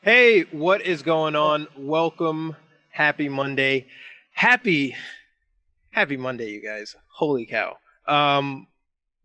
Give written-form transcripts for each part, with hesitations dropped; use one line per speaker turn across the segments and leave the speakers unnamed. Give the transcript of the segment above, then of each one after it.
Hey, what is going on? Welcome. Happy Monday. Happy happy Monday, you guys. Holy cow.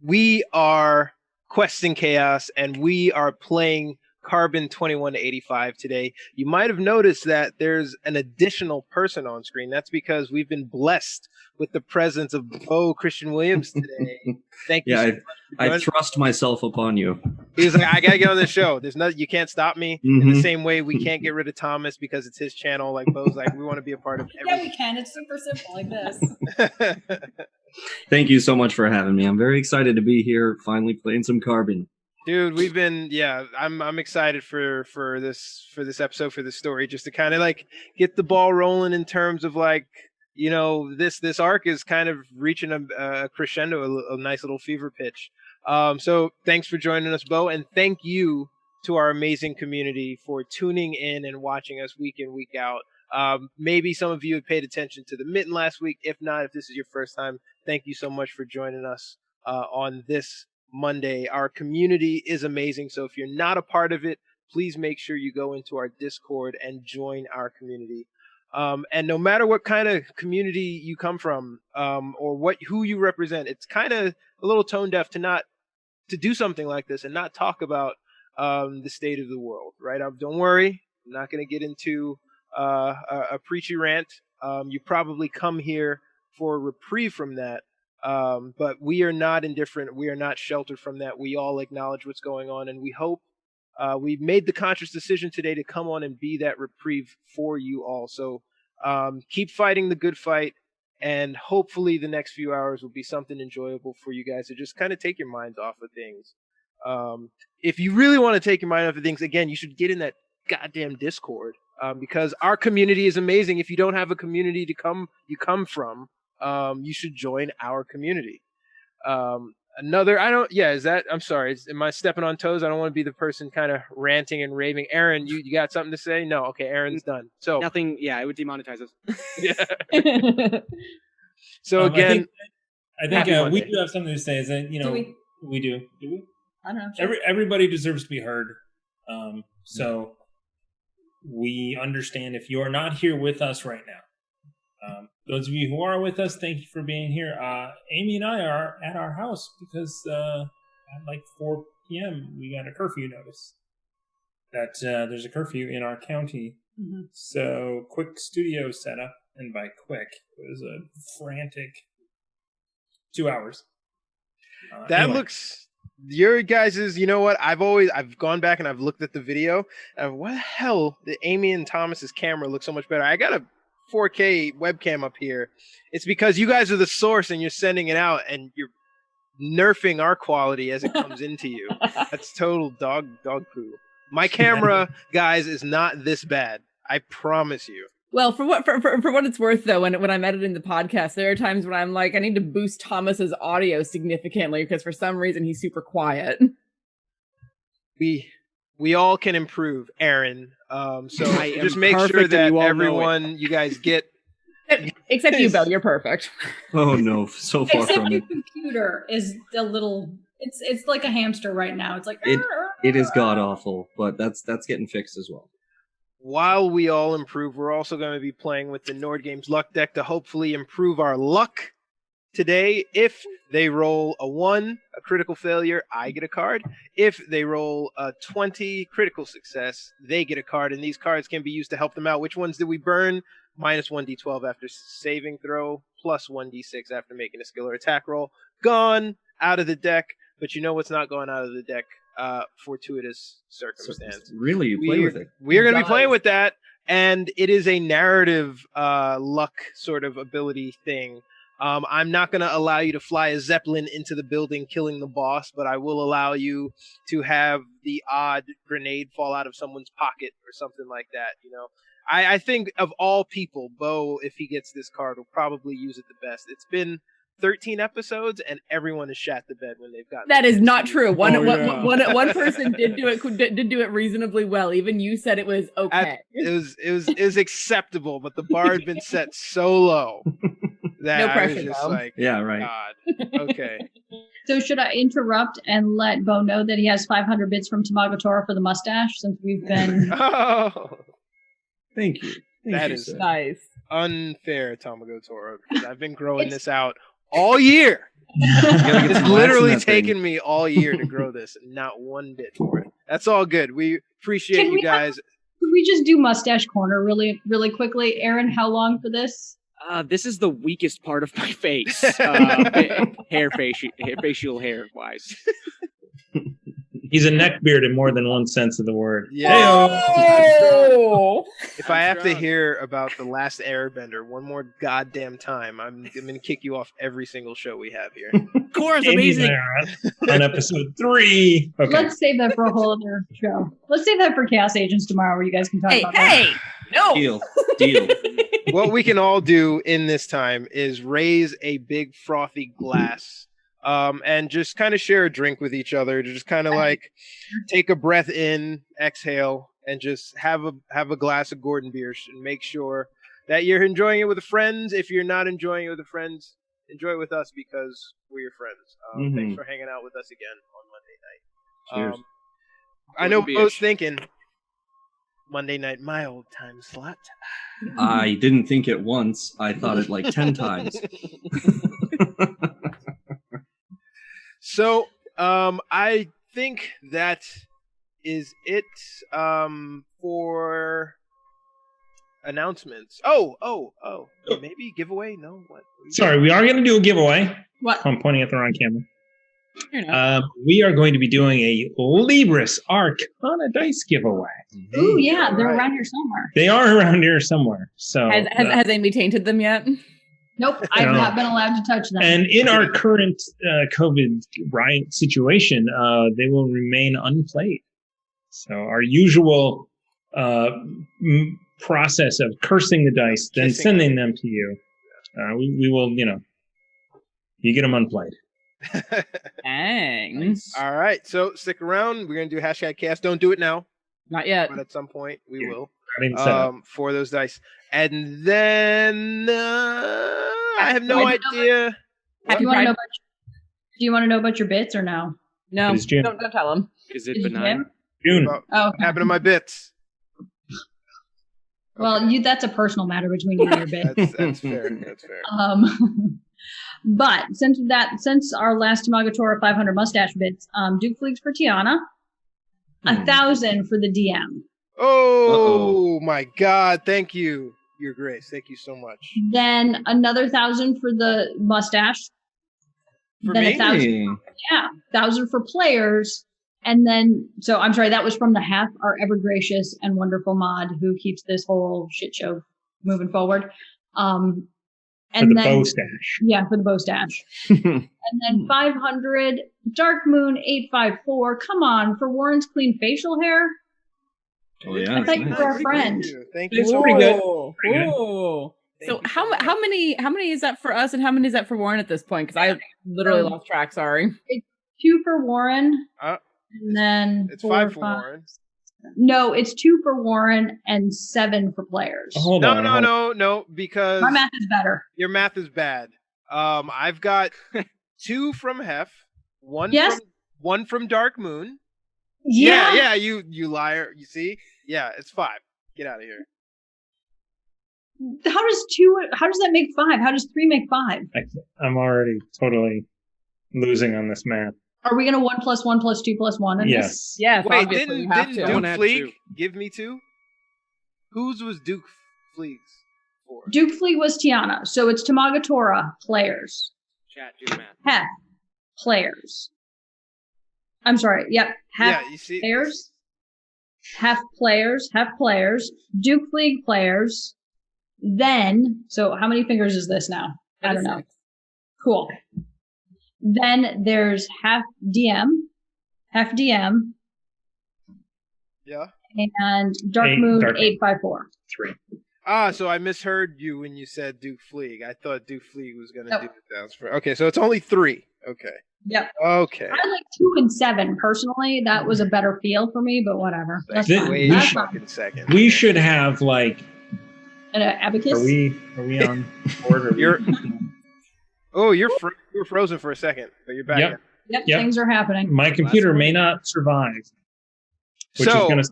We are questing chaos and we are playing Carbon 2185 today. You might have noticed that there's an additional person on screen. That's because we've been blessed with the presence of Bo Christian Williams today. Thank you
Yeah,
so
I,
much for
I
joining.
thrust myself upon you.
He was like, I gotta get on this show. There's nothing, you can't stop me. In the
Mhm.
same way, we can't get rid of Thomas because it's his channel. Like Bo's like, we want to be a part of
Yeah, we can. It's super simple like this.
everything.
Thank you so much for having me. I'm very excited to be here, finally playing some Carbon.
Dude, we've been I'm excited for this episode, for this story, just to kind of like get the ball rolling in terms of like, this arc is kind of reaching a crescendo, a nice little fever pitch. So thanks for joining us, Bo, and thank you to our amazing community for tuning in and watching us week in, week out. Maybe some of you had paid attention to the mitten last week. If not, if this is your first time, thank you so much for joining us on this Monday. Our community is amazing. So if you're not a part of it, please make sure you go into our Discord and join our community. And no matter what kind of community you come from, or who you represent, it's kind of a little tone deaf to do something like this and not talk about the state of the world, right? Don't worry, I'm not going to get into a preachy rant. You probably come here for a reprieve from that. But we are not indifferent. We are not sheltered from that. We all acknowledge what's going on, and we hope we've made the conscious decision today to come on and be that reprieve for you all. So keep fighting the good fight, and hopefully the next few hours will be something enjoyable for you guys to just kind of take your minds off of things. If you really want to take your mind off of things, again, you should get in that goddamn Discord, because our community is amazing. If you don't have a community you come from, you should join our community. I'm sorry, am I stepping on toes? I don't want to be the person kind of ranting and raving. Aaron, you got something to say? No, okay, Aaron's done. So
nothing. Yeah, it would demonetize us.
yeah. So again,
I think we
Monday.
do have something to say. Is that we do. Do we?
I don't know. Sure.
Everybody deserves to be heard. So we understand if you are not here with us right now. Those of you who are with us, thank you for being here. Amy and I are at our house because at like 4 p.m. we got a curfew notice that there's a curfew in our county. Mm-hmm. So quick studio setup, and by quick, it was a frantic 2 hours.
Looks your guys's. You know what? I've gone back and I've looked at the video. And what the hell did Amy and Thomas's camera look so much better? I got a 4K webcam up here. It's because you guys are the source and you're sending it out and you're nerfing our quality as it comes into you. That's total dog poo. My camera, guys, is not this bad. I promise you.
Well, for what it's worth, though, when I'm editing the podcast, there are times when I'm like, I need to boost Thomas's audio significantly because for some reason he's super quiet.
We all can improve, Aaron. So just make
perfect
sure that
you
everyone, you guys get.
Except you, Bill. You're perfect.
Oh no, so far
Except
from
your
it.
computer is a little. It's like a hamster right now. It's like
It is god awful, but that's getting fixed as well.
While we all improve, we're also going to be playing with the Nord Games luck deck to hopefully improve our luck today. If they roll a 1, a critical failure, I get a card. If they roll a 20, critical success, they get a card, and these cards can be used to help them out. Which ones did we burn? Minus 1d12 after saving throw, plus 1d6 after making a skill or attack roll. Gone out of the deck, but you know what's not going out of the deck? Fortuitous circumstance.
Really, you play with it.
We're going to be playing with that, and it is a narrative luck sort of ability thing. I'm not going to allow you to fly a Zeppelin into the building, killing the boss, but I will allow you to have the odd grenade fall out of someone's pocket or something like that. You know, I think of all people, Bo, if he gets this card, will probably use it the best. It's been 13 episodes, and everyone has shat the bed when they've gotten.
That is not true. One person did do it reasonably well. Even you said it was okay.
It was acceptable, but the bar had been set so low That
No
I
pressure,
was just
Bo.
like,
Yeah, right.
God. Okay.
So should I interrupt and let Bo know that he has 500 bits from Tamagotora for the mustache since we've been...
Oh,
Thank you. Thank
That
you,
is
sir.
Nice.
unfair, Tamagotora, because I've been growing this out all year.
gotta get
It's
some wax in
literally
that thing.
taken me all year to grow this, and not one bit for it. That's all good. We appreciate
Can
you
we
guys.
Could we just do mustache corner really quickly? Aaron, how long for this?
This is the weakest part of my face, facial hair wise.
He's a neckbeard in more than one sense of the word.
Yeah.
Oh!
If I
I'm
have to
strong.
hear about the last Airbender one more goddamn time, I'm gonna kick you off every single show we have here.
Korra's
Amy and
amazing.
I are on episode 3. Okay.
Let's save that for a whole other show. Let's save that for Chaos Agents tomorrow, where you guys can talk about that.
No!
Deal.
What we can all do in this time is raise a big frothy glass, and just kind of share a drink with each other to just kind of like take a breath in, exhale, and just have a glass of Gordon beer and make sure that you're enjoying it with friends. If you're not enjoying it with friends, enjoy it with us because we're your friends. Thanks for hanging out with us again on Monday night.
Cheers.
I know
Gordon
both
Biersch.
thinking Monday night, my old time slot.
I didn't think it once. I thought it like 10 times.
So, I think that is it for announcements. Oh. Maybe giveaway? No, what?
Sorry, we are going to do a giveaway.
What?
I'm pointing at the wrong camera.
You're not.
We are going to be doing a Libris Arcana dice giveaway.
Ooh, yeah, they're
Alright.
around here somewhere.
They are around here somewhere. So,
Has Amy tainted them yet?
Nope, I've
No.
not been allowed to touch them.
and in our current COVID riot situation, they will remain unplayed. So our usual process of cursing the dice, then
Kissing
sending them to you, we will, you get them unplayed.
Dang.
All right, so stick around. We're gonna do hashtag cast. Don't do it now,
Not yet.
but at some point we will.
I didn't set up.
For those dice, and then I have no
Happy
idea.
Happy
Do you want to
Pride.
know do you want to know about your bits or no?
No,
It is June.
don't tell him.
Is it
Is it
benign?
Jim?
June.
What
Oh, okay.
happened to my bits?
Well, that's a personal matter between you and your bit.
That's fair. That's fair.
But since our last Tamagotora 500 mustache bits, Duke Fleeks for Tiana, 1,000 for the DM.
Oh my God! Thank you, Your Grace. Thank you so much.
Then another 1,000 for the mustache.
For
then
me?
1,000, 1,000 for players. And then, so I'm sorry, that was from the Hef, our ever gracious and wonderful mod who keeps this whole shit show moving forward.
For
And
the
then,
bow stash.
yeah, for the bow stash. And then 500, Dark Moon 854. Come on, for Warren's clean facial hair.
Oh, yeah.
I
that's
thought you
nice.
were a friend.
Thank you.
It's pretty good.
Ooh.
Pretty good.
Ooh.
Thank
So
you
how
much.
many is that for us and how many is that for Warren at this point? Because I literally lost track. Sorry.
2 for Warren.
Uh,
And then
It's
4,
5 for
5.
Warren.
No, it's 2 for Warren and 7 for players.
Hold on. hold on.
No, because
My math is better.
your math is bad. I've got 2 from Hef, one
Yes.
from Dark Moon.
Yeah.
Yeah, you liar. You see? Yeah, it's 5. Get out of here.
How does that make 5? How does 3 make 5?
I'm already totally losing on this math.
Are we gonna 1 + 1 + 2 + 1 in this?
Yes.
Yes,
Wait,
obviously
didn't
you have
Duke
to.
One had
Fleek
2.
give me 2? Whose was Duke Fleek's for?
Duke Fleet was Tiana, so it's Tamagotora players.
Chat, do the math.
Hef players. I'm sorry. Yep. Hef
Yeah, you see.
players. Hef players. Hef players. Duke Fleet players. Then, so how many fingers is this now? I don't know. Cool. Then there's Hef DM.
Yeah.
And Dark Moon
Dark Moon.
854.
3.
So I misheard you when you said Duke Fleeg. I thought Duke Fleeg was gonna
Nope.
do the downs for. Okay, so it's only 3. Okay.
Yep.
Okay.
I like 2 and 7 personally. That was a better feel for me, but whatever. That's
This-
fine.
Wait
we
a
That's
should-
fine.
fucking second.
We should have like.
An abacus.
Are we on board? Or
You're Oh, you're frozen for a second, but you're back.
Yep.
Yep,
Yep.
things are happening.
My computer may not survive. Which is
So
gonna...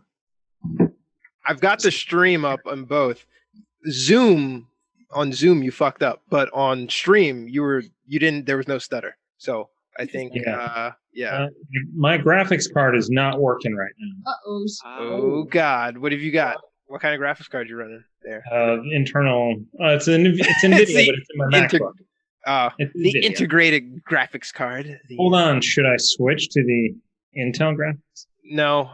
I've got the stream up on both. On Zoom you fucked up, but on stream you didn't. There was no stutter. So I think
my graphics card is not working right now.
Oh God, what have you got? What kind of graphics card you running there?
Internal. It's NVIDIA, but it's in my MacBook.
The integrated graphics card.
Hold on, should I switch to the Intel graphics?
No.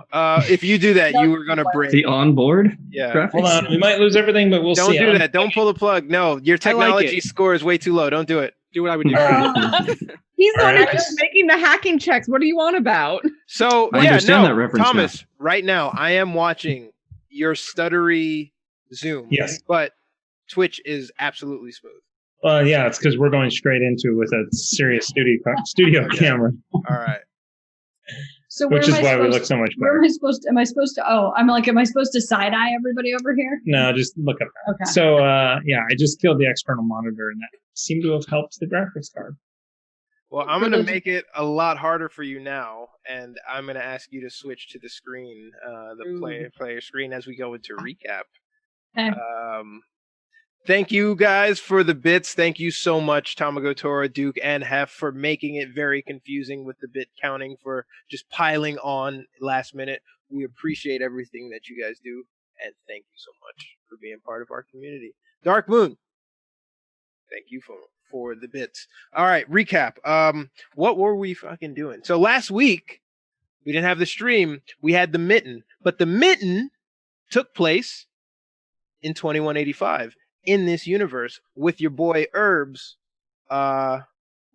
If you do that, you were gonna break
the onboard.
Yeah.
Graphics?
Hold on, we might lose everything, but we'll see.
Don't do that. Don't pull the plug. No, your technology score is way too low. Don't do it.
Do what I would do.
He's the one
Alright.
who's making the hacking checks. What are you on about?
So
I understand that reference
Thomas, right now I am watching your stuttery Zoom.
Yes.
But Twitch is absolutely smooth.
Yeah, it's because we're going straight into it with a serious studio camera,
All right.
So where
which is
am I
why we
supposed-
look so much
Where
better.
am I supposed to? Am I supposed to? Oh, am I supposed to side eye everybody over here?
No, just look up that.
Okay.
So, I just killed the external monitor, and that seemed to have helped the graphics card.
Well, I'm gonna make it a lot harder for you now, and I'm gonna ask you to switch to the screen, the player screen, as we go into recap.
Okay.
Thank you guys for the bits. Thank you so much, Tamagotora, Duke, and Hef, for making it very confusing with the bit counting, for just piling on last minute. We appreciate everything that you guys do, and thank you so much for being part of our community. Dark Moon, thank you for the bits. All right, recap. What were we fucking doing? So last week, we didn't have the stream. We had the Mitten, but the Mitten took place in 2185. In this universe, with your boy Urbz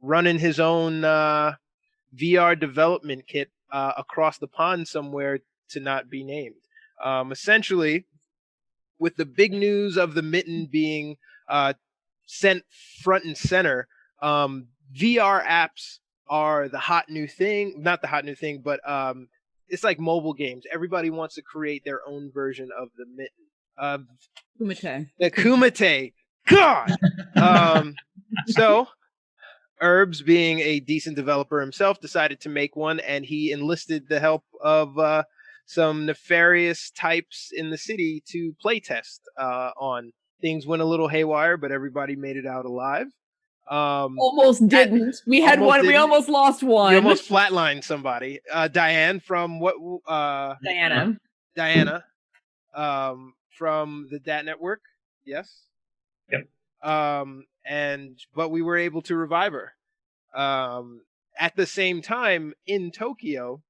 running his own VR development kit across the pond somewhere to not be named. Essentially, with the big news of the Mitten being sent front and center, VR apps are the hot new thing. Not the hot new thing, but it's like mobile games. Everybody wants to create their own version of the Mitten.
Kumate.
The Kumate. God! So, Urbz, being a decent developer himself, decided to make one, and he enlisted the help of some nefarious types in the city to playtest on. Things went a little haywire, but everybody made it out alive.
Almost didn't. We had one. We almost lost one.
We almost flatlined somebody. Diane from what? Diana. From the DAT network, yes.
Yep.
But we were able to revive her. At the same time, in Tokyo,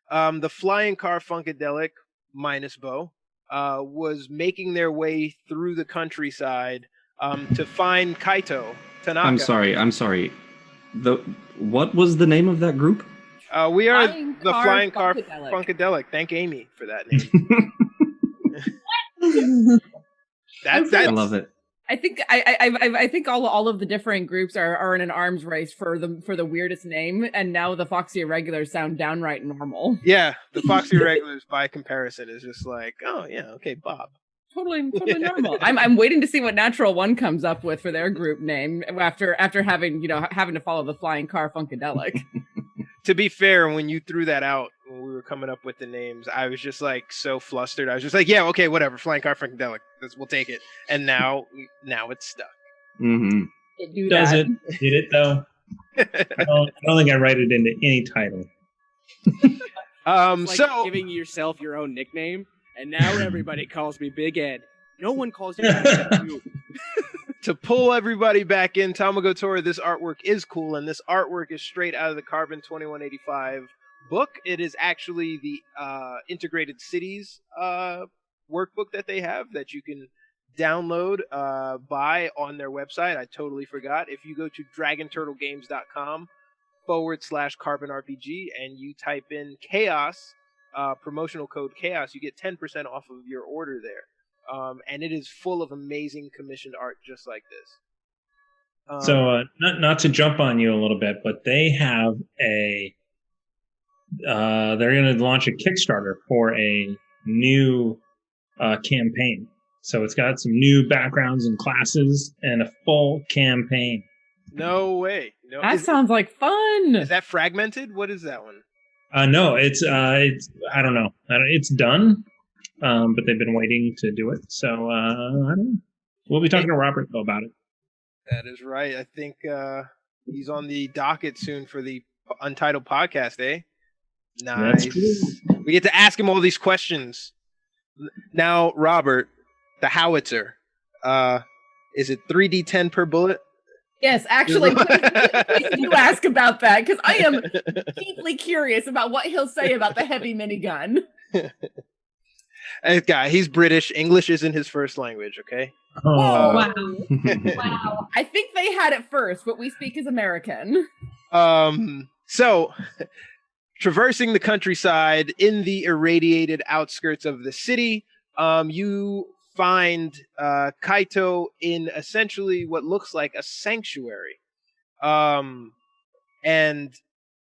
the flying car Funkadelic minus Bo was making their way through the countryside to find Kaito Tanaka.
I'm sorry. What was the name of that group?
We are
Flying
the
Car
flying car
Funkadelic.
Funkadelic. Thank Amy for that name.
I love it.
I think all of the different groups are in an arms race for the weirdest name, and now the Foxy Irregulars sound downright normal.
Yeah, the Foxy Regulars by comparison is just like, oh yeah, okay, Bob.
Totally normal. I'm waiting to see what Natural One comes up with for their group name after having to follow the flying car Funkadelic.
To be fair, when you threw that out when we were coming up with the names, I was just like so flustered. I was just like, yeah, okay, whatever, flying car Funkadelic, we'll take it. And now it's stuck.
Mm-hmm.
Does it? Did it though? I don't think I write it into any title.
It's like giving yourself your own nickname, and now everybody calls me Big Ed. No one calls you Big Ed.
To pull everybody back in, Tamagotora, this artwork is cool, and this artwork is straight out of the Carbon 2185 book. It is actually the Integrated Cities workbook that they have that you can download, buy on their website. I totally forgot. If you go to dragonturtlegames.com/Carbon RPG and you type in Chaos, promotional code Chaos, you get 10% off of your order there. And it is full of amazing commissioned art just like this.
So not to jump on you a little bit, but they have they're going to launch a Kickstarter for a new campaign. So it's got some new backgrounds and classes and a full campaign.
No way. No.
That sounds like fun.
Is that fragmented? What is that one?
No, it's I don't know. It's done, but they've been waiting to do it. So I don't know. We'll be talking to Robert though about it.
That is right. I think he's on the docket soon for the Untitled podcast, eh? Nice.
That's true.
We get to ask him all these questions. Now, Robert, the howitzer, is it 3d10 per bullet?
Yes, actually, please do ask about that because I am deeply curious about what he'll say about the heavy minigun.
This guy, he's British. English isn't his first language, okay?
Oh,
Wow.
wow. I think they had it first, but we speak as American.
So, traversing the countryside in the irradiated outskirts of the city, you find Kaito in essentially what looks like a sanctuary. And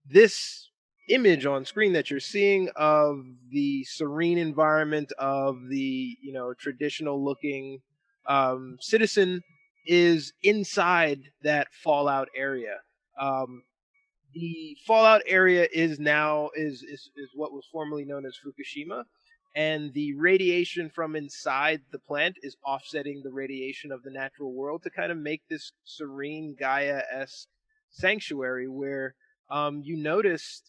this image on screen that you're seeing of the serene environment of the, traditional looking citizen is inside that fallout area. The fallout area is now is what was formerly known as Fukushima, and the radiation from inside the plant is offsetting the radiation of the natural world to kind of make this serene Gaia-esque sanctuary where you noticed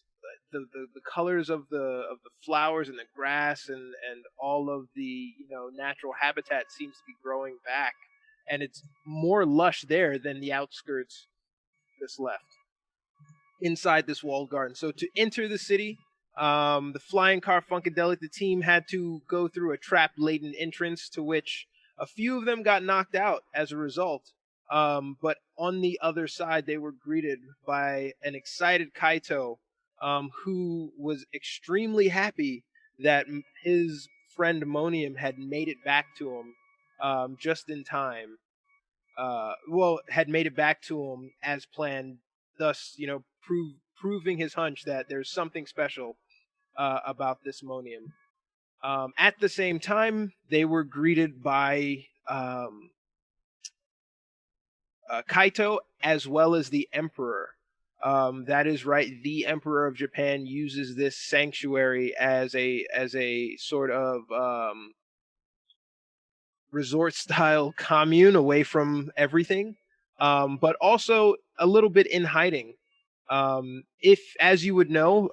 the colors of the flowers and the grass and all of the natural habitat seems to be growing back, and it's more lush there than the outskirts that's left inside this walled garden. So to enter the city, the flying car Funkadelic, the team had to go through a trap-laden entrance to which a few of them got knocked out as a result. But on the other side, they were greeted by an excited Kaito, who was extremely happy that his friend Monium had made it back to him just in time. Had made it back to him as planned, thus, proving his hunch that there's something special about this Monium. At the same time, they were greeted by Kaito as well as the Emperor. That is right. The Emperor of Japan uses this sanctuary as a sort of resort-style commune away from everything, but also a little bit in hiding. If, as you would know,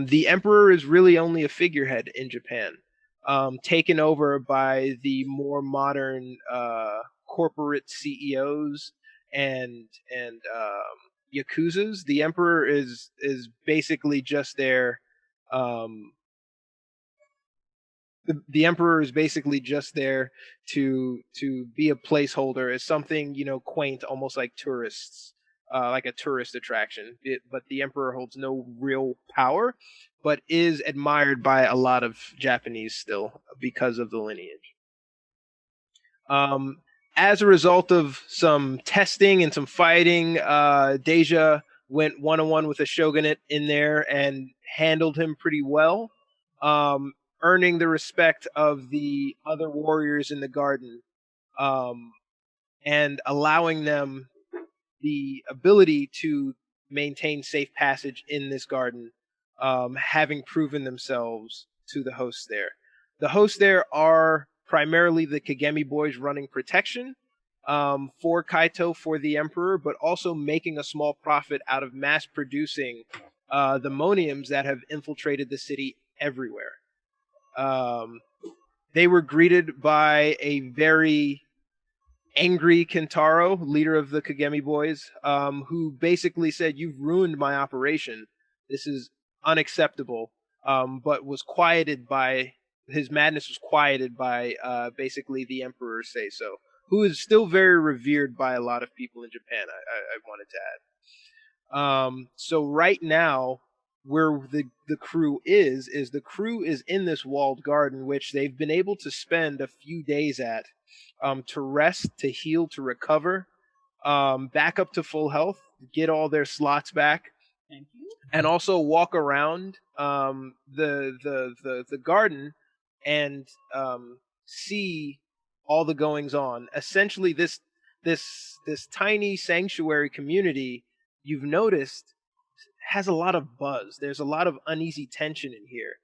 the Emperor is really only a figurehead in Japan, taken over by the more modern corporate CEOs and Yakuzas. The Emperor is basically just there. The Emperor is basically just there to be a placeholder, as something quaint, almost like tourists. Like a tourist attraction, but the Emperor holds no real power, but is admired by a lot of Japanese still because of the lineage. As a result of some testing and some fighting, Deja went one-on-one with a shogunate in there and handled him pretty well, earning the respect of the other warriors in the garden, and allowing them the ability to maintain safe passage in this garden, having proven themselves to the hosts there. The hosts there are primarily the Kagemi boys running protection for Kaito, for the Emperor, but also making a small profit out of mass producing the Moniums that have infiltrated the city everywhere. They were greeted by a very angry Kentaro, leader of the Kagemi boys, who basically said, "You've ruined my operation. This is unacceptable," but was quieted by, his madness was quieted by basically the Emperor's say-so, who is still very revered by a lot of people in Japan, I wanted to add. So right now, where the crew is the crew is in this walled garden, which they've been able to spend a few days at, to rest, to heal, to recover, back up to full health, get all their slots back.
Thank you.
And also walk around the garden and see all the goings on. Essentially, this this tiny sanctuary community, you've noticed, has a lot of buzz. There's a lot of uneasy tension in here.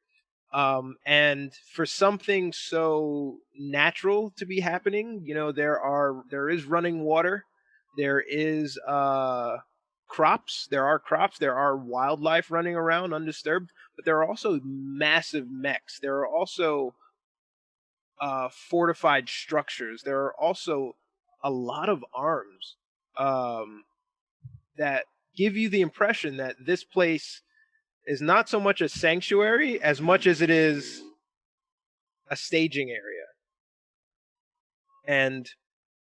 And for something so natural to be happening, there is running water, there is crops, there are wildlife running around undisturbed, but there are also massive mechs. There are also fortified structures. There are also a lot of arms that give you the impression that this place is not so much a sanctuary as much as it is a staging area. And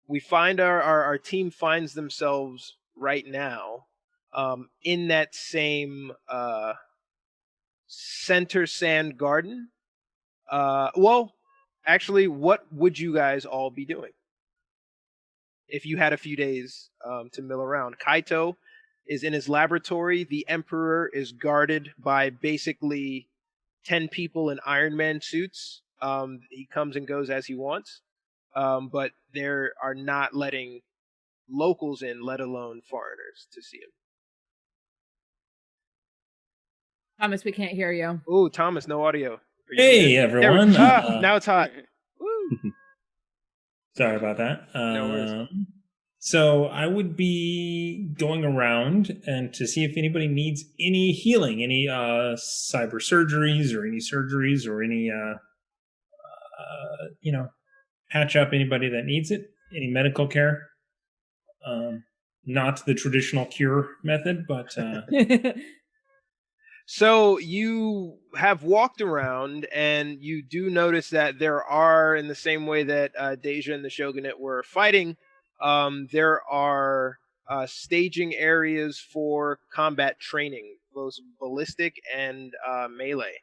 we find our team finds themselves right now in that same center sand garden. Well, actually, what would you guys all be doing if you had a few days to mill around? Kaito is in his laboratory. The Emperor is guarded by basically 10 people in Iron Man suits. He comes and goes as he wants, but they are not letting locals in, let alone foreigners, to see him.
Thomas, we can't hear you.
Oh, Thomas, no audio.
Hey, everyone.
Now it's hot.
Sorry about that.
No worries.
So I would be going around and to see if anybody needs any healing, any cyber surgeries or any patch up anybody that needs it, any medical care. Not the traditional cure method, but
So you have walked around, and you do notice that there are, in the same way that Deja and the Shogunate were fighting, there are staging areas for combat training, both ballistic and melee.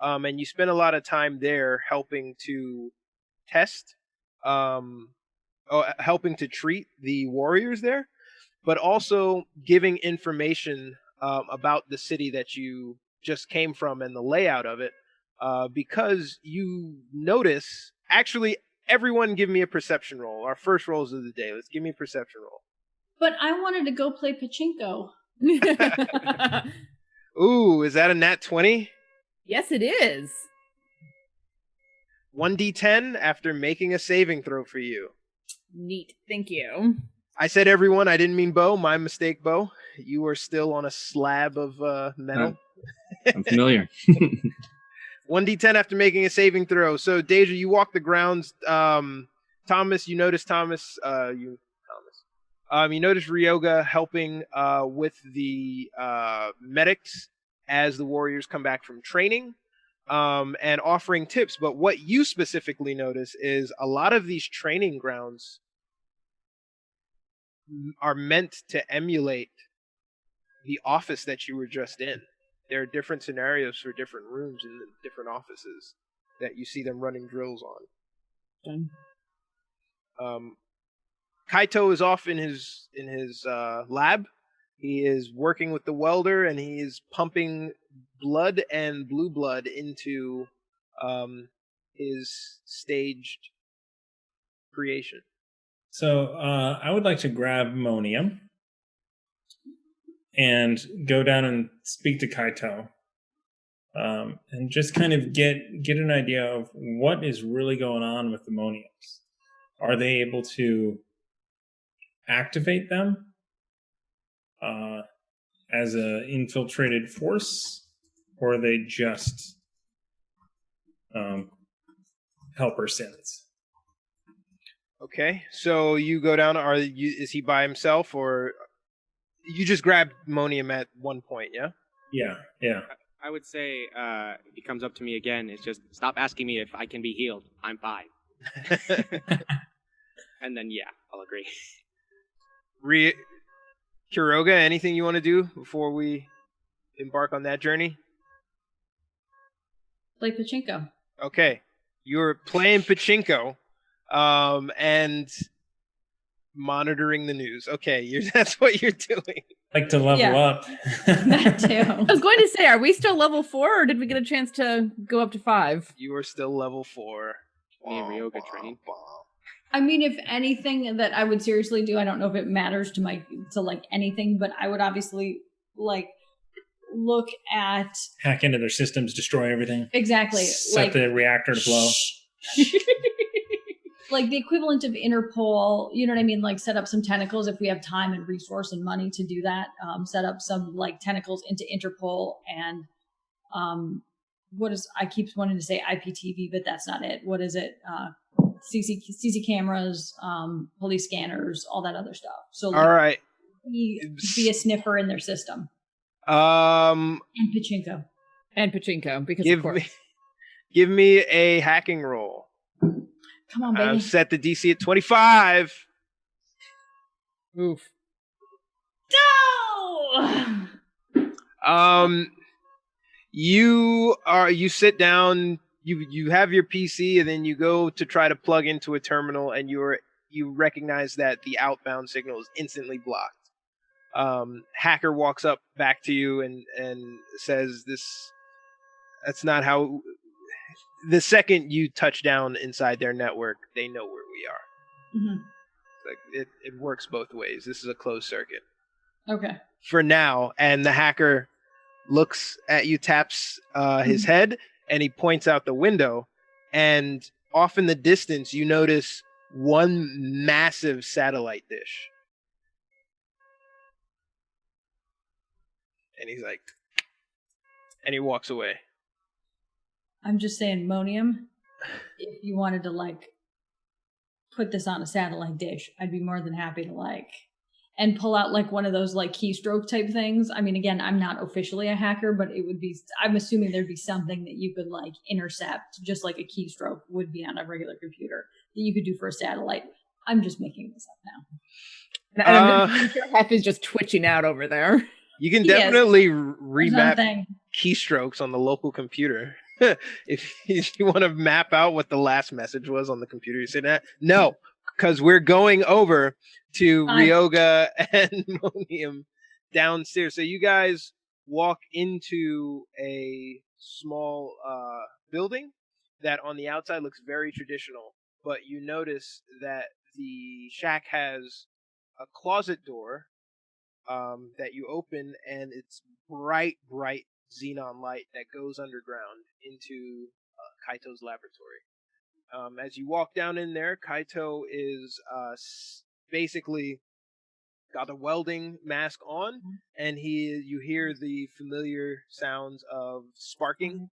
And you spend a lot of time there helping to test, helping to treat the warriors there, but also giving information about the city that you just came from and the layout of it, because you notice, actually, everyone give me a perception roll. Our first rolls of the day. Let's give me a perception roll.
But I wanted to go play pachinko.
Ooh, is that a nat 20?
Yes, it is.
1d10 after making a saving throw for you.
Neat. Thank you.
I said everyone, I didn't mean Bo. My mistake, Bo. You are still on a slab of metal.
I'm familiar.
1d10 after making a saving throw. So, Deja, you walk the grounds. Thomas, you notice you notice Ryoga helping with the medics as the warriors come back from training, and offering tips. But what you specifically notice is a lot of these training grounds are meant to emulate the office that you were just in. There are different scenarios for different rooms in the different offices that you see them running drills on. Kaito is off in his lab. He is working with the welder, and he is pumping blood and blue blood into his staged creation.
So I would like to grab Monium and go down and speak to Kaito, and just kind of get an idea of what is really going on with the Moniums. Are they able to activate them as an infiltrated force, or are they just helper synths?
Okay, so you go down. Is he by himself, or you just grabbed Monium at one point? Yeah.
Yeah.
I would say if he comes up to me again, it's just stop asking me if I can be healed. I'm fine. And then I'll agree.
Kuroga, anything you want to do before we embark on that journey?
Play pachinko.
Okay, you're playing pachinko, and monitoring the news. Okay, that's what you're doing.
Like to level up.
That too.
I was going to say, are we still level 4, or did we get a chance to go up to 5?
You are still level 4.
Me and Ryoga train.
I mean, if anything that I would seriously do, I don't know if it matters to like anything, but I would obviously like look at
Hack into their systems, destroy everything.
exactly
Set the reactor to blow.
Like the equivalent of Interpol, you know what I mean? Like set up some tentacles if we have time and resource and money to do that. Set up some like tentacles into Interpol and I keep wanting to say IPTV, but that's not it. What is it? CC cameras, police scanners, all that other stuff. So like,
all right,
be a sniffer in their system.
And
pachinko.
And pachinko, because of course.
Give me a hacking roll.
Come on, baby.
I've set the DC at 25.
Oof.
No.
You sit down, you have your PC, and then you go to try to plug into a terminal, and you recognize that the outbound signal is instantly blocked. Hacker walks up back to you and says, that's not how. The second you touch down inside their network, they know where we are.
Mm-hmm.
Like it works both ways. This is a closed circuit.
Okay.
For now, and the hacker looks at you, taps his head, and he points out the window. And off in the distance, you notice one massive satellite dish. And he's like, and he walks away.
I'm just saying, Monium, if you wanted to like put this on a satellite dish, I'd be more than happy to like and pull out like one of those like keystroke type things. I mean, again, I'm not officially a hacker, but it would be, I'm assuming there'd be something that you could like intercept, just like a keystroke would be on a regular computer that you could do for a satellite. I'm just making this up now.
And I'm sure Hef is just twitching out over there.
You can definitely remap keystrokes on the local computer. If you want to map out what the last message was on the computer, you say that. No, because we're going over to Ryoga and Monium downstairs. So you guys walk into a small building that on the outside looks very traditional, but you notice that the shack has a closet door that you open, and it's bright xenon light that goes underground into Kaito's laboratory. As you walk down in there, Kaito is basically got a welding mask on, and you hear the familiar sounds of sparking.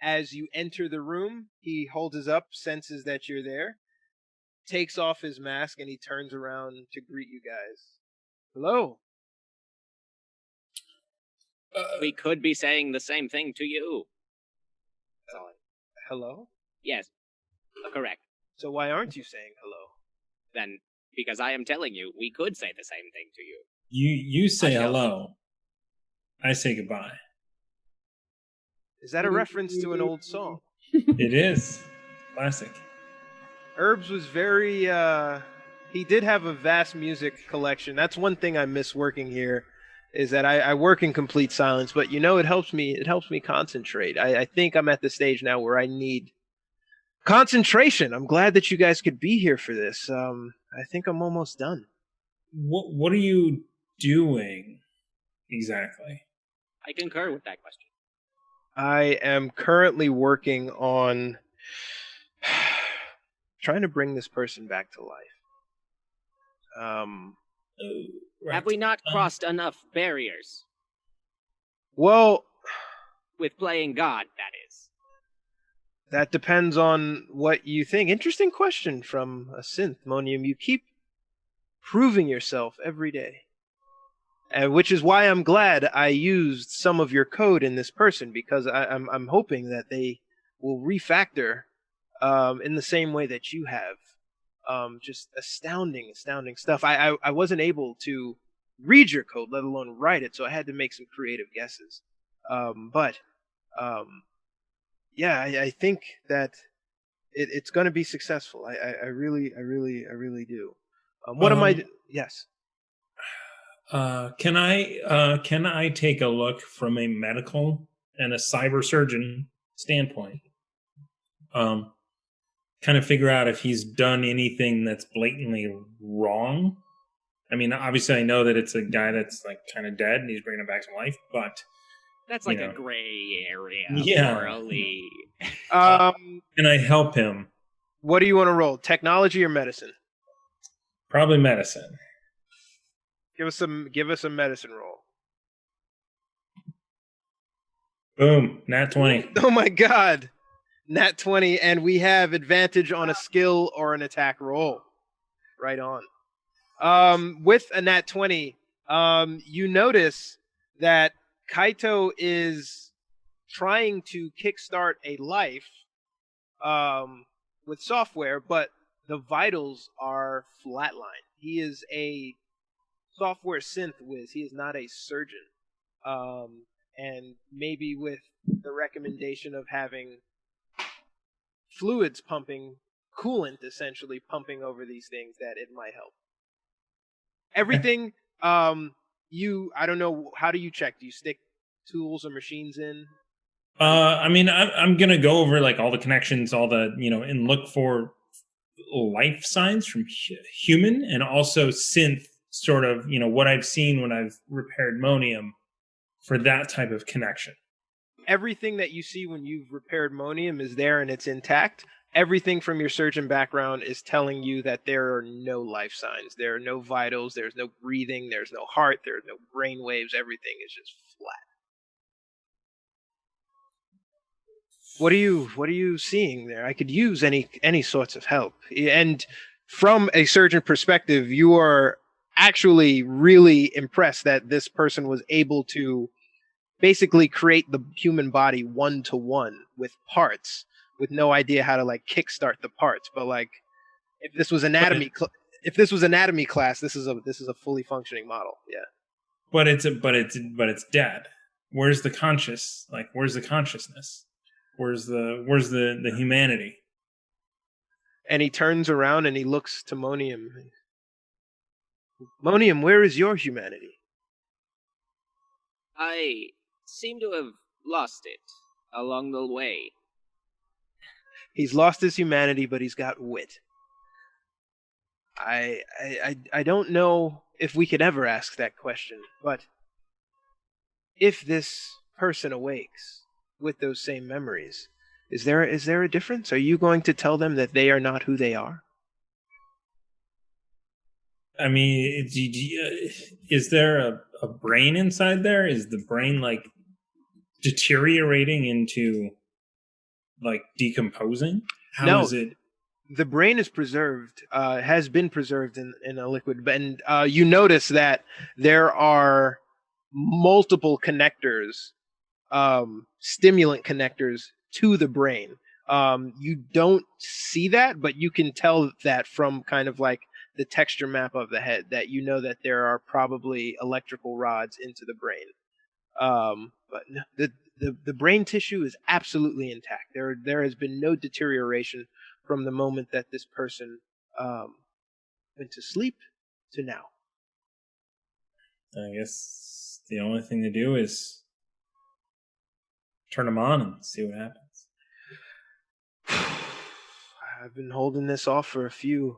As you enter the room, he holds his up, senses that you're there, takes off his mask, and he turns around to greet you guys. Hello.
We could be saying the same thing to you.
Hello?
Yes, correct.
So why aren't you saying hello?
Then, because I am telling you, we could say the same thing to you.
You say hello. I say goodbye.
Is that a reference to an old song?
It is. Classic.
Urbz was very, he did have a vast music collection. That's one thing I miss working here, is that I work in complete silence, but you know, it helps me concentrate. I think I'm at the stage now where I need concentration. I'm glad that you guys could be here for this. I think I'm almost done.
What are you doing exactly?
I concur with that question.
I am currently working on trying to bring this person back to life.
Right.
Have we not crossed enough barriers?
Well,
with playing God, that is.
That depends on what you think. Interesting question from a synth, Monium. You keep proving yourself every day. And which is why I'm glad I used some of your code in this person, because I'm hoping that they will refactor in the same way that you have. Just astounding stuff. I wasn't able to read your code, let alone write it, so I had to make some creative guesses. Yeah, I think that it's going to be successful. I really do. What am I? Yes.
Can I take a look from a medical and a cyber surgeon standpoint? Kind kind of figure out if he's done anything that's blatantly wrong. I mean, obviously, I know that it's a guy that's like kind of dead, and he's bringing him back to life. But
That's like a gray area
Yeah.
morally.
can I help him?
What do you want to roll? Technology or medicine?
Probably medicine.
Give us a medicine roll.
Boom, nat 20.
Oh my god. Nat 20, and we have advantage on a skill or an attack roll. Right on. With a nat 20, you notice that Kaito is trying to kickstart a life with software, but the vitals are flatlined. He is a software synth whiz. He is not a surgeon. And maybe with the recommendation of having fluids pumping, coolant essentially pumping over these things, that it might help. Everything, I don't know, how do you check? Do you stick tools or machines in?
I mean, I'm gonna go over like all the connections, all the and look for life signs from human and also synth, sort of what I've seen when I've repaired Monium for that type of connection.
Everything that you see when you've repaired Monium is there and it's intact. Everything from your surgeon background is telling you that there are no life signs. There are no vitals. There's no breathing. There's no heart. There's no brain waves. Everything is just flat. What are you seeing there? I could use any sorts of help. And from a surgeon perspective, you are actually really impressed that this person was able to basically create the human body 1-to-1 with parts, with no idea how to like kickstart the parts. But like, if this was anatomy class, this is a fully functioning model. Yeah.
But it's dead. Where's the conscious? Like, where's the consciousness? Where's the humanity?
And he turns around and he looks to Monium. Monium, where is your humanity?
I seem to have lost it along the way.
He's lost his humanity, but he's got wit. I don't know if we could ever ask that question, but if this person awakes with those same memories, is there a difference? Are you going to tell them that they are not who they are?
I mean, is there a brain inside there? Is the brain like deteriorating into like decomposing? How is it?
The brain is preserved, has been preserved in a liquid, and you notice that there are multiple connectors, stimulant connectors to the brain. You don't see that, but you can tell that from kind of like the texture map of the head, that you know that there are probably electrical rods into the brain. But the brain tissue is absolutely intact. There has been no deterioration from the moment that this person went to sleep to now.
I guess the only thing to do is turn them on and see what happens.
I've been holding this off for a few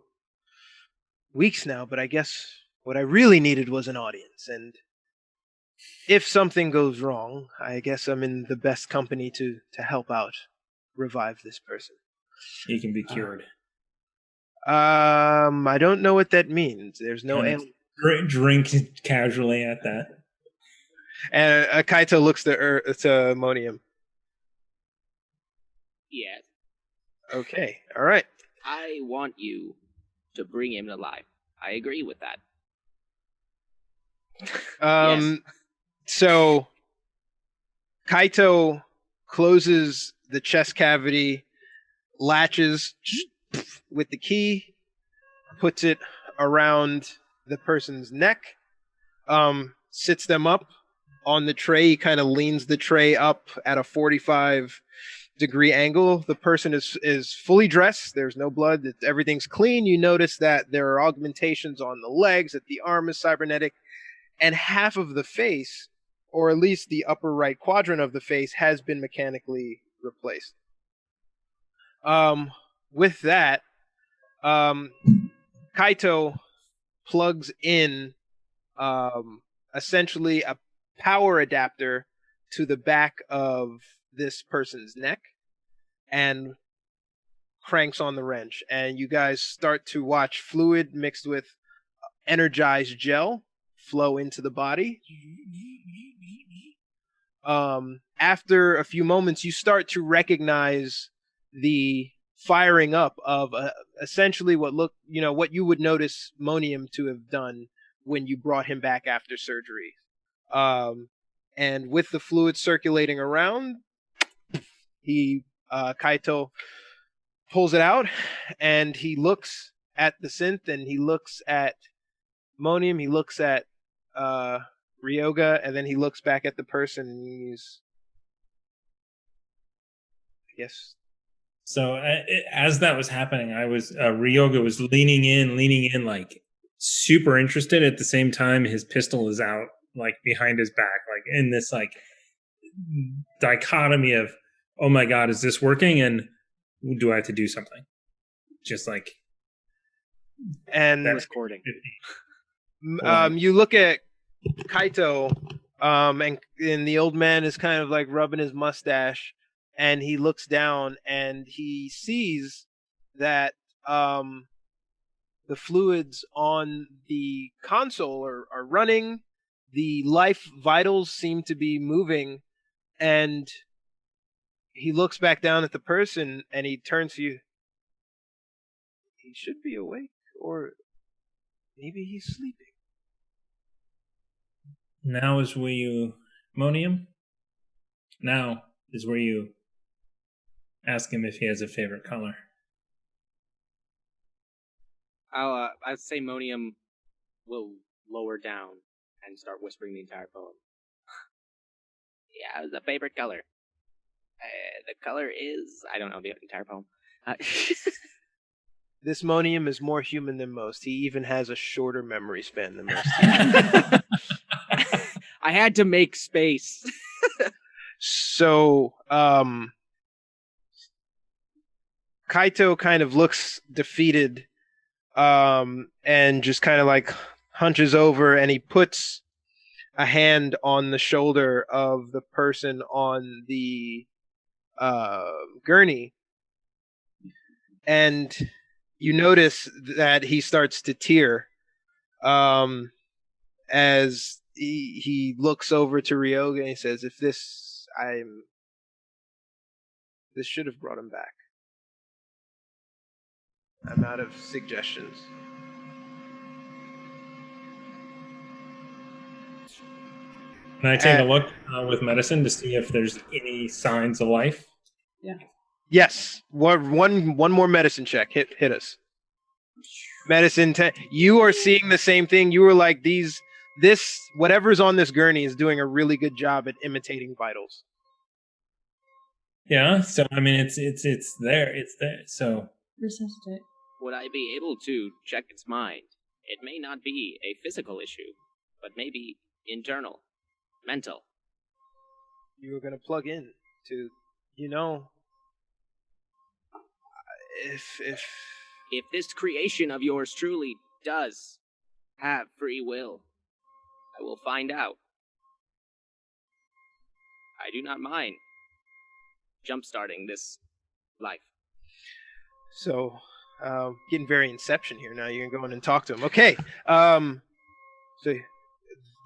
weeks now, but I guess what I really needed was an audience. And if something goes wrong, I guess I'm in the best company to help out revive this person.
He can be cured.
I don't know what that means. There's no
drink casually at that.
And Kaito looks to Monium.
Yes.
Okay, all right.
I want you to bring him alive. I agree with that. Yes.
So Kaito closes the chest cavity, latches with the key, puts it around the person's neck, sits them up on the tray. He kind of leans the tray up at a 45-degree angle. The person is fully dressed. There's no blood. Everything's clean. You notice that there are augmentations on the legs, that the arm is cybernetic, and half of the face, or at least the upper right quadrant of the face, has been mechanically replaced. with that, Kaito plugs in essentially a power adapter to the back of this person's neck and cranks on the wrench, and you guys start to watch fluid mixed with energized gel flow into the body. After a few moments, you start to recognize the firing up of essentially what you would notice Monium to have done when you brought him back after surgery. And with the fluid circulating around, Kaito pulls it out, and he looks at the synth, and he looks at Monium, he looks at Ryoga, and then he looks back at the person, and he's, I guess.
So as that was happening, I was Ryoga was leaning in, like super interested. At the same time, his pistol is out, like behind his back, like in this like dichotomy of, oh my god, is this working? And do I have to do something? Just like,
and
recording.
You look at Kaito, and the old man is kind of like rubbing his mustache, and he looks down and he sees that the fluids on the console are running, the life vitals seem to be moving, and he looks back down at the person and he turns to you. He should be awake, or maybe he's sleeping.
Now is where you, Monium? Now is where you ask him if he has a favorite color.
I'd say Monium will lower down and start whispering the entire poem. Yeah, the favorite color. The color is, I don't know the entire poem.
This Monium is more human than most. He even has a shorter memory span than most.
I had to make space.
So, Kaito kind of looks defeated, and just kind of like hunches over, and he puts a hand on the shoulder of the person on the gurney, and you notice that he starts to tear as he looks over to Ryoga and he says, this should have brought him back. I'm out of suggestions.
Can I take a look with medicine to see if there's any signs of life?
Yeah.
Yes. One more medicine check. Hit us. Medicine 10. You are seeing the same thing. You were like, this whatever's on this gurney is doing a really good job at imitating vitals.
Yeah. So I mean, it's there. It's there. So
Resuscitate.
Would I be able to check its mind? It may not be a physical issue, but maybe internal, mental.
You were going to plug in to,
if this creation of yours truly does have free will, I will find out. I do not mind jump-starting this life.
So, getting very Inception here now. You're going to go in and talk to him. Okay. So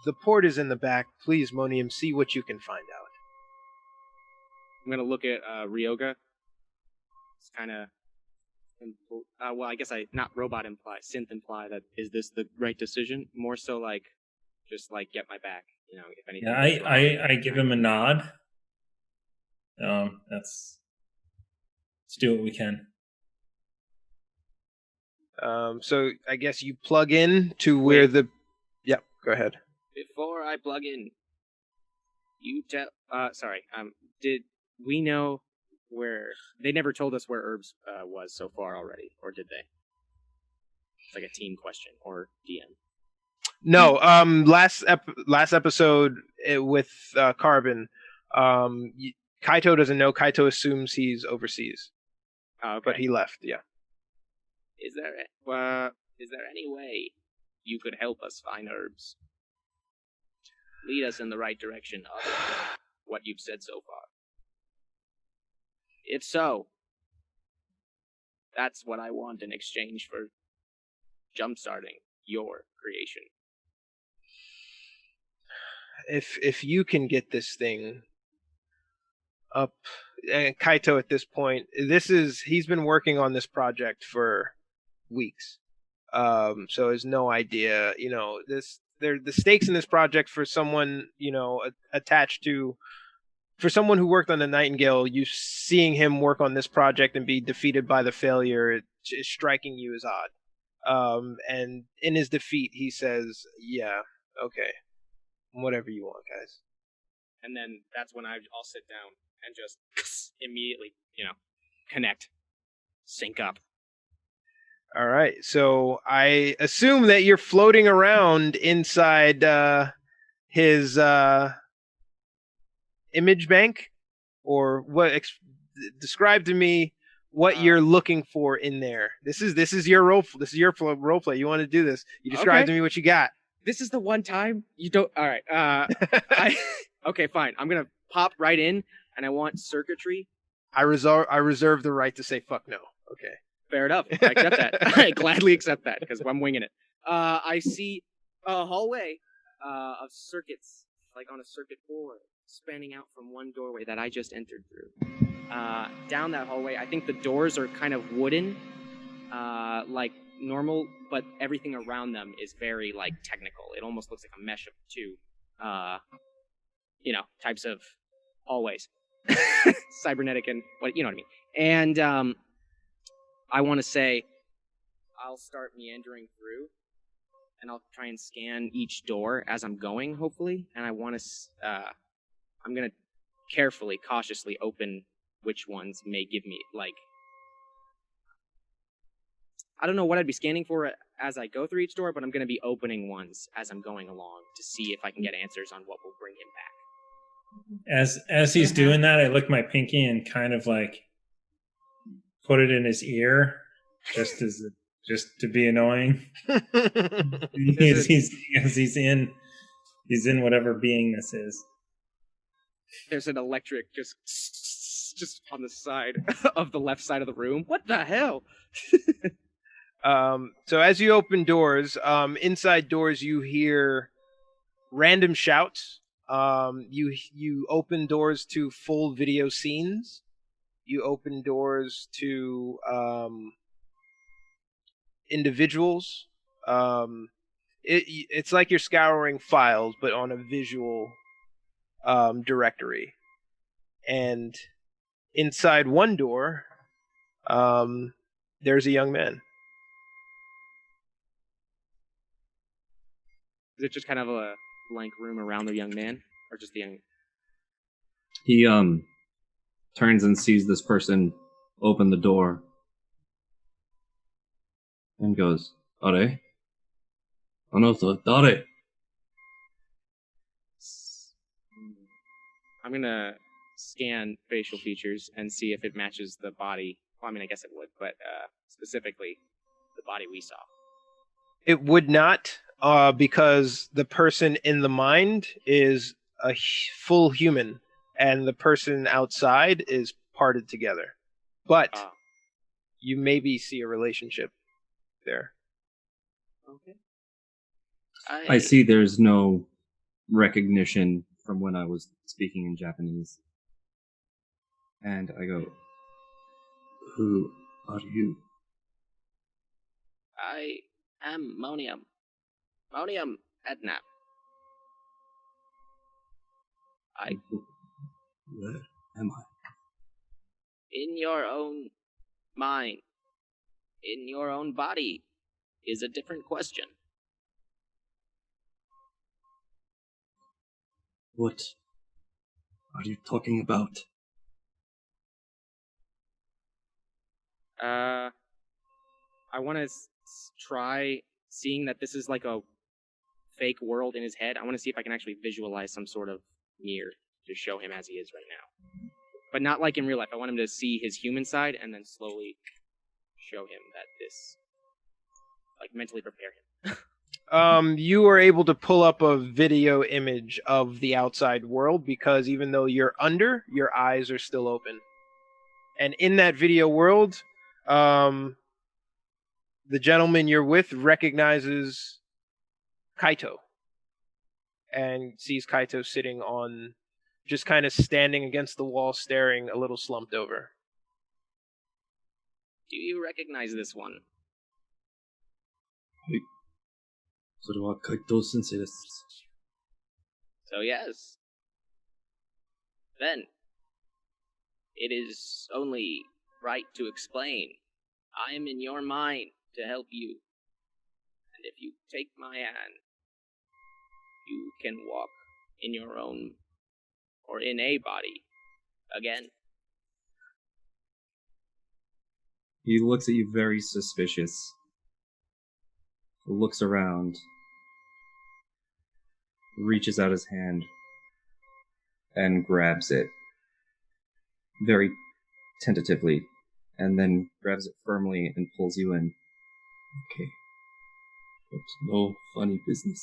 the port is in the back. Please, Monium, see what you can find out.
I'm gonna look at Ryoga. It's kind of, well, I guess not robot imply, synth imply that is this the right decision? More so like, just like get my back, if anything.
Yeah, I give him a nod. Let's do what we can.
So I guess you plug in to where the. Yep, go ahead.
Before I plug in, you tell. Did we know where?
They never told us where Urbz was so far already, or did they? It's like a team question, or DM.
No. Last episode with Carbon, Kaito doesn't know. Kaito assumes he's overseas.
Oh, okay.
but he left. Yeah.
Is there any way you could help us find Urbs? Lead us in the right direction other than what you've said so far. If so, that's what I want in exchange for jumpstarting your creation.
If you can get this thing up, and Kaito at this point, he's been working on this project for weeks, so has no idea. The stakes in this project for someone attached to. For someone who worked on the Nightingale, you seeing him work on this project and be defeated by the failure is striking you as odd. And in his defeat, he says, "Yeah, okay, whatever you want, guys."
And then that's when I'll sit down and just immediately, connect, sync up.
All right, so I assume that you're floating around inside his image bank, or what? Describe to me what you're looking for in there. This is your role. This is your role play. You want to do this? You describe to me what you got.
This is the one time you don't. All right. Okay, fine. I'm gonna pop right in, and I want circuitry.
I reserve the right to say fuck no. Okay.
Fair enough. I accept that. I gladly accept that because I'm winging it. I see a hallway of circuits, like on a circuit board, spanning out from one doorway that I just entered through. Down that hallway, I think the doors are kind of wooden, like normal, but everything around them is very like technical. It almost looks like a mesh of two, types of hallways, cybernetic and what I mean. And I want to say, I'll start meandering through, and I'll try and scan each door as I'm going, hopefully. And I want to, I'm gonna carefully, cautiously open which ones may give me I don't know what I'd be scanning for as I go through each door, but I'm going to be opening ones as I'm going along to see if I can get answers on what will bring him back.
As he's doing that, I lick my pinky and kind of put it in his ear, just to be annoying. he's in whatever being this is.
There's an electric just on the side of the left side of the room. What the hell?
So as you open doors, inside doors you hear random shouts. You open doors to full video scenes. You open doors to individuals. It's like you're scouring files, but on a visual directory. And inside one door, there's a young man.
Is it just kind of a blank room around the young man, or just the young?
He turns and sees this person open the door and goes, "Are? Anoto, dare?"
I'm gonna scan facial features and see if it matches the body. Well, I mean, I guess it would, but specifically the body we saw.
It would not, because the person in the mind is a full human, and the person outside is parted together. But you maybe see a relationship there.
Okay.
I see there's no recognition from when I was speaking in Japanese. And I go, "Who are you?"
I am Monium. Monium Edna.
Where am I?
In your own mind, in your own body, is a different question.
What are you talking about?
I want to try seeing that this is like a fake world in his head. I want to see if I can actually visualize some sort of mirror to show him as he is right now. but not like in real life. I want him to see his human side and then slowly show him that this, like, mentally prepare him.
You are able to pull up a video image of the outside world because even though you're under, your eyes are still open. And in that video world, the gentleman you're with recognizes Kaito and sees Kaito sitting on, just kind of standing against the wall, staring a little slumped over.
Do you recognize this one?
それは海藤先生です。
So yes. Then, it is only right to explain. I am in your mind to help you. And if you take my hand, you can walk in your own, or in a body, again.
He looks at you very suspicious. Looks around. Reaches out his hand. And grabs it. Very tentatively. And then grabs it firmly and pulls you in. Okay. That's no funny business.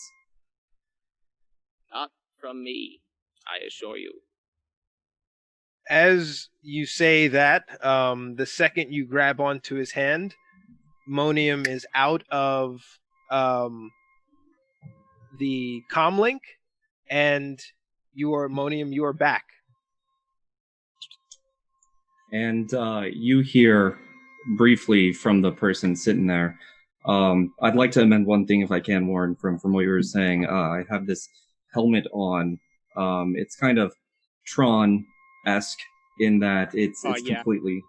Not from me, I assure you.
As you say that, the second you grab onto his hand, Monium is out of the comlink, and Monium, you are back.
And you hear briefly from the person sitting there. I'd like to amend one thing if I can, Warren, from what you were saying. I have this helmet on. It's kind of Tron-esque in that it's completely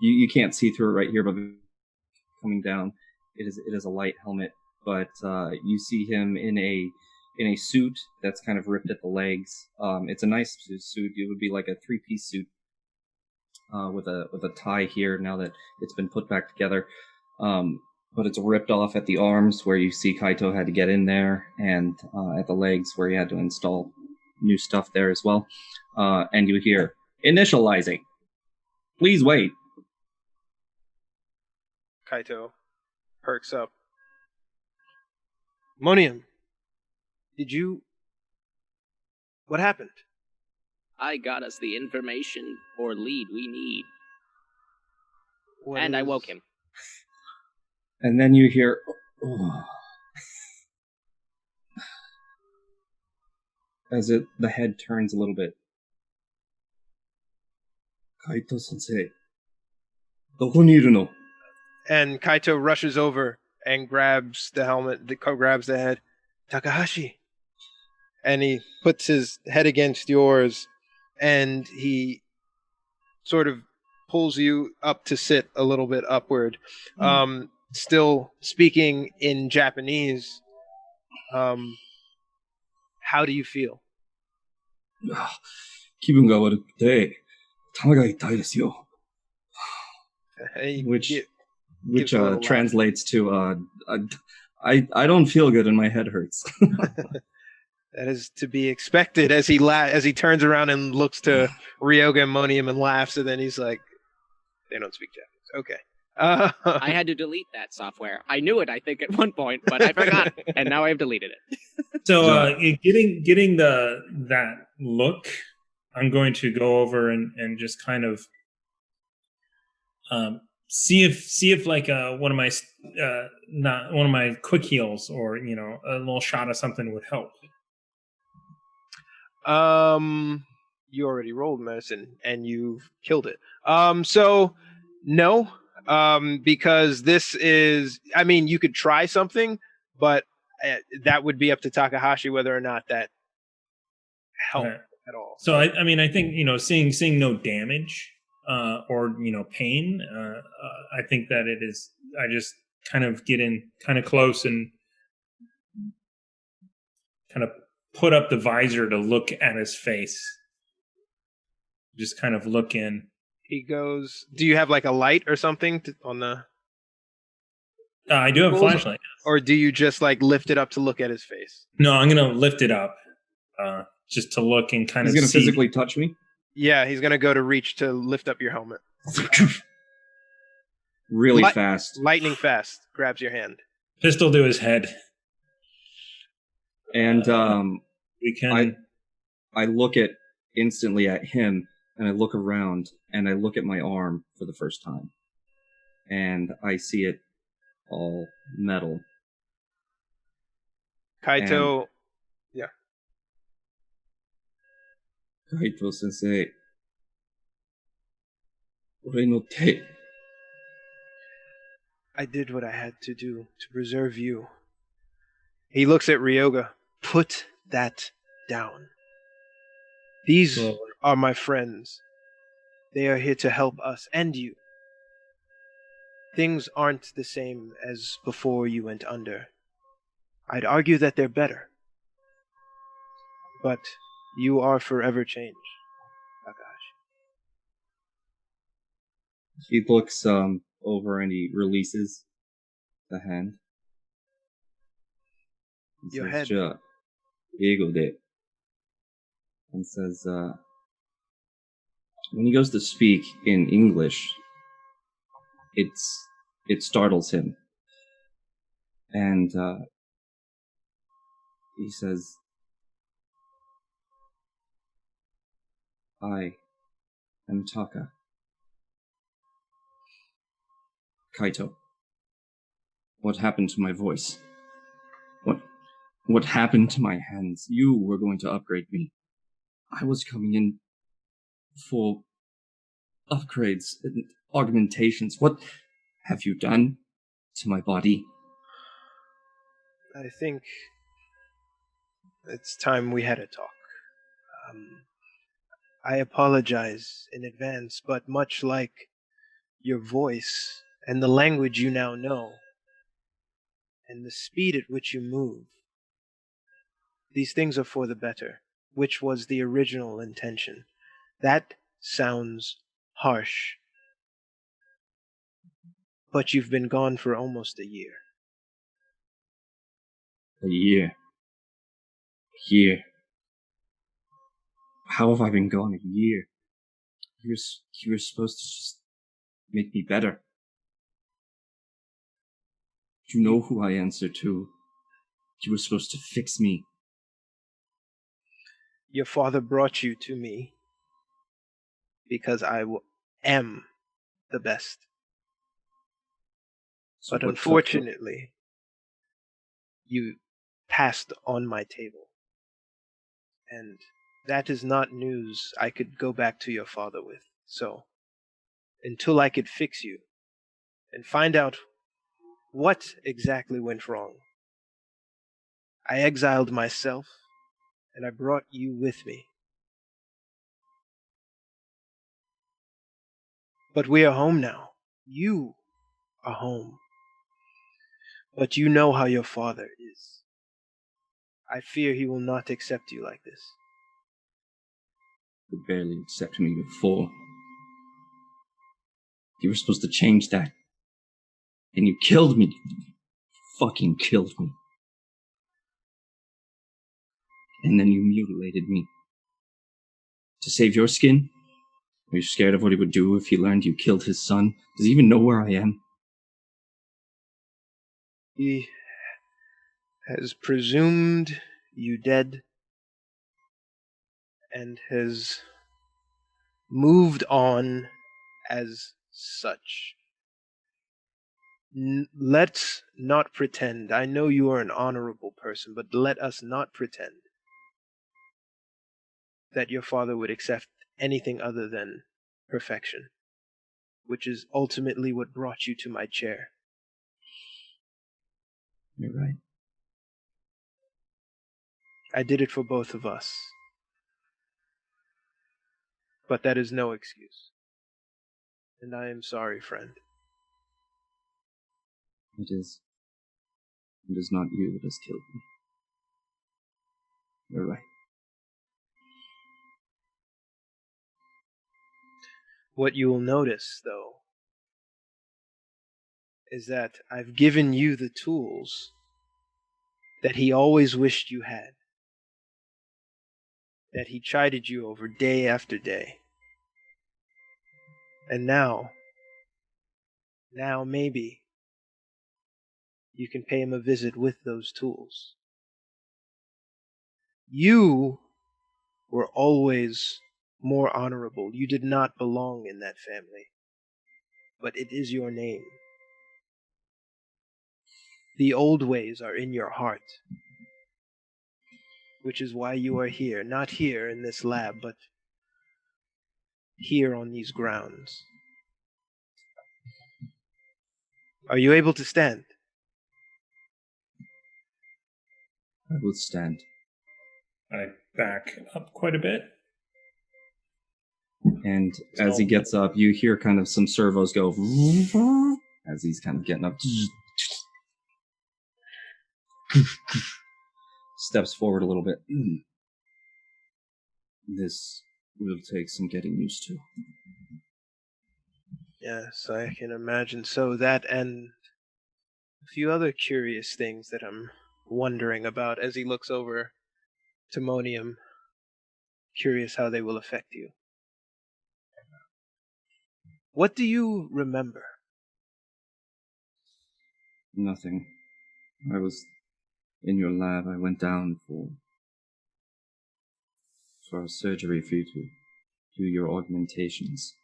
you can't see through it right here, but coming down, it is a light helmet. But you see him in a suit that's kind of ripped at the legs. It's a nice suit. It would be like a 3-piece suit with a tie here now that it's been put back together. But it's ripped off at the arms where you see Kaito had to get in there, and at the legs where he had to install new stuff there as well. And you hear, initializing. Please wait.
Kaito perks up. Monium, what happened?
I got us the information or lead we need.
I woke him.
And then you hear... Oh. As the head turns a little bit. Kaito-sensei, どこにいるの?
And Kaito rushes over and grabs the helmet, grabs the head. Takahashi. And he puts his head against yours, and he sort of pulls you up to sit a little bit upward. Still speaking in Japanese, how do you feel?
気分が悪くて、頭が痛いですよ. Which translates to, I don't feel good and my head hurts.
That is to be expected as he turns around and looks to Ryoga and Monium and laughs, and then he's like, they don't speak Japanese. Okay.
I had to delete that software. I knew it, I think, at one point, but I forgot, and now I've deleted it.
So, getting that look, I'm going to go over and just kind of see if like one of my quick heals or a little shot of something would help.
You already rolled medicine and you killed it. So no. Because this is, I mean, you could try something, but that would be up to Takahashi whether or not that helped at all.
So I think seeing no damage or pain, I think that it is. I just kind of get in kind of close and kind of put up the visor to look at his face. Just kind of look in.
He goes, do you have like a light or something on the...
I do have a flashlight.
Or do you just like lift it up to look at his face?
No, I'm going to lift it up just to look and kind of see.
He's going to physically touch me?
Yeah, he's gonna go to reach to lift up your helmet.
Really fast.
Lightning fast. Grabs your hand.
Pistol to his head.
And
we can.
I look instantly at him, and I look around, and I look at my arm for the first time, and I see it all metal.
Kaito,
Kaito Sensei, 俺の手.
I did what I had to do to preserve you. He looks at Ryoga. Put that down. These are my friends. They are here to help us and you. Things aren't the same as before you went under. I'd argue that they're better. But you are forever changed, Kakashi.
He looks over and he releases the hand. He
Your
says,
head.
じゃあ、英語で. And says, when he goes to speak in English, it startles him. And he says, I am Taka. Kaito, what happened to my voice? What happened to my hands? You were going to upgrade me. I was coming in for upgrades and augmentations. What have you done to my body?
I think it's time we had a talk. I apologize in advance, but much like your voice and the language you now know, and the speed at which you move, these things are for the better, which was the original intention. That sounds harsh, but you've been gone for almost a year.
A year. How have I been gone a year? You were supposed to just make me better. You know who I answer to. You were supposed to fix me.
Your father brought you to me because I am the best.
So
but unfortunately, you passed on my table. And that is not news I could go back to your father with. So, until I could fix you and find out what exactly went wrong, I exiled myself and I brought you with me. But we are home now. You are home. But you know how your father is. I fear he will not accept you like this.
You barely accepted me before. You were supposed to change that. And you killed me. You fucking killed me. And then you mutilated me. To save your skin? Are you scared of what he would do if he learned you killed his son? Does he even know where I am?
He has presumed you dead and has moved on as such. Let's not pretend. I know you are an honorable person, but let us not pretend that your father would accept anything other than perfection, which is ultimately what brought you to my chair.
You're right.
I did it for both of us. But that is no excuse. And I am sorry, friend.
It is. It is not you that has killed me. You're right.
What you will notice, though, is that I've given you the tools that he always wished you had, that he chided you over day after day. And now maybe you can pay him a visit with those tools. You were always more honorable. You did not belong in that family. But it is your name. The old ways are in your heart. Which is why you are here. Not here in this lab, but here on these grounds. Are you able to stand?
I will stand.
I back up quite a bit.
And as he gets up, you hear kind of some servos go as he's kind of getting up. Steps forward a little bit. This will take some getting used to.
Yes, I can imagine so. That and a few other curious things that I'm wondering about as he looks over to Monium. Curious how they will affect you. What do you remember?
Nothing. I was in your lab. I went down for a surgery for you to do your augmentations.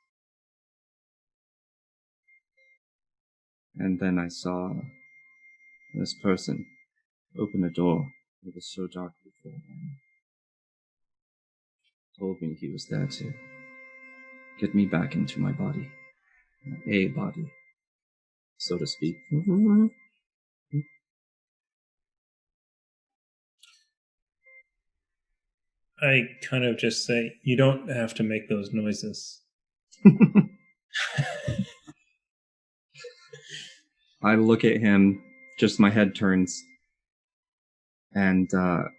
And then I saw this person open a door. It was so dark before. Told me he was there to get me back into my body. A body, so to speak.
I kind of just say, you don't have to make those noises.
I look at him, just my head turns, and go,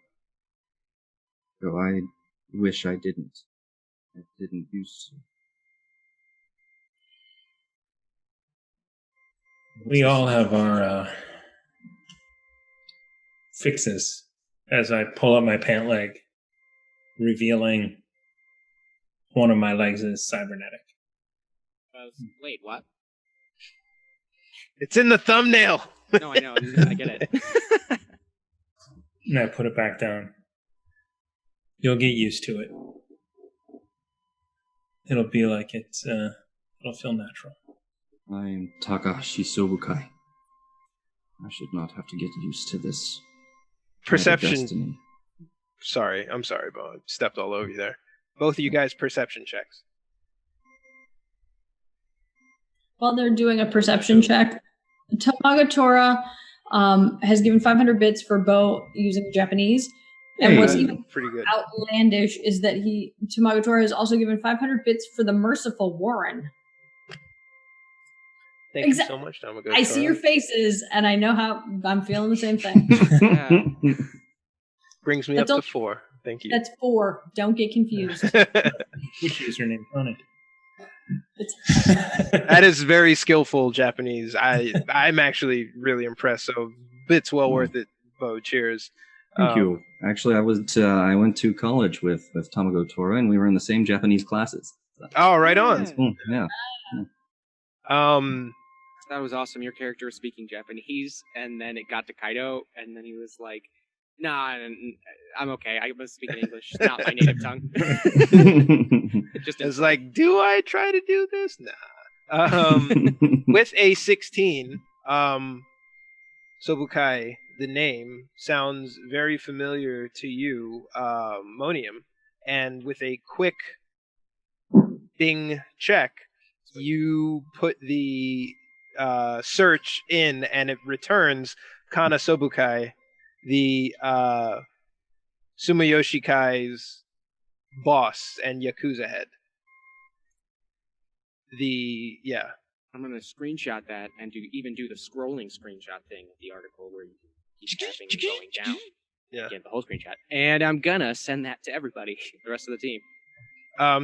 I wish I didn't. I didn't used to.
We all have our fixes. As I pull up my pant leg, revealing one of my legs is cybernetic.
Wait, what?
It's in the thumbnail!
No, I know. I get it.
And I put it back down. You'll get used to it. It'll be like it'll feel natural.
I am Takahashi Sobukai. I should not have to get used to this.
Perception. Sorry, I'm sorry, Bo. I stepped all over you there. Both of you guys, perception checks.
While they're doing a perception check, Tamagatora has given 500 bits for Bo using Japanese. And what's even
pretty good.
Outlandish is that Tamagatora has also given 500 bits for the merciful Warren.
Thank you so much, Tamagatora.
I see your faces, and I know how I'm feeling the same thing.
Brings me up to 4. Thank you.
That's 4. Don't get confused.
Which username on it?
That is very skillful Japanese. I'm actually really impressed. So it's well worth it, Bo. Cheers.
Thank you. Actually, I went to college with Tamagatora, and we were in the same Japanese classes.
Oh, right on.
Cool. Yeah.
That was awesome. Your character was speaking Japanese, and then it got to Kaito, and then he was like, "Nah, I'm okay. I was speaking English, not my native tongue."
It's like, do I try to do this? Nah. With a 16, Sobukai, the name sounds very familiar to you, Monium, and with a quick Bing check, you put the search in, and it returns Kana Sobukai, the Sumiyoshi Kai's boss and Yakuza head.
I'm gonna screenshot that and do the scrolling screenshot thing of the article where you keep tapping and going down.
Yeah.
Get the whole screenshot. And I'm gonna send that to everybody, the rest of the team.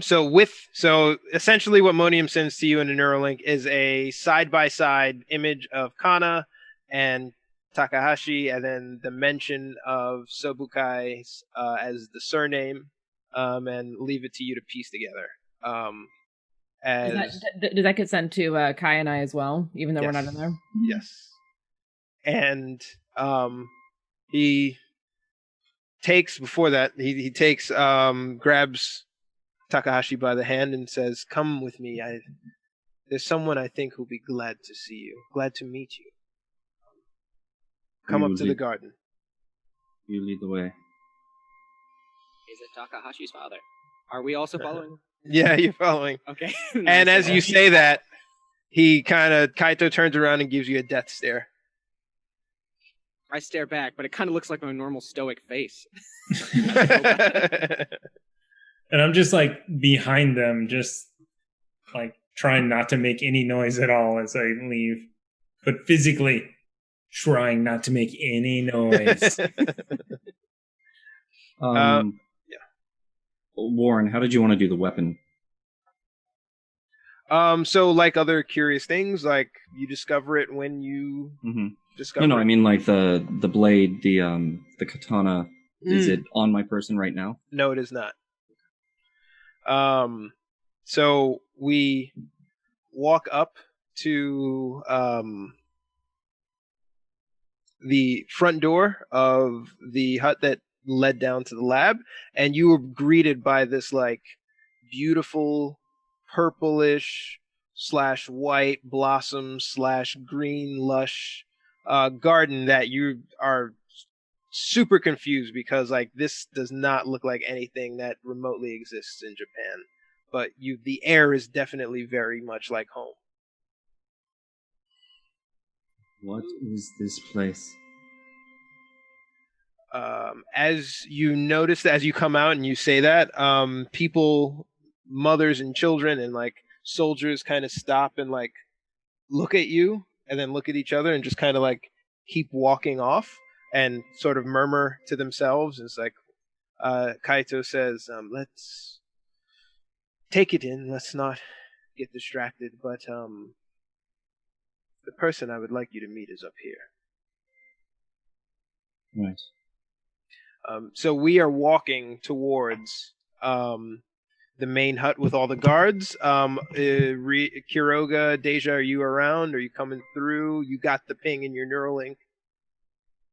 So essentially what Monium sends to you in a Neuralink is a side-by-side image of Kana and Takahashi, and then the mention of Sobukai as the surname, and leave it to you to piece together. As
Does that get sent to Kai and I as well, even though we're not in there?
Yes. And he takes before that he takes grabs Takahashi by the hand and says, "Come with me. There's someone I think who'll be glad to see you, glad to meet you. Come up to the garden."
You lead the way.
Is it Takahashi's father? Are we also following?
Yeah, you're following.
Okay.
And as you say that, Kaito turns around and gives you a death stare.
I stare back, but it kind of looks like my normal stoic face.
And I'm just like behind them, just like trying not to make any noise at all as I leave, but physically trying not to make any noise.
Yeah.
Warren, how did you want to do the weapon?
So like other curious things, like you discover it when you discover.
No, I mean like the blade, the katana. Is it on my person right now?
No, it is not. So we walk up to the front door of the hut that led down to the lab, and you were greeted by this like beautiful purplish / white blossom / green lush garden that you are super confused because like this does not look like anything that remotely exists in Japan, but the air is definitely very much like home.
What is this place?
As you notice, as you come out and you say that, people, mothers and children and like soldiers kind of stop and like look at you and then look at each other and just kind of like keep walking off and sort of murmur to themselves. It's like Kaito says, let's take it in, let's not get distracted, but the person I would like you to meet is up here.
Right.
So we are walking towards the main hut with all the guards. Kiroga, Deja, are you around? Are you coming through? You got the ping in your Neuralink.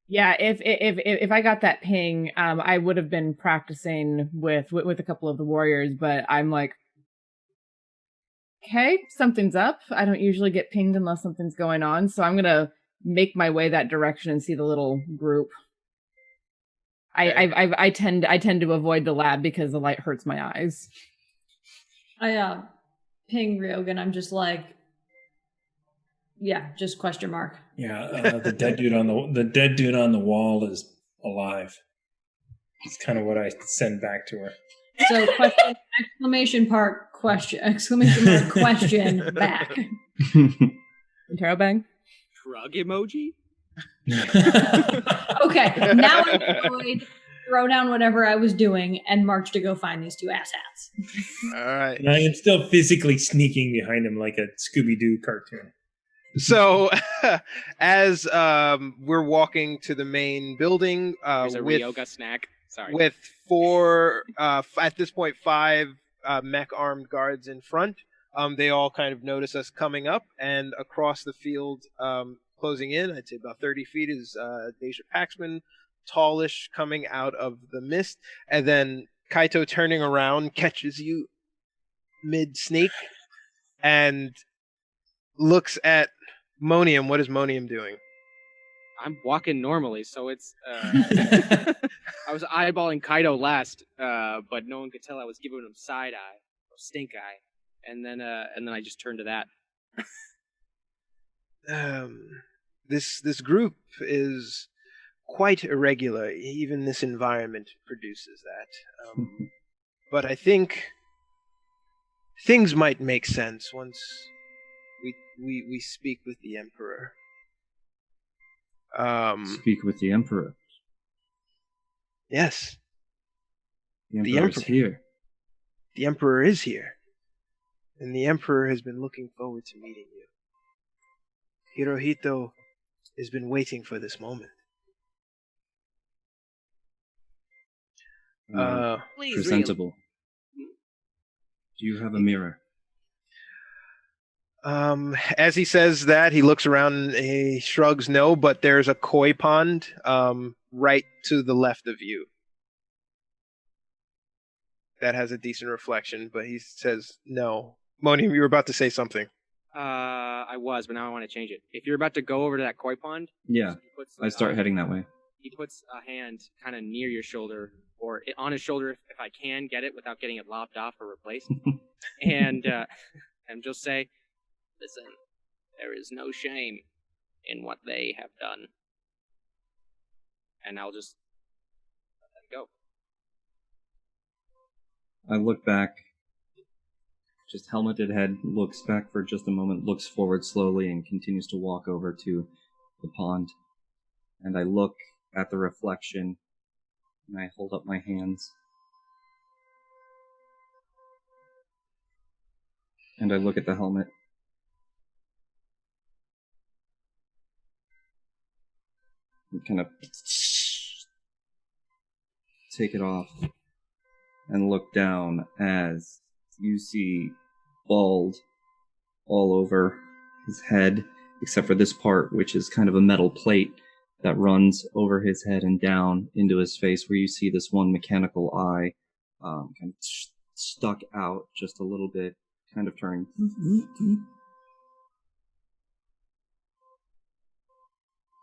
Yeah, if I got that ping, I would have been practicing with a couple of the warriors, but I'm like, okay, something's up. I don't usually get pinged unless something's going on, so I'm gonna make my way that direction and see the little group. I tend to avoid the lab because the light hurts my eyes.
I ping Ryoga and I'm just like, yeah, just question mark.
Yeah, the dead dude on the wall is alive. It's kind of what I send back to her.
So question, exclamation mark question back.
Interrobang.
Shrug emoji?
Okay, now I'm annoyed. Throw down whatever I was doing and march to go find these two asshats.
All right.
And I am still physically sneaking behind him like a Scooby-Doo cartoon.
So as we're walking to the main building
There's a
with
Ryoga snack. Sorry.
with 4 at this point 5 mech armed guards in front, they all kind of notice us coming up, and across the field closing in, I'd say about 30 feet, is Deja Paxman, tallish, coming out of the mist, and then Kaito turning around catches you mid sneak and looks at Monium. What is Monium doing?
I'm walking normally, so it's. I was eyeballing Kaito last, but no one could tell I was giving him side eye or stink eye, and then I just turned to that.
This group is quite irregular. Even this environment produces that. But I think things might make sense once we speak with the Emperor.
Speak with the Emperor.
Yes.
The Emperor is here.
The Emperor is here. And the Emperor has been looking forward to meeting you. Hirohito has been waiting for this moment.
Presentable. Do you have a mirror?
As he says that, he looks around and he shrugs no, but there's a koi pond right to the left of you that has a decent reflection, but he says no. Monium, you were about to say something.
I was, but now I want to change it. If you're about to go over to that koi pond,
Yeah, I start heading that way.
He puts a hand kind of near your shoulder, or on his shoulder, if I can get it without getting it lopped off or replaced, and just say, "Listen, there is no shame in what they have done," and I'll just let them
go. I look back. Just helmeted head, looks back for just a moment, looks forward slowly, and continues to walk over to the pond. And I look at the reflection, and I hold up my hands. And I look at the helmet. And kind of take it off and look down as you see bald all over his head, except for this part, which is kind of a metal plate that runs over his head and down into his face, where you see this one mechanical eye kind of stuck out just a little bit, kind of turning.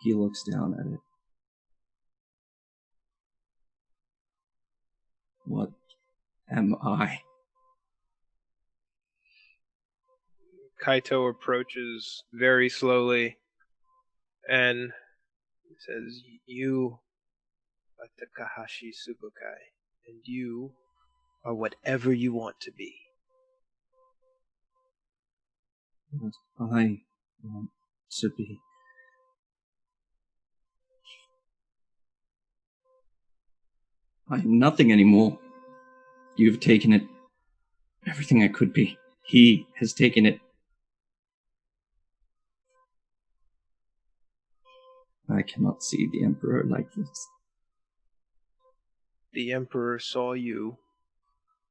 He looks down at it. What am I?
Kaito approaches very slowly and says, "You are Takahashi Tsubukai, and you are whatever you want to be."
What I want to be. I am nothing anymore. You've taken it. Everything I could be. He has taken it. I cannot see the Emperor like this.
The Emperor saw you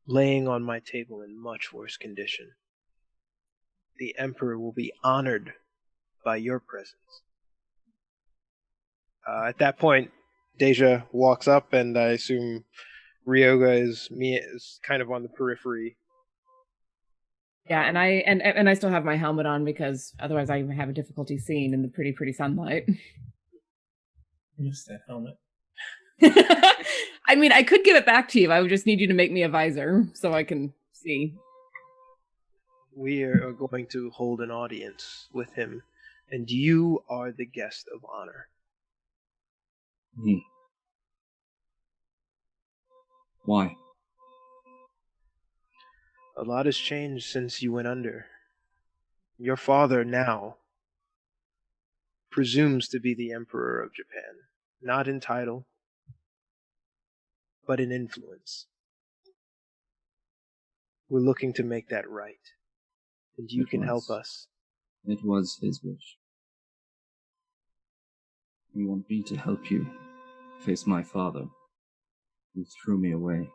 laying on my table in much worse condition. The Emperor will be honored by your presence. At that point, Deja walks up, and I assume Ryoga is kind of on the periphery.
Yeah, and I still have my helmet on because otherwise I have a difficulty seeing in the pretty sunlight.
I miss that helmet.
I mean, I could give it back to you. I would just need you to make me a visor so I can see.
We are going to hold an audience with him, and you are the guest of honor.
Me. Why?
A lot has changed since you went under. Your father now presumes to be the Emperor of Japan, not in title, but in influence. We're looking to make that right, and you can help us.
It was his wish. You want me to help you face my father, who threw me away,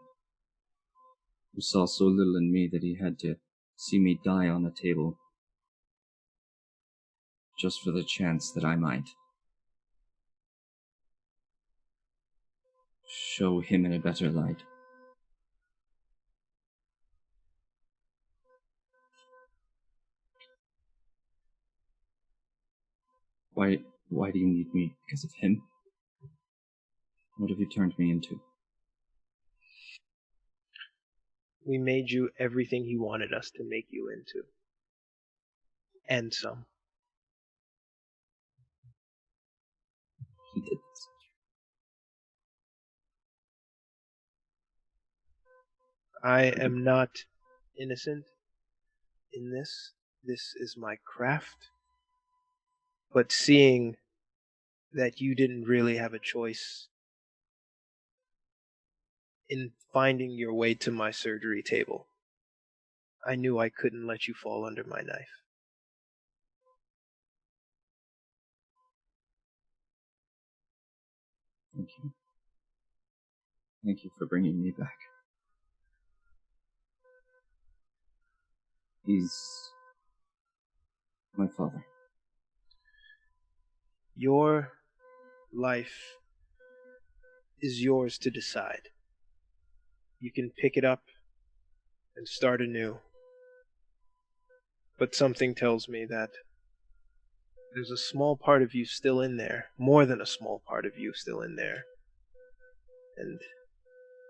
who saw so little in me that he had to see me die on a table just for the chance that I might show him in a better light. Why do you need me? Because of him? What have you turned me into?
We made you everything he wanted us to make you into. And some.
He did this.
I am not innocent in this. This is my craft. But seeing that you didn't really have a choice in finding your way to my surgery table, I knew I couldn't let you fall under my knife.
Thank you. Thank you for bringing me back. He's my father.
Your life is yours to decide. You can pick it up and start anew. But something tells me that there's a small part of you still in there, more than a small part of you still in there. And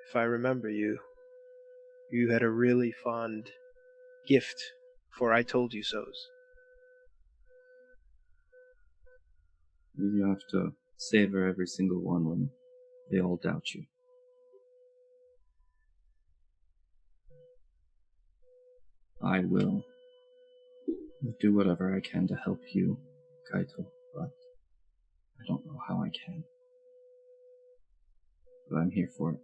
if I remember you, you had a really fond gift for I told you so's.
You have to savor every single one when they all doubt you. I will do whatever I can to help you, Kaito, but I don't know how I can. But I'm here for it.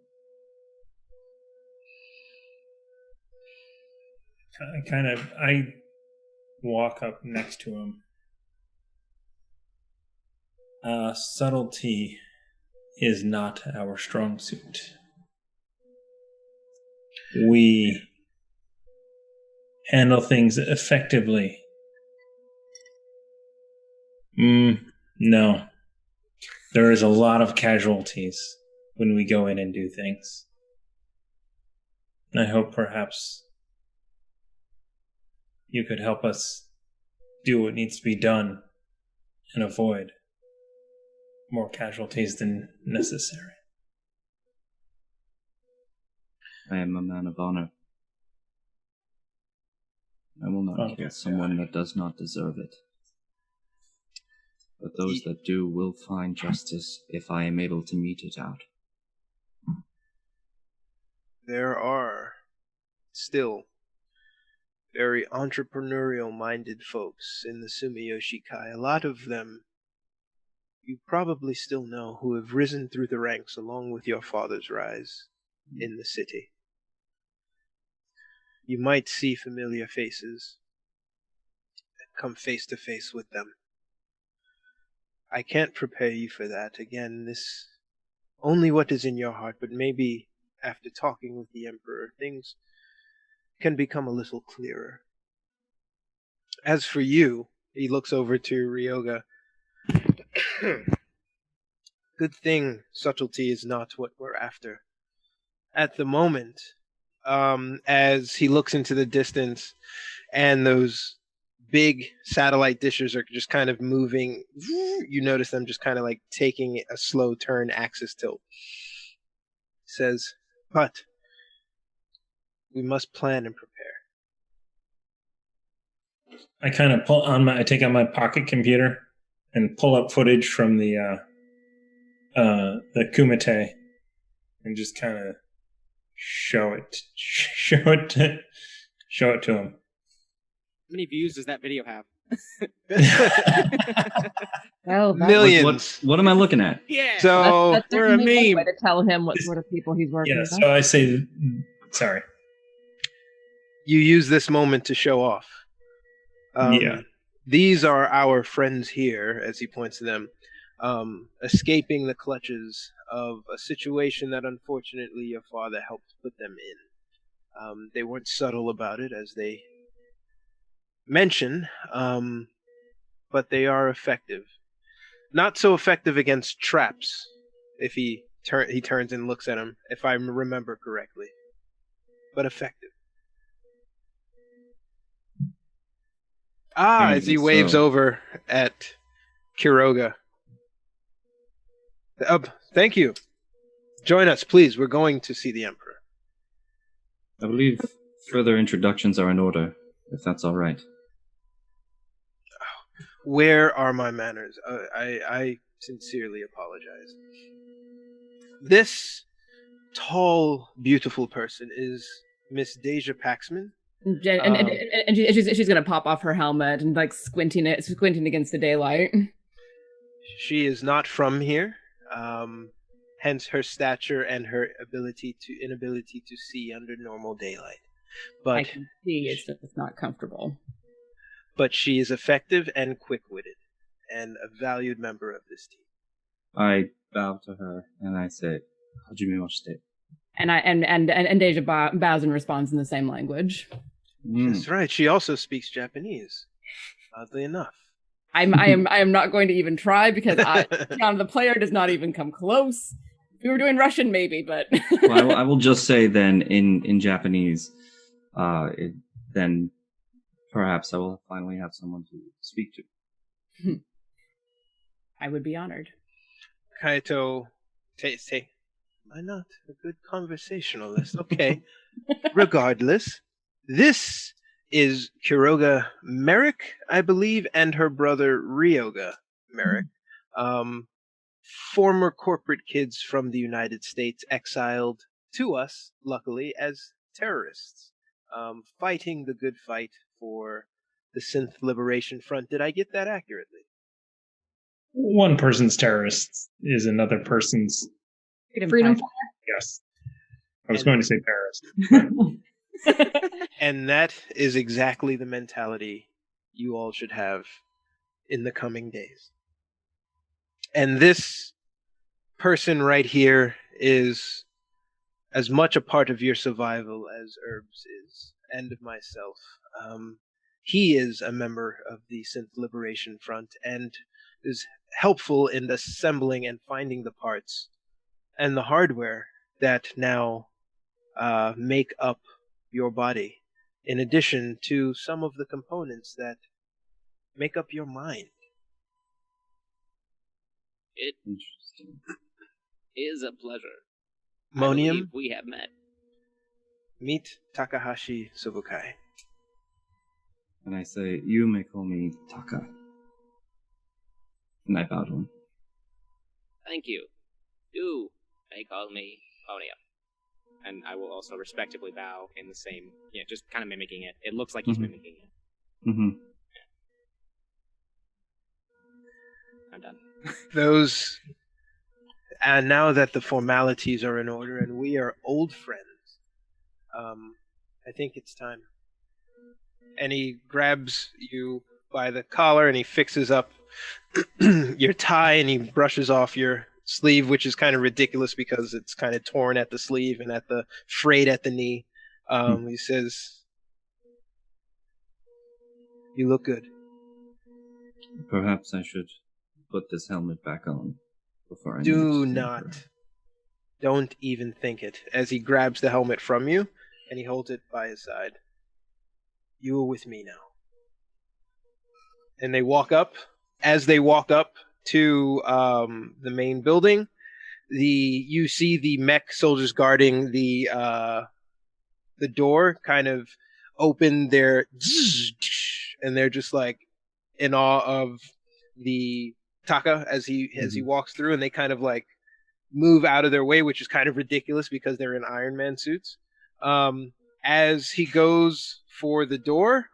I walk up next to him. Subtlety is not our strong suit. We handle things effectively. No. There is a lot of casualties when we go in and do things. And I hope perhaps you could help us do what needs to be done and avoid more casualties than necessary.
I am a man of honor. I will not kill someone that does not deserve it. But those that do will find justice if I am able to mete it out.
There are still very entrepreneurial-minded folks in the Sumiyoshi Kai. A lot of them you probably still know who have risen through the ranks along with your father's rise in the city. You might see familiar faces and come face to face with them. I can't prepare you for that. Again, this only what is in your heart, but maybe after talking with the Emperor, things can become a little clearer. As for you, he looks over to Ryoga. Good thing subtlety is not what we're after. At the moment, as he looks into the distance and those big satellite dishes are just kind of moving, you notice them just kind of like taking a slow turn axis tilt. He says, but we must plan and prepare.
I kind of I take out my pocket computer and pull up footage from the Kumate and just kind of show it to him.
How many views does that video have?
Well,
millions.
What am I looking at?
Yeah.
So
that's
we're a
definitely one
meme.
way to tell him what sort of people he's working
Yeah,
with.
so I say, sorry.
you use this moment to show off.
Yeah.
These are our friends here, as he points to them, escaping the clutches of a situation that unfortunately your father helped put them in. They weren't subtle about it, as they mention, but they are effective. Not so effective against traps, if he turns and looks at him, if I remember correctly, but effective. As he waves over at Kiroga. Thank you. Join us, please. We're going to see the Emperor.
I believe further introductions are in order, if that's all right.
Where are my manners? I sincerely apologize. This tall, beautiful person is Miss Deja Paxman.
And she's gonna pop off her helmet and like squinting against the daylight.
She is not from here, hence her stature and her inability to see under normal daylight. But
I can see it's just not comfortable.
But she is effective and quick-witted, and a valued member of this team.
I bow to her and I say, "Hajimemashite."
And Deja bows and responds in the same language.
That's right. She also speaks Japanese. Oddly enough.
I am not going to even try because John the player does not even come close. If we were doing Russian, maybe, but
Well, I will just say then in Japanese, then perhaps I will finally have someone to speak to.
I would be honored.
Kaito, say, why not? A good conversationalist. Okay. Regardless, this is Kuroga Merrick, I believe, and her brother Ryoga Merrick. Former corporate kids from the United States exiled to us, luckily, as terrorists, fighting the good fight for the Synth Liberation Front. Did I get that accurately?
One person's terrorist is another person's
Freedom.
yes. I was going to say terrorist.
And that is exactly the mentality you all should have in the coming days. And this person right here is as much a part of your survival as Urbz is, and of myself. He is a member of the Synth Liberation Front and is helpful in assembling and finding the parts and the hardware that now make up your body, in addition to some of the components that make up your mind.
It is a pleasure.
Monium,
we have met.
meet Takahashi Subukai.
And I say, you may call me Taka. And I bow to him.
Thank you. You may call me Monium.
And I will also respectively bow in the same, just kind of mimicking it. It looks like he's mimicking it.
Mm-hmm.
I'm done.
Those, and now that the formalities are in order and we are old friends, I think it's time. And he grabs you by the collar and he fixes up your tie and he brushes off your sleeve, which is kind of ridiculous because it's kind of torn at the sleeve and at the frayed at the knee. He says, "You look good."
Perhaps I should put this helmet back on before I
Do not. Don't even think it. As he grabs the helmet from you and he holds it by his side. You are with me now. And they walk up. As they walk up to the main building, you see the mech soldiers guarding the door kind of open their and they're just like in awe of the Taka as he walks through, and they kind of like move out of their way, which is kind of ridiculous because they're in Iron Man suits. As he goes for the door,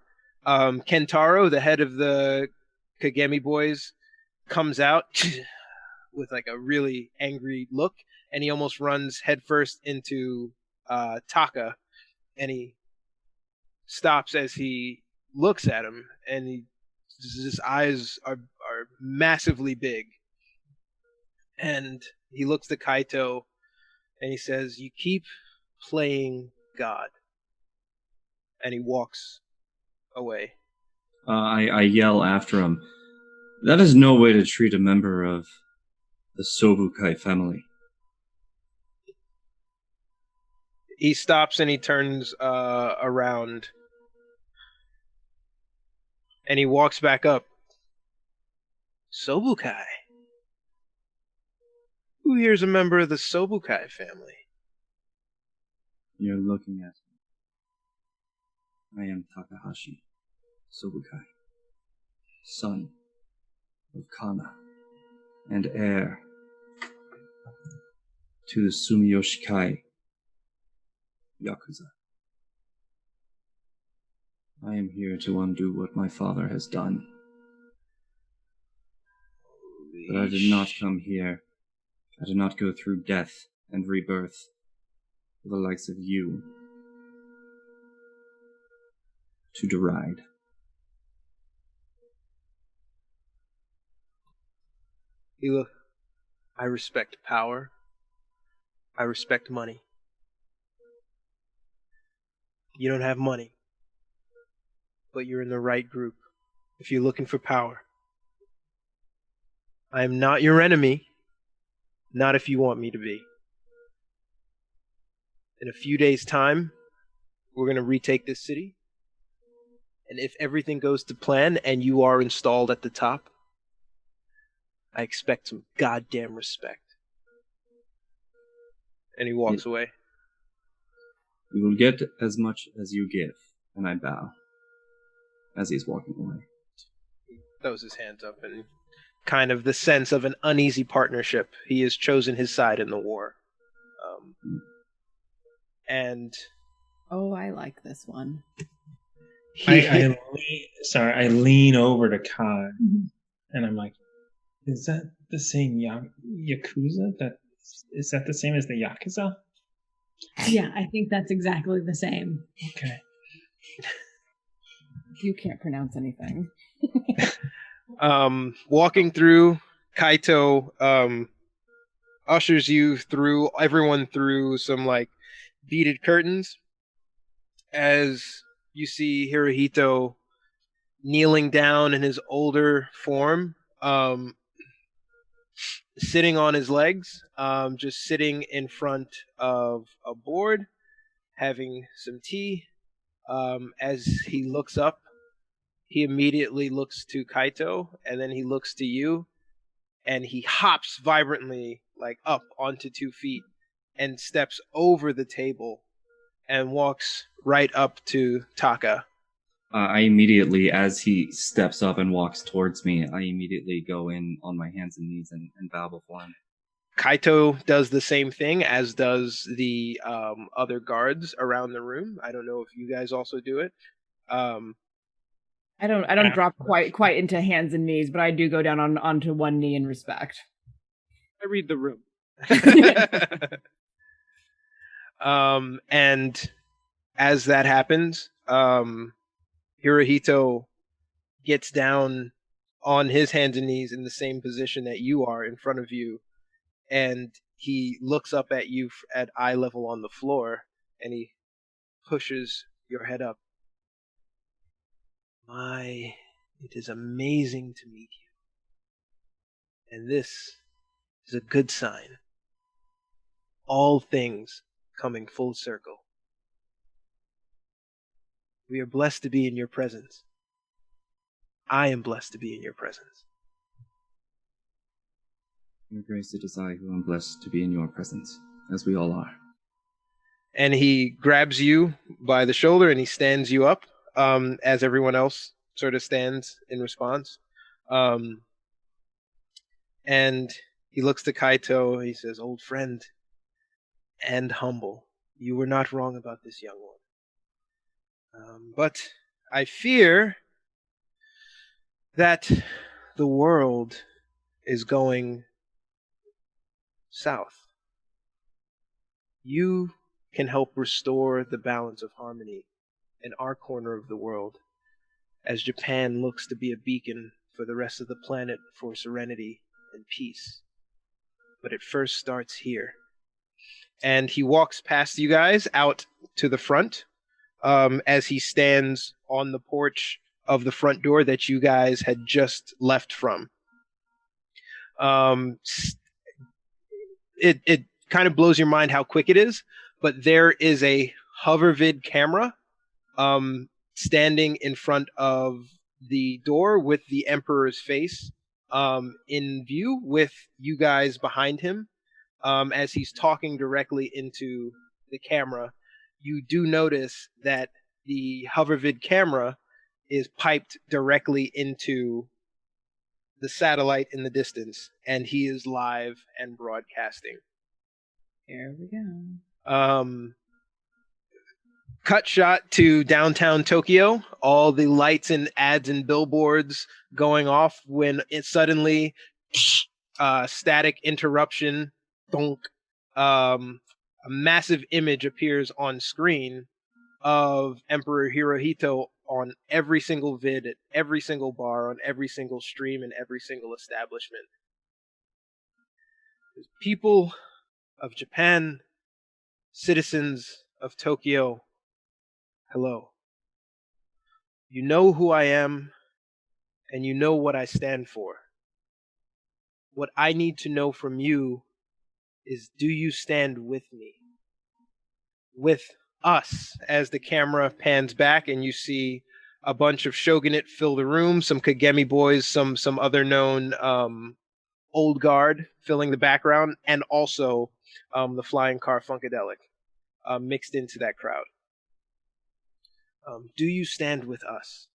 Kentaro, the head of the Kagemi boys, comes out with like a really angry look, and he almost runs headfirst into Taka, and he stops as he looks at him, and his eyes are massively big, and he looks to Kaito, and he says, "You keep playing God," and he walks away.
I yell after him. That is no way to treat a member of the Sobukai family.
He stops and he turns around. And he walks back up. Sobukai? Who here's a member of the Sobukai family?
You're looking at me. I am Takahashi Sobukai, son of Kana, and heir to the Sumiyoshikai Yakuza. I am here to undo what my father has done. But I did not come here. I did not go through death and rebirth for the likes of you to deride.
Look, I respect power. I respect money. You don't have money, but you're in the right group. if you're looking for power. I am not your enemy, not if you want me to be. In a few days' time, we're going to retake this city. And if everything goes to plan and you are installed at the top, I expect some goddamn respect. And he walks away.
You will get as much as you give. And I bow as he's walking away.
He throws his hands up and kind of the sense of an uneasy partnership. He has chosen his side in the war. And
Oh, I like this one.
I lean over to Kai, and I'm like, "Is that the same Yakuza? Is that the same as the Yakuza?"
Yeah, I think that's exactly the same.
Okay.
You can't pronounce anything.
Walking through, Kaito ushers you through, everyone through some like beaded curtains as you see Hirohito kneeling down in his older form, sitting on his legs, just sitting in front of a board, having some tea. As he looks up, he immediately looks to Kaito, and then he looks to you, and he hops vibrantly, like up onto 2 feet, and steps over the table, and walks right up to Taka.
I immediately, as he steps up and walks towards me, I immediately go in on my hands and knees and bow before him.
Kaito does the same thing, as does the other guards around the room. I don't know if you guys also do it.
I don't drop quite into hands and knees, but I do go down onto one knee in respect.
I read the room.
And as that happens, Hirohito gets down on his hands and knees in the same position that you are in front of you, and he looks up at you at eye level on the floor, and he pushes your head up. My, it is amazing to meet you. And this is a good sign. All things coming full circle. We are blessed to be in your presence. I am blessed to be in your presence.
Your grace, it is I who am blessed to be in your presence, as we all are.
And he grabs you by the shoulder and he stands you up, as everyone else sort of stands in response. And he looks to Kaito, he says, "Old friend and humble, you were not wrong about this young one. But I fear that the world is going south. You can help restore the balance of harmony in our corner of the world, as Japan looks to be a beacon for the rest of the planet for serenity and peace. But it first starts here." And he walks past you guys out to the front, as he stands on the porch of the front door that you guys had just left from. It kind of blows your mind how quick it is, but there is a hovervid camera standing in front of the door with the Emperor's face in view, with you guys behind him, as he's talking directly into the camera. You do notice that the hovervid camera is piped directly into the satellite in the distance, and he is live and broadcasting.
Here we go.
Cut shot to downtown Tokyo, all the lights and ads and billboards going off when it suddenly static interruption, donk, a massive image appears on screen of Emperor Hirohito on every single vid, at every single bar, on every single stream, and every single establishment. People of Japan, citizens of Tokyo, hello. You know who I am. and you know what I stand for. What I need to know from you is, do you stand with me? With us, as the camera pans back and you see a bunch of shogunate fill the room, some Kagemi boys, some other known old guard filling the background, and also the flying car Funkadelic mixed into that crowd. Do you stand with us?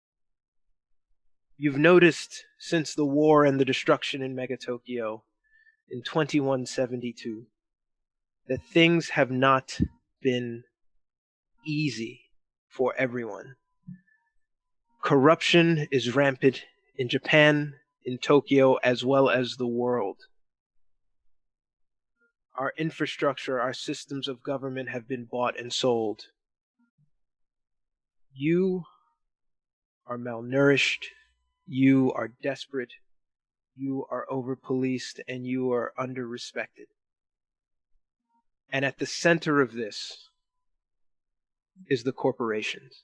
You've noticed since the war and the destruction in Mega Tokyo in 2172 that things have not been easy for everyone. Corruption is rampant in Japan, in Tokyo, as well as the world. Our infrastructure, our systems of government have been bought and sold. You are malnourished, you are desperate, you are over-policed, and you are under-respected. And at the center of this is the corporations.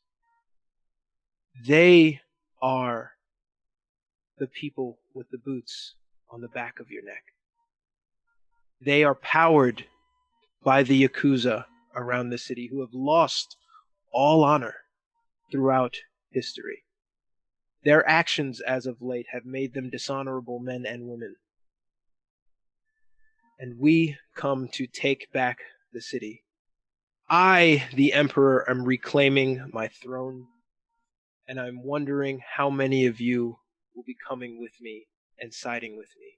They are the people with the boots on the back of your neck. They are powered by the Yakuza around the city, who have lost all honor throughout history. Their actions as of late have made them dishonorable men and women. And we come to take back the city. I, the Emperor, am reclaiming my throne, and I'm wondering how many of you will be coming with me and siding with me.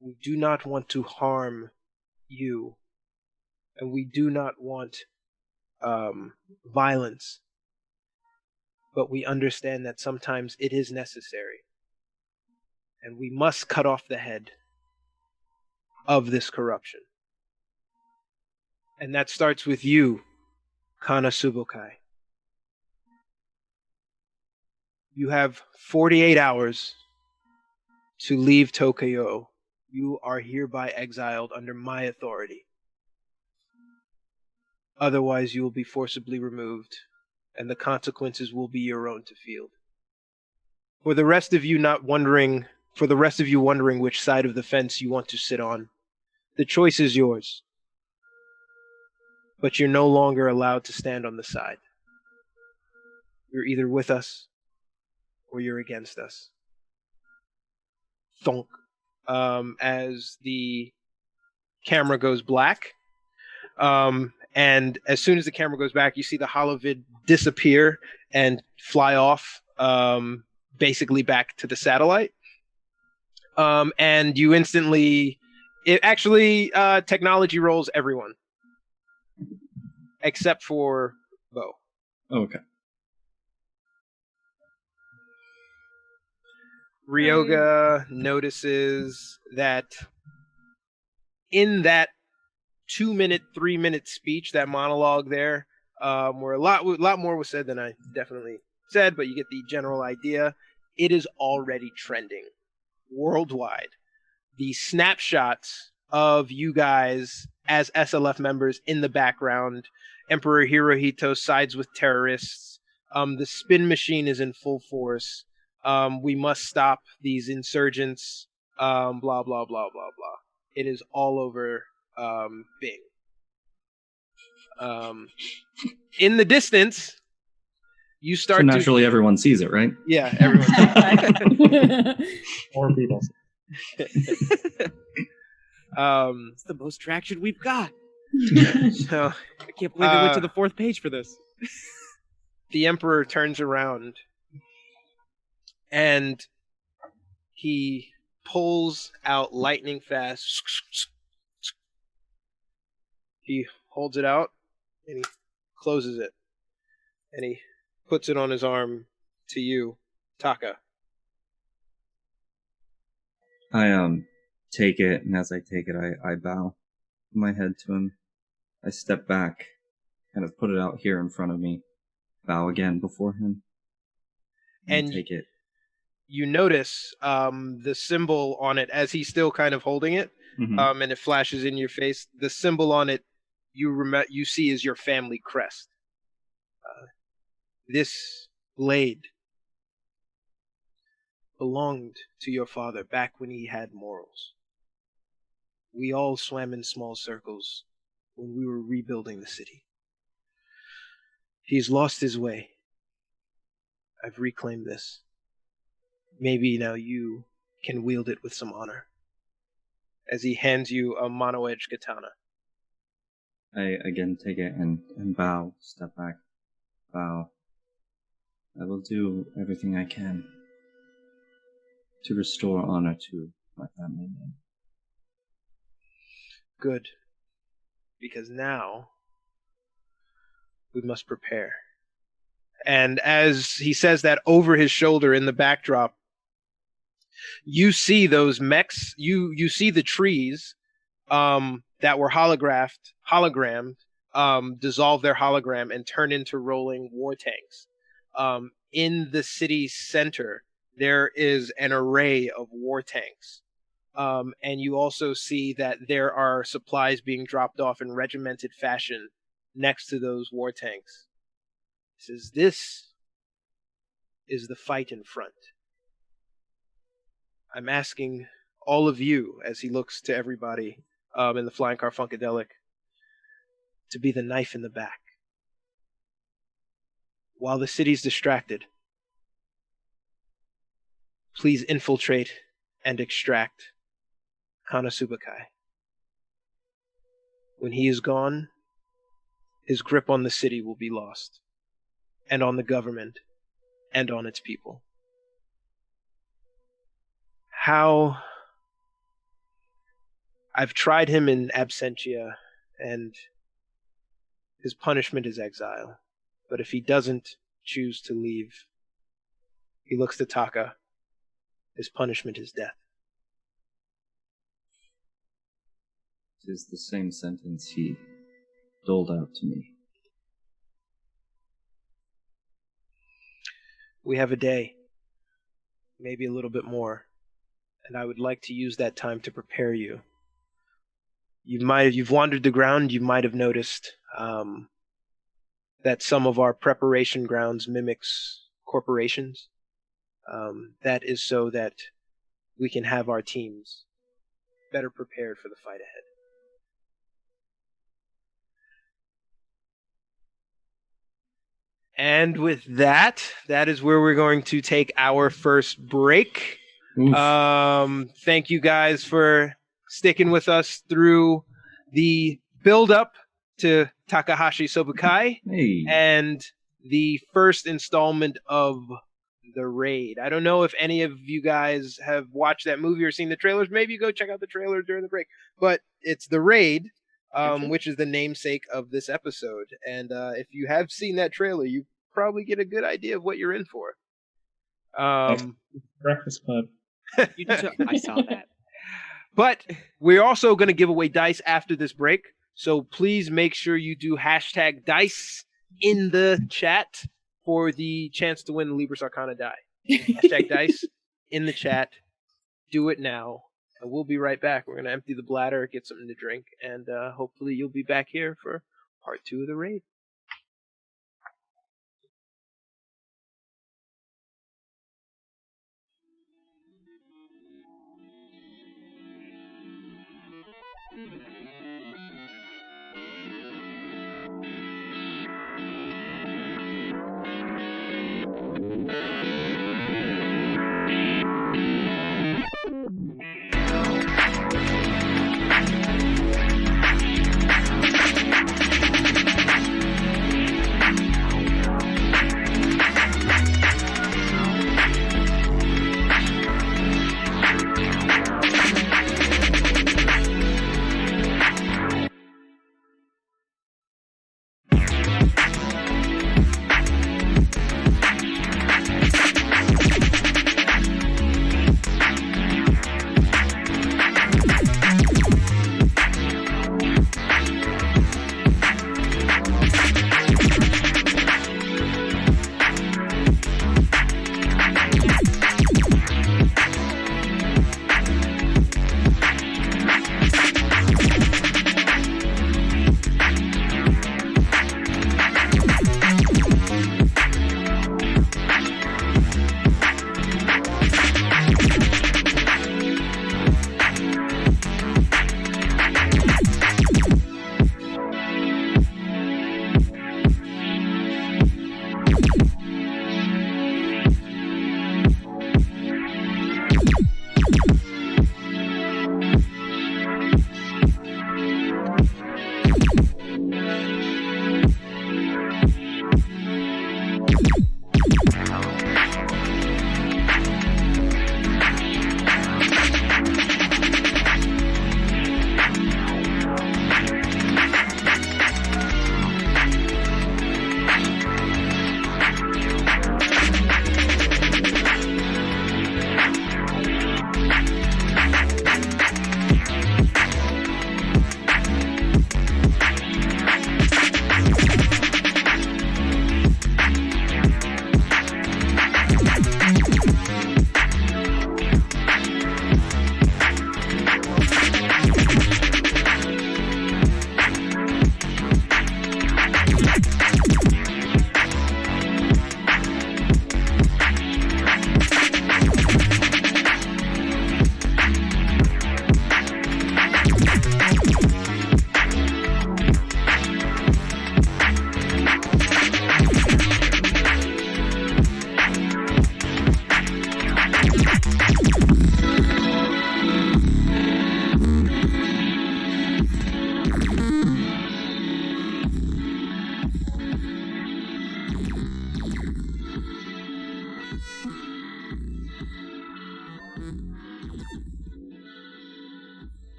We do not want to harm you, and we do not want violence, but we understand that sometimes it is necessary, and we must cut off the head of this corruption. And that starts with you, Kana Subokai. You have 48 hours to leave Tokyo. You are hereby exiled under my authority. Otherwise, you will be forcibly removed, and the consequences will be your own to feel. For the rest of you wondering which side of the fence you want to sit on, the choice is yours. But you're no longer allowed to stand on the side. You're either with us or you're against us. Thunk. As the camera goes black, and as soon as the camera goes back, you see the holovid disappear and fly off, basically back to the satellite. And you instantly, technology rolls everyone. Except for Bo.
Okay.
Ryoga notices that in that 2-minute, 3-minute speech, that monologue there, where a lot more was said than I definitely said, but you get the general idea. It is already trending worldwide. The snapshots of you guys as SLF members in the background. Emperor Hirohito sides with terrorists. The spin machine is in full force. We must stop these insurgents. Blah, blah, blah, blah, blah. It is all over Bing. In the distance, you start
so naturally everyone sees it, right?
Yeah, everyone sees it.
More people.
It's the most traction we've got.
So
I can't believe I went to the 4th page for this.
The Emperor turns around and he pulls out lightning fast. He holds it out and he closes it. And he puts it on his arm to you, Taka.
I take it, and as I take it, I bow my head to him. I step back, kind of put it out here in front of me, bow again before him, and take it.
You notice the symbol on it as he's still kind of holding it, and it flashes in your face. The symbol on it you see is your family crest. This blade belonged to your father back when he had morals. We all swam in small circles when we were rebuilding the city. He's lost his way. I've reclaimed this. Maybe now you can wield it with some honor. As he hands you a mono-edged katana.
I again take it and bow, step back, bow. I will do everything I can to restore honor to my family name.
Good. Because now we must prepare. And as he says that, over his shoulder in the backdrop, you see those mechs, you see the trees that were hologrammed, dissolve their hologram and turn into rolling war tanks. In the city's center, there is an array of war tanks. And you also see that there are supplies being dropped off in regimented fashion next to those war tanks. He says, this is the fight in front. I'm asking all of you, as he looks to everybody in the flying car Funkadelic, to be the knife in the back. While the city's distracted, please infiltrate and extract Kanasubakai. When he is gone, his grip on the city will be lost, and on the government, and on its people. How I've tried him in absentia, and his punishment is exile. But if he doesn't choose to leave, he looks to Taka. His punishment is death.
It is the same sentence he doled out to me.
We have a day, maybe a little bit more, and I would like to use that time to prepare you. You've wandered the ground. You might have noticed that some of our preparation grounds mimics corporations. That is so that we can have our teams better prepared for the fight ahead. And with that, that is where we're going to take our first break. Thank you guys for sticking with us through the build-up to Takahashi Sobukai and the first installment of The Raid. I don't know if any of you guys have watched that movie or seen the trailers. Maybe you go check out the trailer during the break. But it's The Raid, which is the namesake of this episode. And if you have seen that trailer, you probably get a good idea of what you're in for.
Breakfast Club.
I saw that.
But we're also going to give away dice after this break. So please make sure you do hashtag dice in the chat for the chance to win the Libris Arcana die. Hashtag dice in the chat. Do it now. And we'll be right back. We're going to empty the bladder, get something to drink, and hopefully you'll be back here for part 2 of the raid.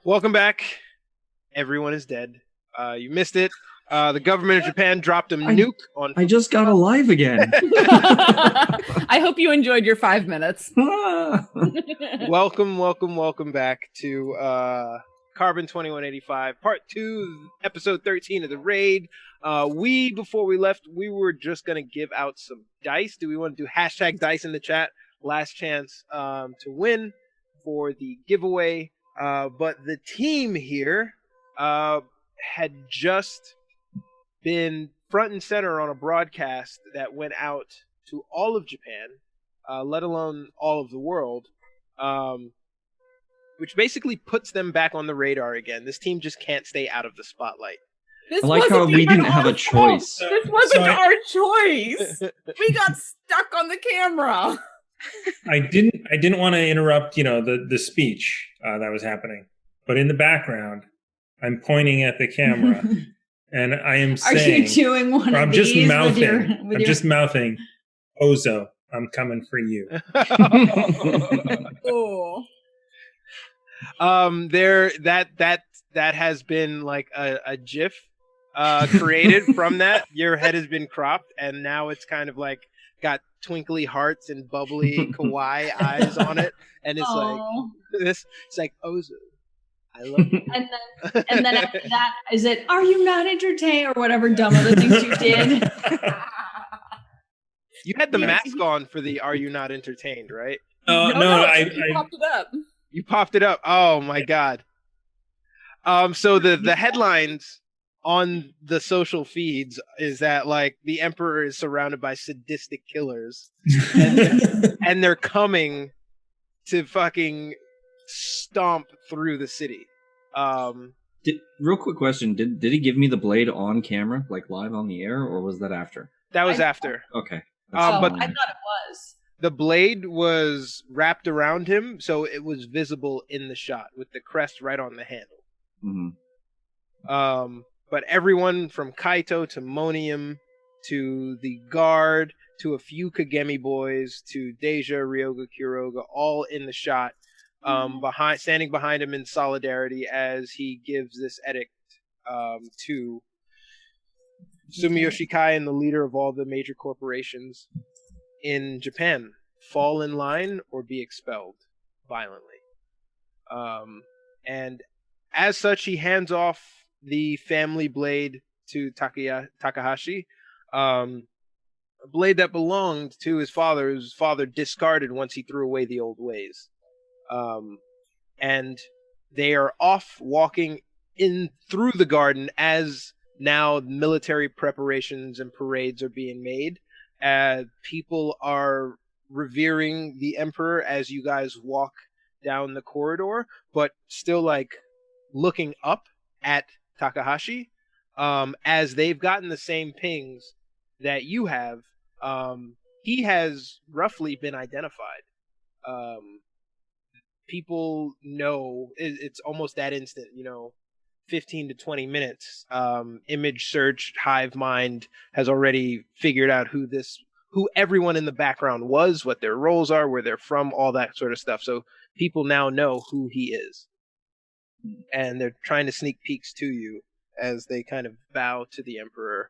Welcome back. Everyone is dead. You missed it. The government of Japan dropped a nuke on.
I just got alive again.
I hope you enjoyed your 5 minutes.
Welcome back to Carbon 2185, Part 2, Episode 13 of the raid. Before we left, we were just going to give out some dice. Do we want to do hashtag dice in the chat? Last chance to win for the giveaway. But the team here had just been front and center on a broadcast that went out to all of Japan, let alone all of the world, which basically puts them back on the radar again. This team just can't stay out of the spotlight.
I like how we didn't have a choice.
This wasn't our choice. We got stuck on the camera.
I didn't want to interrupt, the speech that was happening. But in the background, I'm pointing at the camera and I am saying,
are you doing one
I'm
of
just
these
mouthing,
with your...
just mouthing, Ozo, I'm coming for you.
Oh.
That has been like a GIF created from that. Your head has been cropped, and now it's kind of like got twinkly hearts and bubbly kawaii eyes on it, and it's like this. It's like Ozu, I love you.
And then after that, is it? Are you not entertained, or whatever dumb other things you did?
You had the mask on for the "Are you not entertained?" right?
No,
I
popped it up.
You popped it up. Oh my god. So the headlines on the social feeds is that like the emperor is surrounded by sadistic killers, and they're coming to fucking stomp through the city.
Real quick question: Did he give me the blade on camera, like live on the air, or was that after?
That was after.
Okay.
But I thought it was.
The blade was wrapped around him, so it was visible in the shot with the crest right on the handle.
Mm-hmm.
But everyone from Kaito to Monium to the guard to a few Kagemi boys to Deja, Ryoga, Kuroga, all in the shot, standing behind him in solidarity as he gives this edict to Sumiyoshi Kai and the leader of all the major corporations in Japan: fall in line or be expelled violently. And as such, he hands off the family blade to Takahashi, a blade that belonged to his father. His father discarded once he threw away the old ways. And they are off walking in through the garden as now military preparations and parades are being made. People are revering the emperor as you guys walk down the corridor, but still like looking up at Takahashi, as they've gotten the same pings that you have. He has roughly been identified. People know it's almost that instant, 15 to 20 minutes. Image search, Hive Mind has already figured out who everyone in the background was, what their roles are, where they're from, all that sort of stuff. So people now know who he is. And they're trying to sneak peeks to you as they kind of bow to the emperor.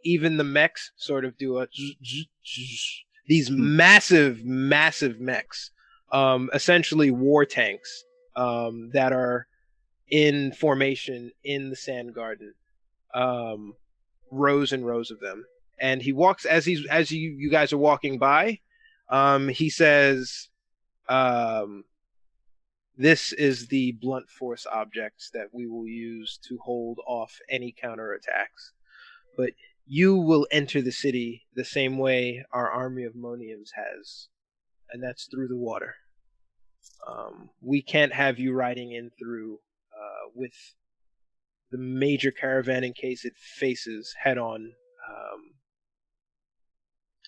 Even the mechs sort of do these massive mechs, essentially war tanks, that are in formation in the sand garden, rows and rows of them. And he walks as you guys are walking by. He says, "This is the blunt force objects that we will use to hold off any counterattacks. But you will enter the city the same way our army of Moniums has, and that's through the water. We can't have you riding in through with the major caravan in case it faces head-on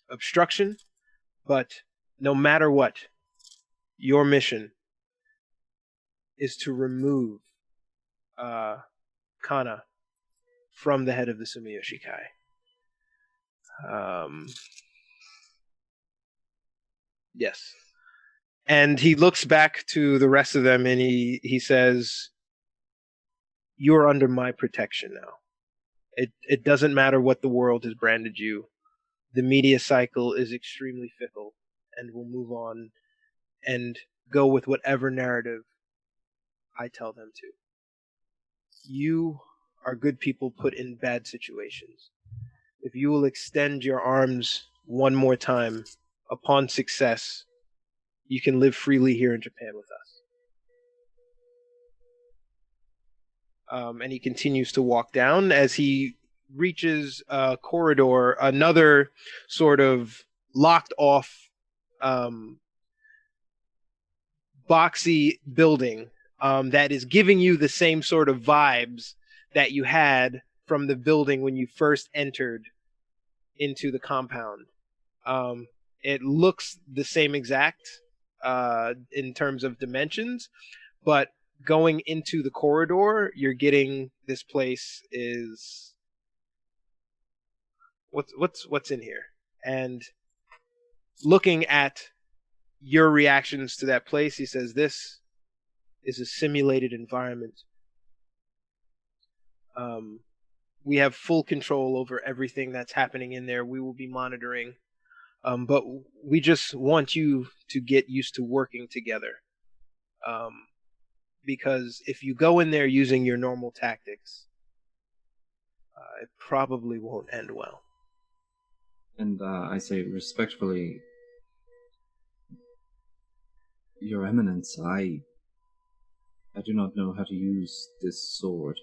obstruction. But no matter what, your mission is to remove Kana from the head of the Sumiyoshi Kai." Yes. And he looks back to the rest of them and he says, "You're under my protection now. It doesn't matter what the world has branded you. The media cycle is extremely fickle and will move on and go with whatever narrative I tell them to. You are good people put in bad situations. If you will extend your arms one more time upon success, you can live freely here in Japan with us." And he continues to walk down as he reaches a corridor, another sort of locked off, boxy building, that is giving you the same sort of vibes that you had from the building when you first entered into the compound. It looks the same exact in terms of dimensions, but going into the corridor, you're getting this place is what's in here. And looking at your reactions to that place, he says, "This is a simulated environment. We have full control over everything that's happening in there. We will be monitoring. But we just want you to get used to working together. Because if you go in there using your normal tactics, it probably won't end well.
And I say respectfully, Your Eminence, I do not know how to use this sword.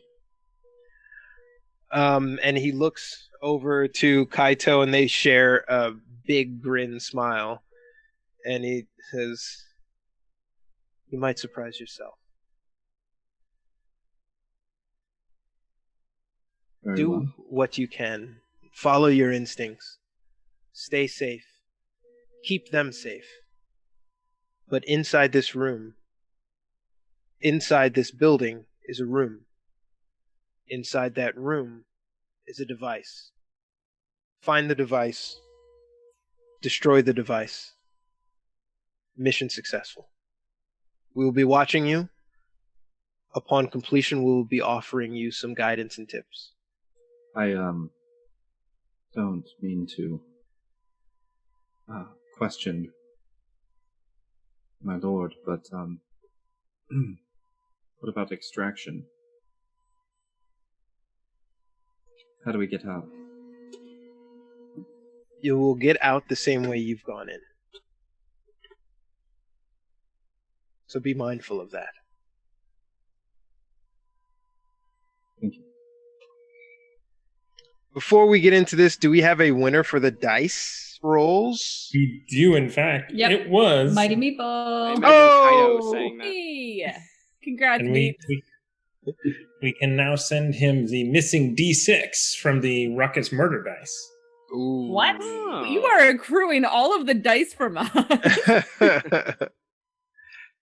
And he looks over to Kaito, and they share a big grin smile. And he says, "You might surprise yourself. Do what you can. Follow your instincts. Stay safe. Keep them safe. But inside this room, inside this building, is a room. Inside that room is a device. Find the device. Destroy the device. Mission successful. We will be watching you. Upon completion, we will be offering you some guidance and tips."
I don't mean to question my lord, but what about extraction? How do we get out?
You will get out the same way you've gone in. So be mindful of that.
Thank you.
Before we get into this, do we have a winner for the dice rolls?
We do, in fact.
Yep.
It was
Mighty
I
Meepo.
imagine
Oh!
Kaito saying that.
Hey, congrats,
and
Meep.
we can now send him the missing D6 from the Ruckus murder dice.
Ooh.
What?
Oh.
You are accruing all of the dice from us.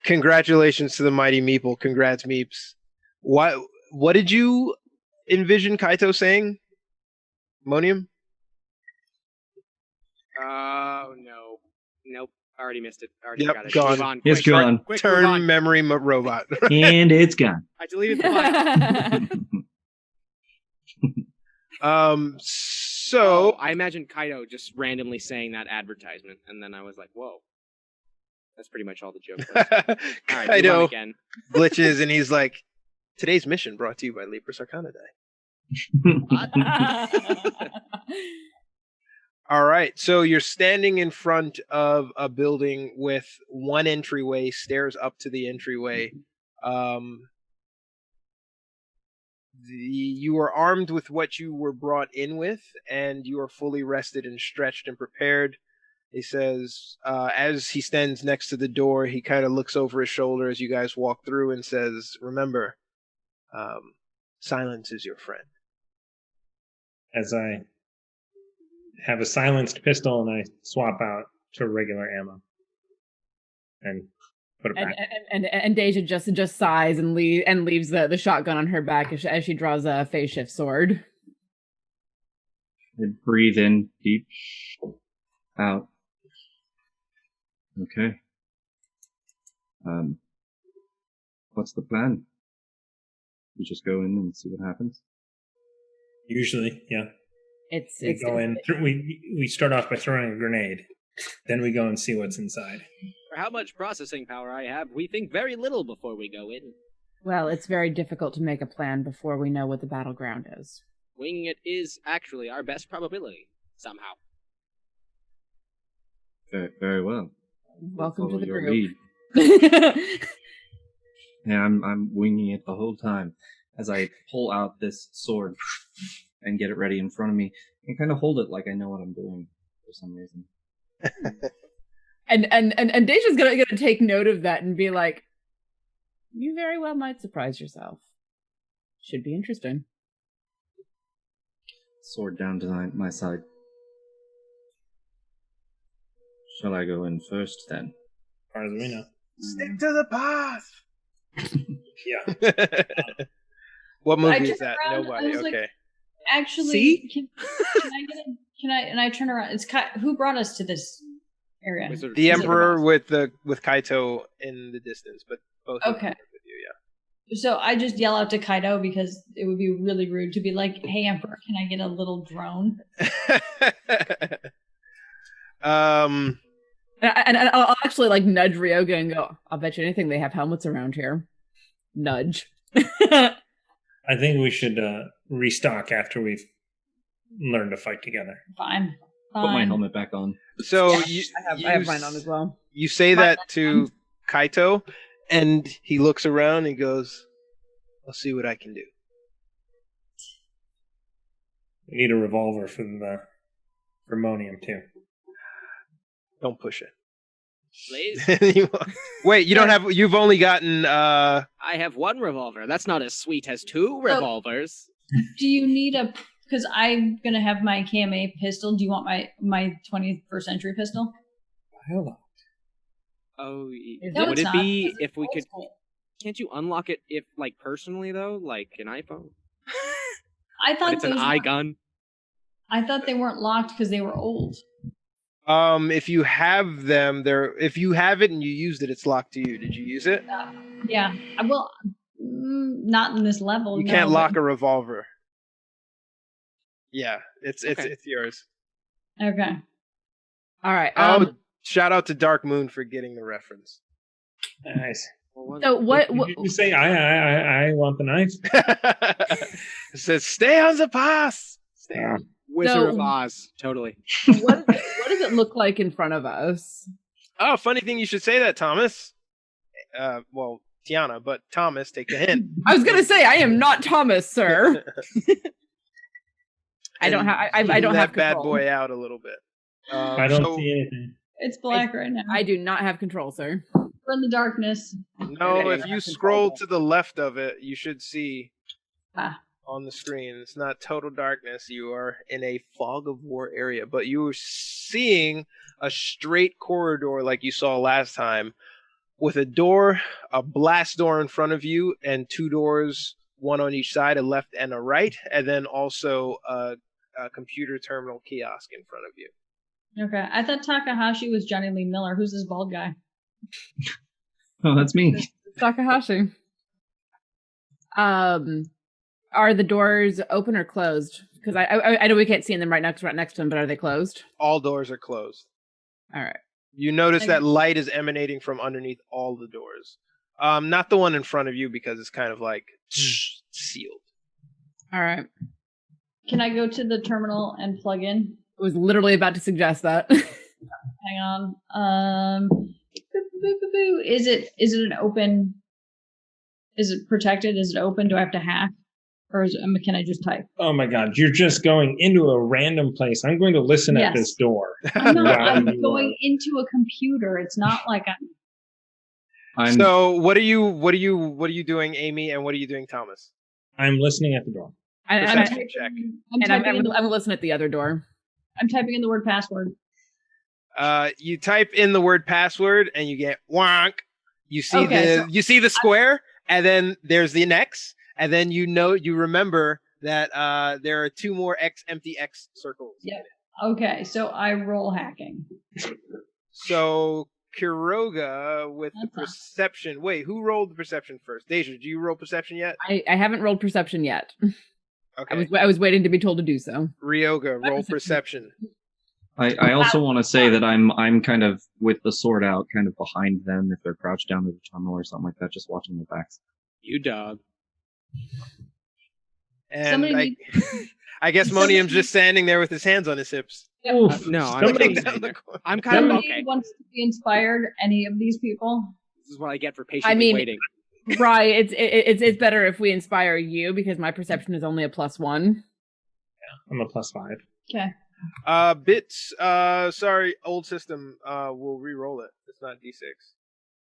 Congratulations to the Mighty Meeple. Congrats, Meeps. What did you envision Kaito saying? Monium?
Oh, no. Nope. I already missed it. I already
Yep,
got it.
gone.
Move on.
It's
Quick,
gone.
Quick, move
Turn
on.
memory robot.
And it's gone.
I deleted the file.
So
I imagined Kaito just randomly saying that advertisement, and then I was like, whoa. That's pretty much all the joke was. All right, move on
Kaito
again.
glitches, and he's like, "Today's mission brought to you by Lepris Arcana Die." All right, so you're standing in front of a building with one entryway, stairs up to the entryway. You are armed with what you were brought in with, and you are fully rested and stretched and prepared. He says, as he stands next to the door, he kind of looks over his shoulder as you guys walk through and says, "Remember, silence is your friend."
As I have a silenced pistol and I swap out to regular ammo and put it back.
And Deja just sighs and leaves the shotgun on her back as she draws a phase shift sword.
I breathe in deep, out. Okay. What's the plan? We just go in and see what happens.
Usually, yeah.
We
Go in. We start off by throwing a grenade. Then we go and see what's inside.
For how much processing power I have, we think very little before we go in.
Well, it's very difficult to make a plan before we know what the battleground is.
Winging it is actually our best probability, somehow.
Very, very well.
Welcome to
Follow
the
your
group.
lead. Yeah, I'm winging it the whole time as I pull out this sword and get it ready in front of me and kind of hold it like I know what I'm doing for some reason.
and Deja's gonna take note of that and be like, "You very well might surprise yourself. Should be interesting."
Sword down to my side. Shall I go in first then?
As far as we know.
Stick to the path.
Yeah.
What movie
I
is
turned
that?
around,
Nobody.
I was like,
Okay.
Actually,
See?
can I get it? Can I? And I turn around. Who brought us to this area?
Wizard-
The
Wizard
Emperor
Boss.
with Kaito in the distance, but both of them
Okay.
are with you.
So I just yell out to Kaito because it would be really rude to be like, "Hey, Emperor, can I get a little drone?"
Yeah.
And I'll actually like nudge Ryoga and go, I'll bet you anything they have helmets around here. Nudge.
I think we should restock after we've learned to fight together.
Fine.
Put my helmet back on.
So
I have mine on as well.
You say that to Kaito, and he looks around and goes, "I'll see what I can do."
We need a revolver for Monium too.
Don't push it.
Please.
Wait, you don't have. You've only gotten.
I have one revolver. That's not as sweet as two revolvers.
Do you need a? Because I'm gonna have my KMA pistol. Do you want my 21st century pistol?
Oh,
No,
would
it's
it
not.
be
It's
if we
old
could?
school.
Can't you unlock it if like personally though, like an iPhone?
I
But
thought
it's an
those
eye
weren't-
gun.
I thought they weren't locked because they were old.
If you have them, if you have it and you used it, it's locked to you. Did you use it?
Yeah. Well, not in this level.
You
no,
can't
but-
lock a revolver. Yeah, it's
Okay.
yours.
Okay.
All right.
Shout out to Dark Moon for getting the reference.
Nice.
So what?
Did you say I want the knife?
It says, "Stay on the pass." Stay on.
Wizard of
So-
Oz, totally.
what does it look like in front of us?
Oh, funny thing you should say that, Thomas. Well, Tiana, but Thomas, take the hint.
I was gonna say I am not Thomas, sir. I don't
And
have. I
even
don't
that
have
bad
control.
boy out a little bit.
I don't see anything.
It's black right now.
I do not have control, sir.
We're in the darkness.
No,
Okay,
if
I
you
have
scroll
control.
to the left of it, you should see
Ah.
on the screen. It's not total darkness. You are in a fog of war area, but you are seeing a straight corridor like you saw last time, with a door, a blast door in front of you, and two doors, one on each side, a left and a right, and then also a computer terminal kiosk in front of you.
Okay. I thought Takahashi was Johnny Lee Miller. Who's this bald guy?
Oh, that's me.
Takahashi. Are the doors open or closed? Because I know we can't see them right next to them, but are they closed?
All doors are closed.
All right.
You notice that light is emanating from underneath all the doors. Not the one in front of you because it's kind of like sealed.
All right.
Can I go to the terminal and plug in?
I was literally about to suggest that.
Hang on. Is it an open? Is it protected? Is it open? Do I have to hack, or can I just type?
Oh my god, you're just going into a random place. I'm going to listen at
Yes.
this door.
I'm not.
Wow,
I'm
you
going
are.
into a computer. It's not like I'm.
So what are you doing, Amy, and what are you doing, Thomas?
I'm listening at the door.
Perception check.
I'm listening at the other door.
I'm typing in the word password.
You type in the word password and you get wonk. You see
Okay,
you see the square, and then there's the X, and then you remember that there are two more empty X circles.
Yep. Okay, so I roll hacking.
So Kuroga with the
That's
perception. Wait, who rolled the perception first? Deja, do you roll perception yet?
I haven't rolled perception yet.
Okay.
I was waiting to be told to do so.
Ryoga, roll perception.
I also want to say that I'm kind of with the sword out, kind of behind them if they're crouched down to the tunnel or something like that, just watching their backs.
You dog.
And I guess Monium's just standing there with his hands on his hips.
No, I'm
Somebody-
totally staying there. I'm kind of
Somebody
okay.
wants to be inspired. Any of these people?
This is what I get for patiently waiting.
Right. It's better if we inspire you because my perception is only a +1.
I'm a +5.
Okay.
Bits, sorry, old system, we'll re-roll it. It's not D6.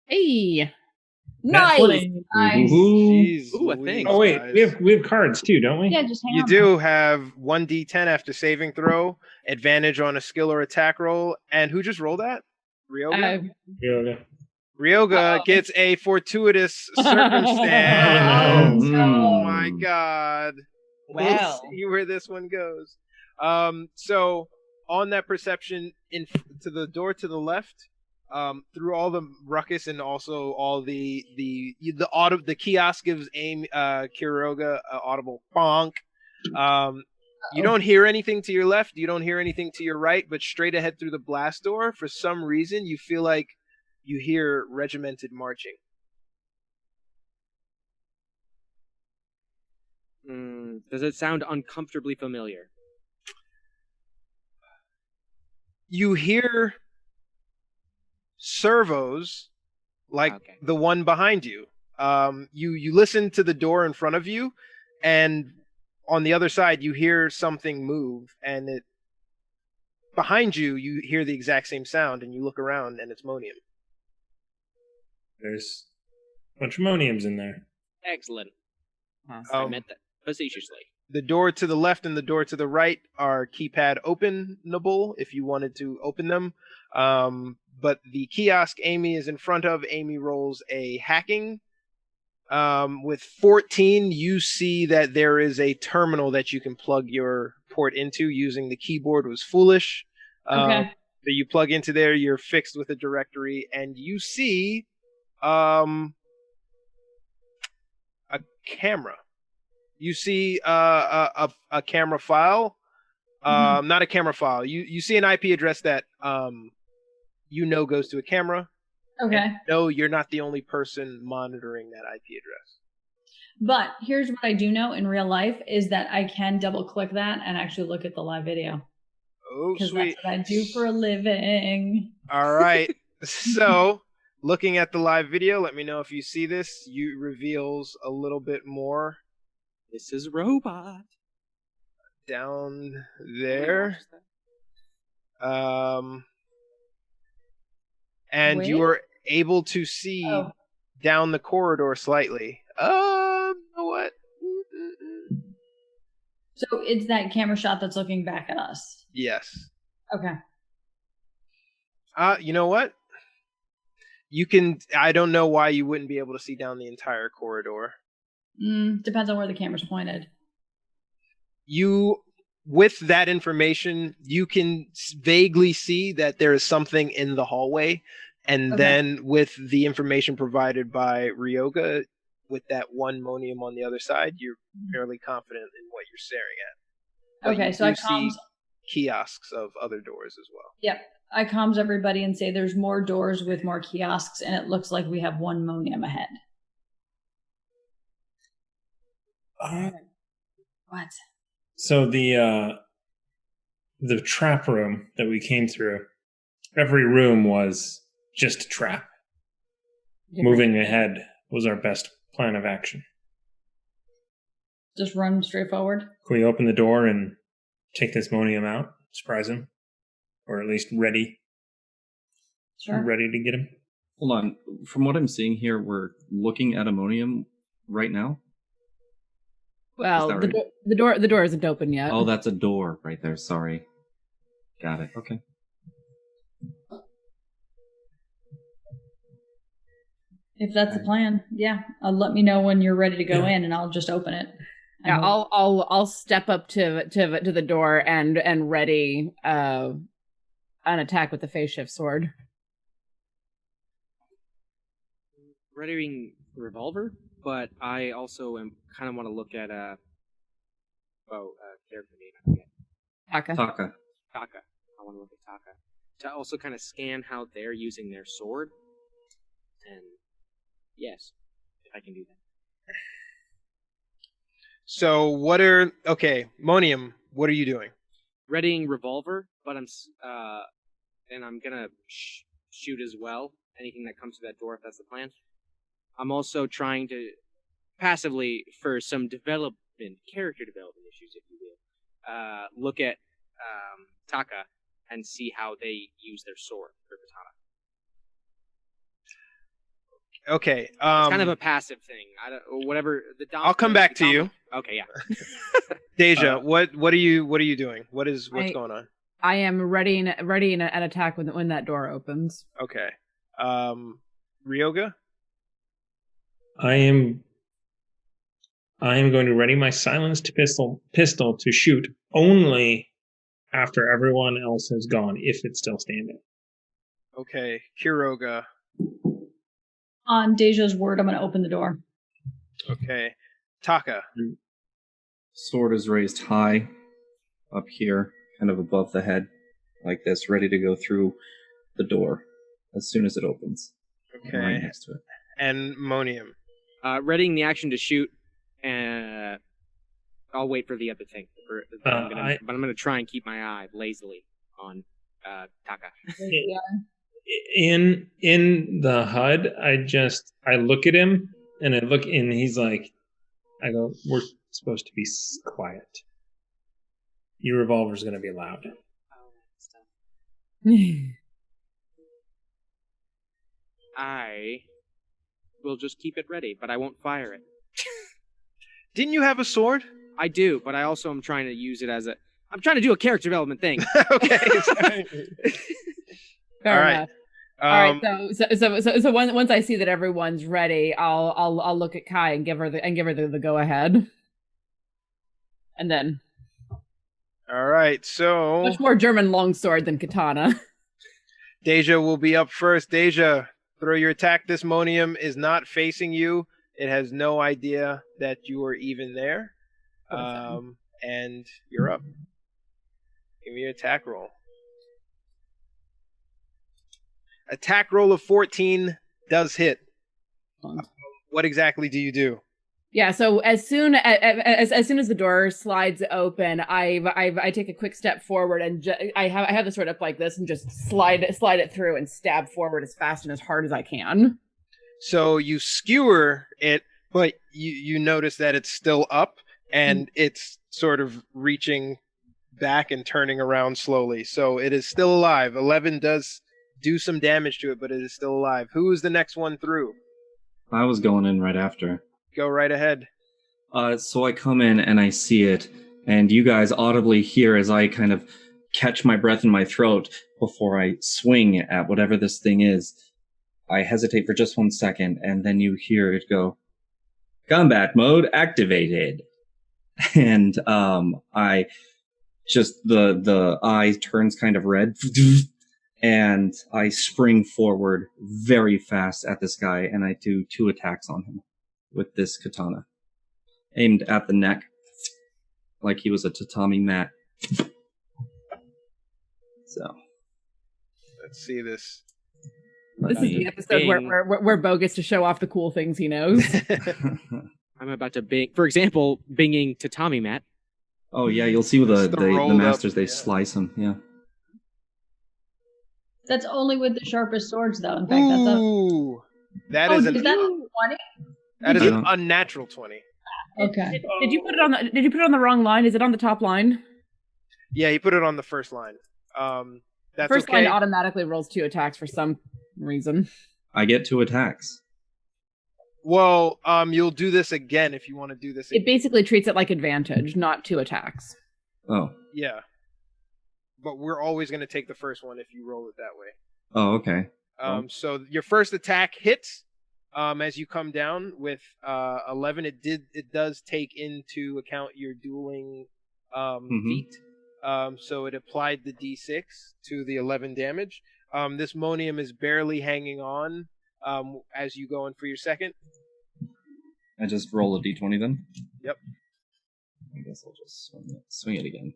Hey.
Nat
Nice.
20.
Nice.
Jeez
Ooh, a
Louise,
thing.
Oh wait,
guys.
we have cards too, don't we?
Yeah, just hang
You
on.
do have 1d10 after saving throw, advantage on a skill or attack roll, and who just rolled that? Ryoga?
Yeah.
Ryoga gets a fortuitous circumstance.
Oh,
Oh
no.
my god. We'll
Wow.
see where this one goes. So on that perception, to the door to the left, through all the ruckus and also all the kiosk gives Kuroga audible bonk. You don't hear anything to your left, you don't hear anything to your right, but straight ahead through the blast door, for some reason, you feel like you hear regimented marching.
Does it sound uncomfortably familiar?
You hear servos like the one behind you. You listen to the door in front of you, and on the other side you hear something move, and it behind you hear the exact same sound, and you look around and it's Monium.
There's a bunch of Moniums in there.
Excellent. I meant that facetiously.
The door to the left and the door to the right are keypad openable if you wanted to open them. But the kiosk Amy is in front of, Amy rolls a hacking. With 14, you see that there is a terminal that you can plug your port into. Using the keyboard was foolish.
Okay.
So you plug into there, you're fixed with a directory, and you see a camera. You see a camera file. Not a camera file. You see an IP address that goes to a camera.
Okay.
And no, you're not the only person monitoring that IP address.
But here's what I do know in real life is that I can double click that and actually look at the live video.
Oh,
because
sweet.
that's what I do for a living.
All right. So, looking at the live video, let me know if you see this. You reveals a little bit more.
This is Robot.
Down there. And
Wait?
you are able to see down the corridor slightly. What?
So it's that camera shot that's looking back at us.
Yes.
Okay.
You know what? I don't know why you wouldn't be able to see down the entire corridor.
Depends on where the camera's pointed.
With that information, you can vaguely see that there is something in the hallway. And then with the information provided by Ryoga, with that one Monium on the other side, you're fairly confident in what you're staring at.
Okay, so I comms
kiosks of other doors as well.
Yep. I comms everybody and say there's more doors with more kiosks, and it looks like we have one Monium ahead. What?
So the trap room that we came through, every room was just a trap. Moving ahead was our best plan of action.
Just run straight forward?
Can we open the door and take this Monium out? Surprise him? Or at least ready?
Sure.
Ready to get him?
Hold on. From what I'm seeing here, we're looking at Monium right now?
Well,
right?
the door isn't open yet.
Oh, that's a door right there. Sorry. Got it. Okay.
If that's the plan, yeah. Let me know when you're ready to go in, and I'll just open it.
Yeah, I'll step up to the door and ready an attack with the phase shift sword.
Readying revolver, but I also kind of want to look at character name.
Taka.
Taka. I want to look at Taka to also kind of scan how they're using their sword, and yes, if I can do that.
So Monium, what are you doing?
Readying revolver, but I'm gonna shoot as well. Anything that comes to that door, if that's the plan. I'm also trying to passively, for some character development issues, if you will, look at Taka and see how they use their sword for katana.
Okay.
It's kind of a passive thing.
I'll come back to you.
Okay, yeah.
Deja, what are you doing? What's going on?
I am readying an attack when that door opens.
Okay. Ryoga?
I am going to ready my silenced pistol to shoot only after everyone else has gone, if it's still standing.
Okay, Kiroga.
On Deja's word, I'm going to open the door.
Okay, Taka.
Sword is raised high. up here, kind of above the head, like this, ready to go through the door as soon as it opens.
Okay.
Right next to it.
And Monium.
Readying the action to shoot, and I'll wait for the other thing. But I'm gonna try and keep my eye lazily on Taka.
In the HUD, I look at him and he's like, I go, we're supposed to be quiet. Your revolver's gonna be loud.
I will just keep it ready, but I won't fire it.
Didn't you have a sword?
I do, but I also am trying to use it as I'm trying to do a character development thing.
Okay.
Fair
All right.
enough. All right. So once I see that everyone's ready, I'll look at Kai and give her the go ahead. And then.
All right. So
much more German longsword than katana.
Deja will be up first. Deja, throw your attack. This Monium is not facing you. It has no idea that you are even there. And you're up. Give me your attack roll. Attack roll of 14 does hit. What exactly do you do?
Yeah, so as soon as the door slides open, I take a quick step forward and I have the sword up like this and just slide it through and stab forward as fast and as hard as I can.
So you skewer it, but you notice that it's still up and it's sort of reaching back and turning around slowly. So it is still alive. 11 does do some damage to it, but it is still alive. Who is the next one through?
I was going in right after.
Go right ahead.
So I come in and I see it, and you guys audibly hear as I kind of catch my breath in my throat before I swing at whatever this thing is. I hesitate for just 1 second, and then you hear it go, combat mode activated. And I just, the eye turns kind of red, and I spring forward very fast at this guy, and I do 2 attacks on him with this katana, aimed at the neck, like he was a tatami mat. So,
let's see this.
This is the episode where Bo gets to show off the cool things he knows.
I'm about to bing, for example, binging tatami mat.
Oh yeah, you'll see with the masters they slice them. Yeah.
That's only with the sharpest swords, though. In fact,
that is
is that 20?
That is an unnatural 20.
Okay.
Did you put it on the? Did you put it on the wrong line? Is it on the top line?
Yeah, he put it on the first line. That's
first
okay.
line automatically rolls 2 attacks for some reason.
I get 2 attacks.
Well, you'll do this again if you want to do this again.
It basically treats it like advantage, not 2 attacks.
Oh.
Yeah. But we're always going to take the first one if you roll it that way.
Oh, okay.
So your first attack hits. As you come down with 11, it does take into account your dueling feat. So it applied the d6 to the 11 damage. This Monium is barely hanging on as you go in for your second.
I just roll a d20 then?
Yep.
I guess I'll just swing it again.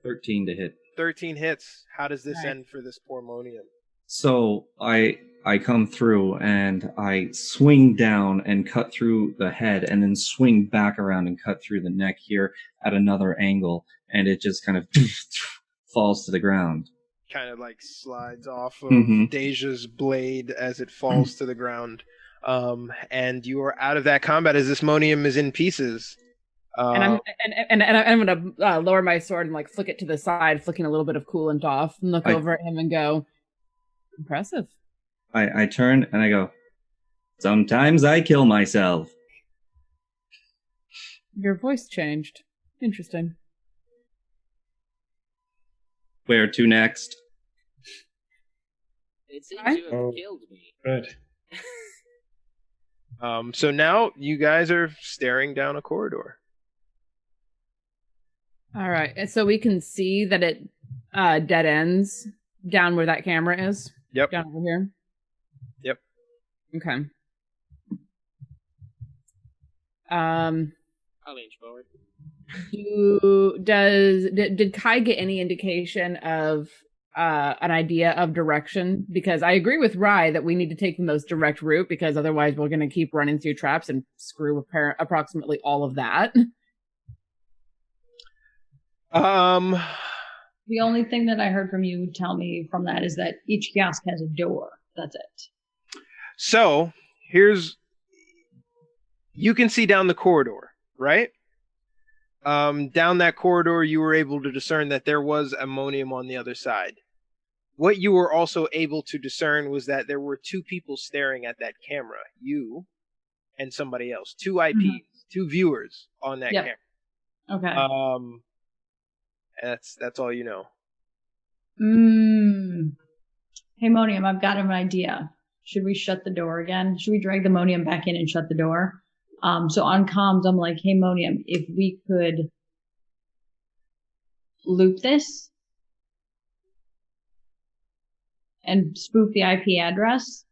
13 to hit.
13 hits. How does this end for this poor Monium?
So I come through and I swing down and cut through the head and then swing back around and cut through the neck here at another angle, and it just kind of falls to the ground.
Kind of like slides off of Deja's blade as it falls to the ground. And you are out of that combat as this Monium is in pieces.
And I'm gonna lower my sword and like flick it to the side, flicking a little bit of coolant off, and look over at him and go, impressive.
I turn and I go, sometimes I kill myself.
Your voice changed. Interesting.
Where to next?
It seems to have killed me.
Good.
So now you guys are staring down a corridor.
All right, and so we can see that it dead ends down where that camera is.
Yep.
Down over here.
Yep.
Okay.
I'll inch forward.
Did Kai get any indication of an idea of direction? Because I agree with Rye that we need to take the most direct route, because otherwise we're going to keep running through traps and screw approximately all of that.
The only thing that I heard from you tell me from that is that each kiosk has a door. That's it.
So you can see down the corridor, right? Down that corridor, you were able to discern that there was a Monium on the other side. What you were also able to discern was that there were two people staring at that camera, you and somebody else, two IPs, two viewers on that camera.
Okay.
That's all you know.
Hey, Monium, I've got an idea. Should we shut the door again? Should we drag the Monium back in and shut the door? So on comms, I'm like, hey, Monium, if we could loop this and spoof the IP address.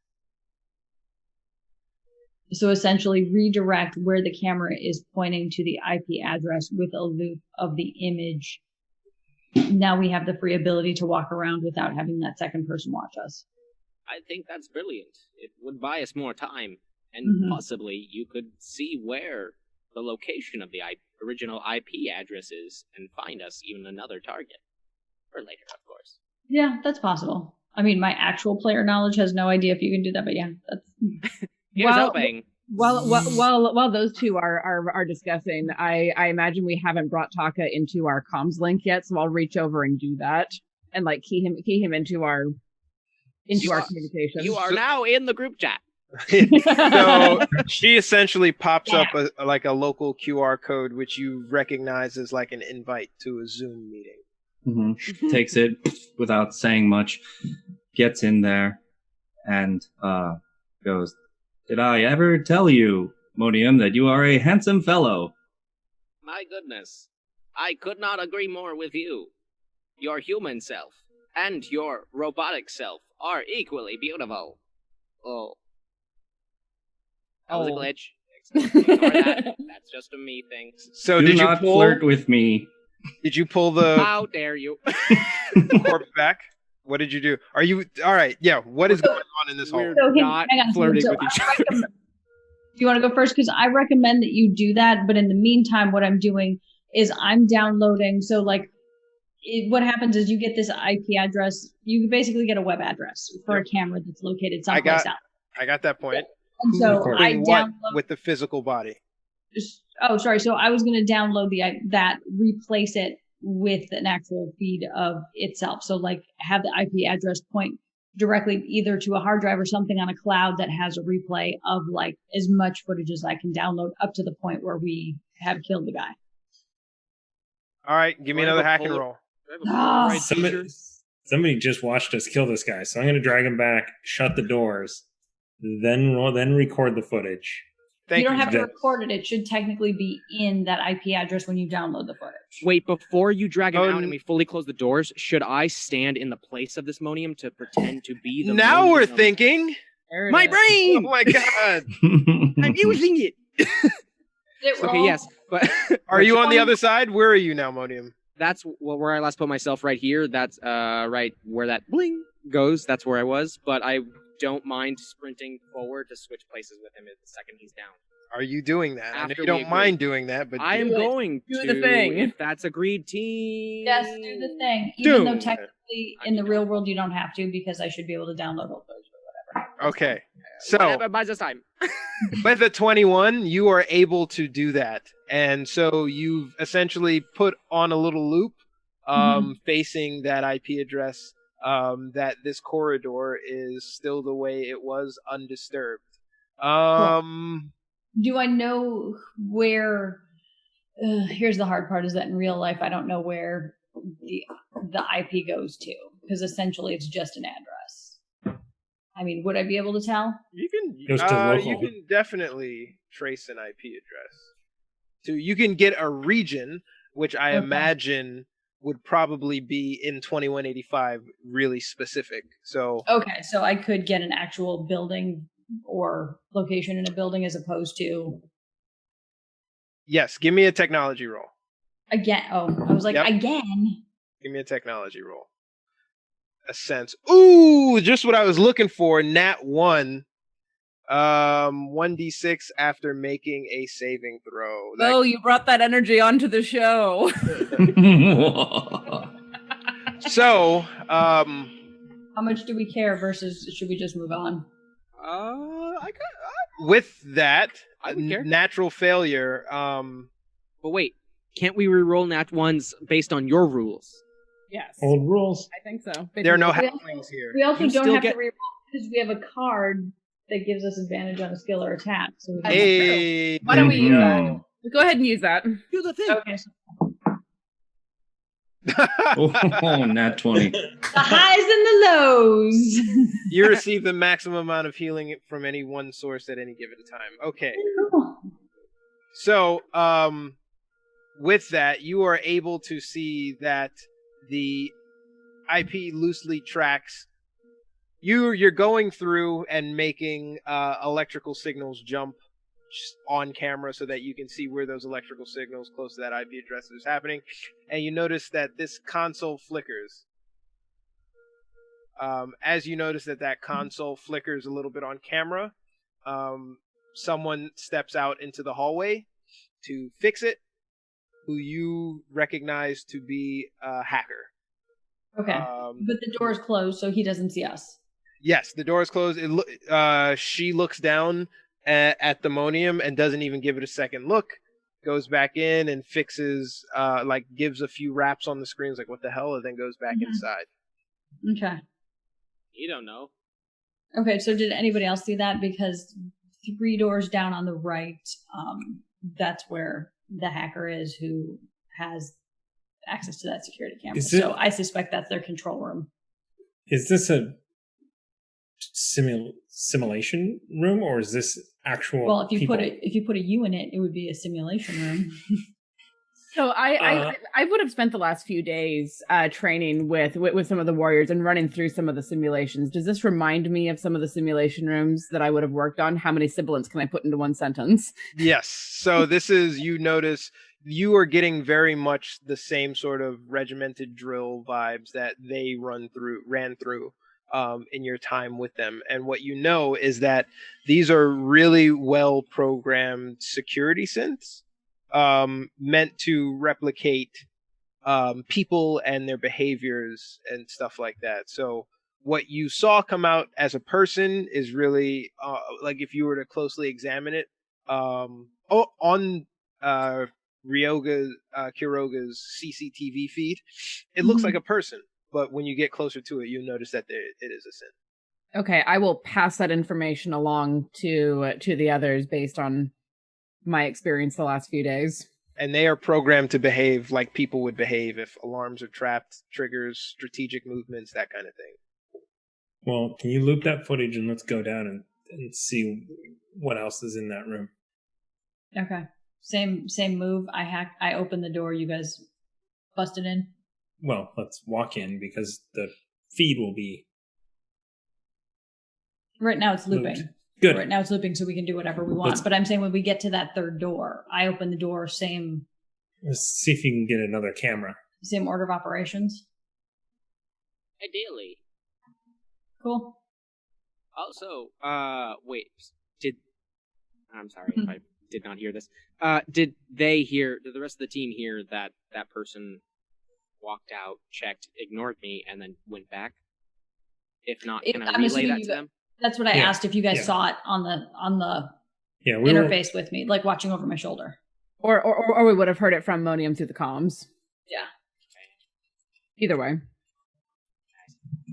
So essentially redirect where the camera is pointing to the IP address with a loop of the image. Now we have the free ability to walk around without having that second person watch us.
I think that's brilliant. It would buy us more time, and possibly you could see where the location of the original IP address is and find us even another target. For later, of course.
Yeah, that's possible. I mean, my actual player knowledge has no idea if you can do that, but yeah, that's...
Here's hoping.
While those two are discussing, I imagine we haven't brought Taka into our comms link yet, so I'll reach over and do that and like key him into our communication.
You are now in the group chat.
So she essentially pops up like a local QR code, which you recognize as like an invite to a Zoom meeting.
Takes it without saying much, gets in there, and goes, "Did I ever tell you, Monium, that you are a handsome fellow?"
My goodness, I could not agree more with you. Your human self and your robotic self are equally beautiful. Oh. That was a glitch. Ignore that. That's just a me thing.
So
Do not flirt with me.
Did you pull the...
How dare you?
corpse back? What did you do? Are you... All right, yeah. What is going on in this hall?
We're not flirting with each other.
Do you want to go first? Because I recommend that you do that. But in the meantime, what I'm doing is I'm downloading. So like what happens is you get this IP address. You basically get a web address for a camera that's located someplace else.
I got that point.
And so I download
with the physical body.
Oh, sorry. So I was going to download that, replace it with an actual feed of itself. So like have the IP address point directly either to a hard drive or something on a cloud that has a replay of like as much footage as I can download up to the point where we have killed the guy.
All right, give me another hack and roll.
Somebody just watched us kill this guy, so I'm going to drag him back, shut the doors, then record the footage.
You don't have to record it. It should technically be in that IP address when you download the footage.
Wait, before you drag him out and we fully close the doors, should I stand in the place of this Monium to pretend to be the
Now
Monium?
We're thinking.
My brain!
Oh my god.
I'm using it! Okay, yes. But
are you on the other side? Where are you now, Monium?
That's where I last put myself right here. That's right where that bling goes. That's where I was. But I don't mind sprinting forward to switch places with him the second he's down.
Are you doing that? I know you don't mind doing that, but
I am going to
do the thing.
If that's agreed, team.
Yes, do the thing. Even though technically in the real world you don't have to, because I should be able to download all those or whatever.
Okay. So
whatever buys us time.
with a 21, you are able to do that. And so you've essentially put on a little loop facing that IP address, that this corridor is still the way it was, undisturbed.
Do I know where... here's the hard part, is that in real life I don't know where the IP goes to, because essentially it's just an address. I mean, would I be able to tell?
You can definitely trace an IP address. So you can get a region, which I imagine would probably be in 2185 really specific. So
okay, so I could get an actual building or location in a building as opposed to
Yes, give me a technology roll.
Again. Oh, I was like, again.
Give me a technology roll. A sense. Ooh, just what I was looking for. Nat 1. 1d6 after making a saving throw.
You brought that energy onto the show.
So,
how much do we care versus should we just move on?
With that,
I would care.
Natural failure.
But wait, can't we re-roll nat ones based on your rules?
Yes.
Old rules.
I think so.
There are no halflings here.
We also
You
don't
still
have
get-
to reroll because we have a card that gives us advantage on a skill or attack. So
Hey,
Why don't we use that?
no.
Go ahead and use that.
Do the thing.
Okay. So
Oh, nat 20.
the highs and the lows.
You receive the maximum amount of healing from any one source at any given time. Okay. So, with that, you are able to see that the IP loosely tracks. You're going through and making electrical signals jump on camera so that you can see where those electrical signals close to that IP address is happening. And you notice that this console flickers. As you notice that console flickers a little bit on camera, someone steps out into the hallway to fix it, who you recognize to be a hacker.
Okay. But the door is closed, so he doesn't see us.
Yes, the door is closed. She looks down at the Monium and doesn't even give it a second look. Goes back in and fixes, gives a few raps on the screens, like, what the hell, and then goes back inside.
Okay.
You don't know.
Okay, so did anybody else see that? Because 3 doors down on the right, that's where the hacker is who has access to that security camera. So I suspect that's their control room.
Is this a simulation room, or is this actual?
Well, if you
people?
put a U in it, it would be a simulation room.
So I would have spent the last few days training with some of the warriors and running through some of the simulations. Does this remind me of some of the simulation rooms that I would have worked on? How many sibilants can I put into one sentence?
Yes. So this is, you notice you are getting very much the same sort of regimented drill vibes that they ran through in your time with them. And what you know is that these are really well programmed security synths. Meant to replicate people and their behaviors and stuff like that. So what you saw come out as a person is really like, if you were to closely examine it on Kiroga's CCTV feed, it looks like a person, but when you get closer to it, you notice that it is a synth.
Okay, I will pass that information along to the others based on my experience the last few days.
And they are programmed to behave like people would behave if alarms are trapped, triggers, strategic movements, that kind of thing.
Well, can you loop that footage and let's go down and see what else is in that room?
Okay. Same move. I opened the door. You guys busted in.
Well, let's walk in because the feed will be.
Right now it's looping.
Looped. Good.
Right now it's looping, so we can do whatever we want. But I'm saying when we get to that third door, I open the door. Same.
Let's see if you can get another camera.
Same order of operations.
Ideally.
Cool.
Also, wait. I'm sorry if I did not hear this. Did the rest of the team hear that person walked out, checked, ignored me, and then went back? If not, can I relay that to them?
That's what I asked, if you guys saw it on the interface with me, like watching over my shoulder.
Or we would have heard it from Monium through the comms.
Yeah.
Either way.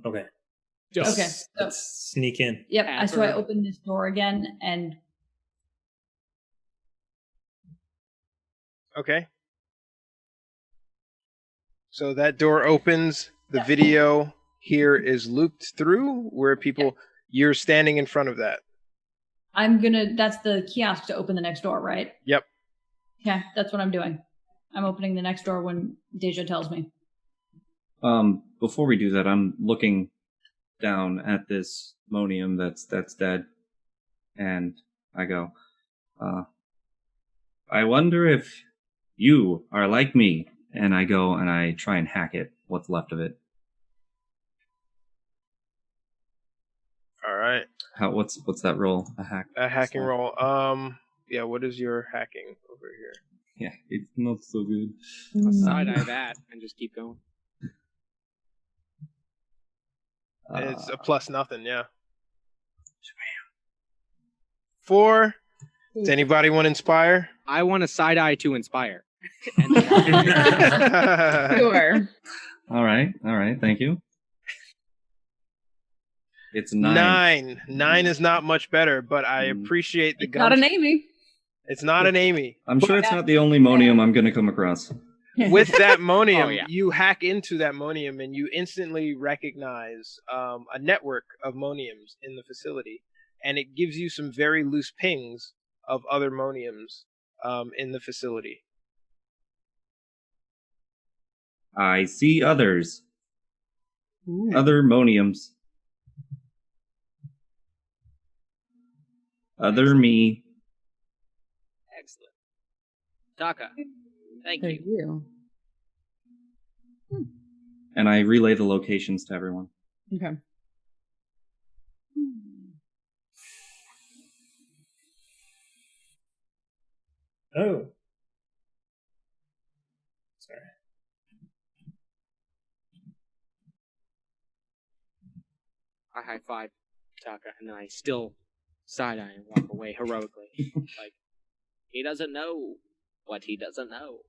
Okay.
Okay.
Let's sneak in.
Yep. So I opened this door again and.
Okay. So that door opens. The video here is looped through where people, you're standing in front of that.
That's the kiosk to open the next door, right?
Yep.
Okay, that's what I'm doing. I'm opening the next door when Deja tells me.
Before we do that, I'm looking down at this Monium that's dead, and I go, I wonder if you are like me. And I go and I try and hack it, what's left of it.
All right.
What's that roll?
A hacking roll. Yeah, what is your hacking over here?
Yeah, it's not so good.
I'll side-eye that and just keep going.
It's a plus nothing, yeah. 4. Does anybody want to inspire?
I want a side-eye to inspire.
Sure.
All right. Thank you. It's
9. 9 is not much better, but I appreciate the gun.
Not an Amy.
It's not an Amy.
I'm sure it's not the only Monium I'm going to come across.
With that Monium, you hack into that Monium and you instantly recognize a network of Moniums in the facility, and it gives you some very loose pings of other Moniums in the facility.
I see others. Ooh. Other Moniums. Other me.
Excellent. Taka, thank you.
And I relay the locations to everyone.
Okay.
Oh. Sorry.
I high-five Taka, and then I still side-eye and walk away heroically. Like,
he doesn't know what he doesn't know.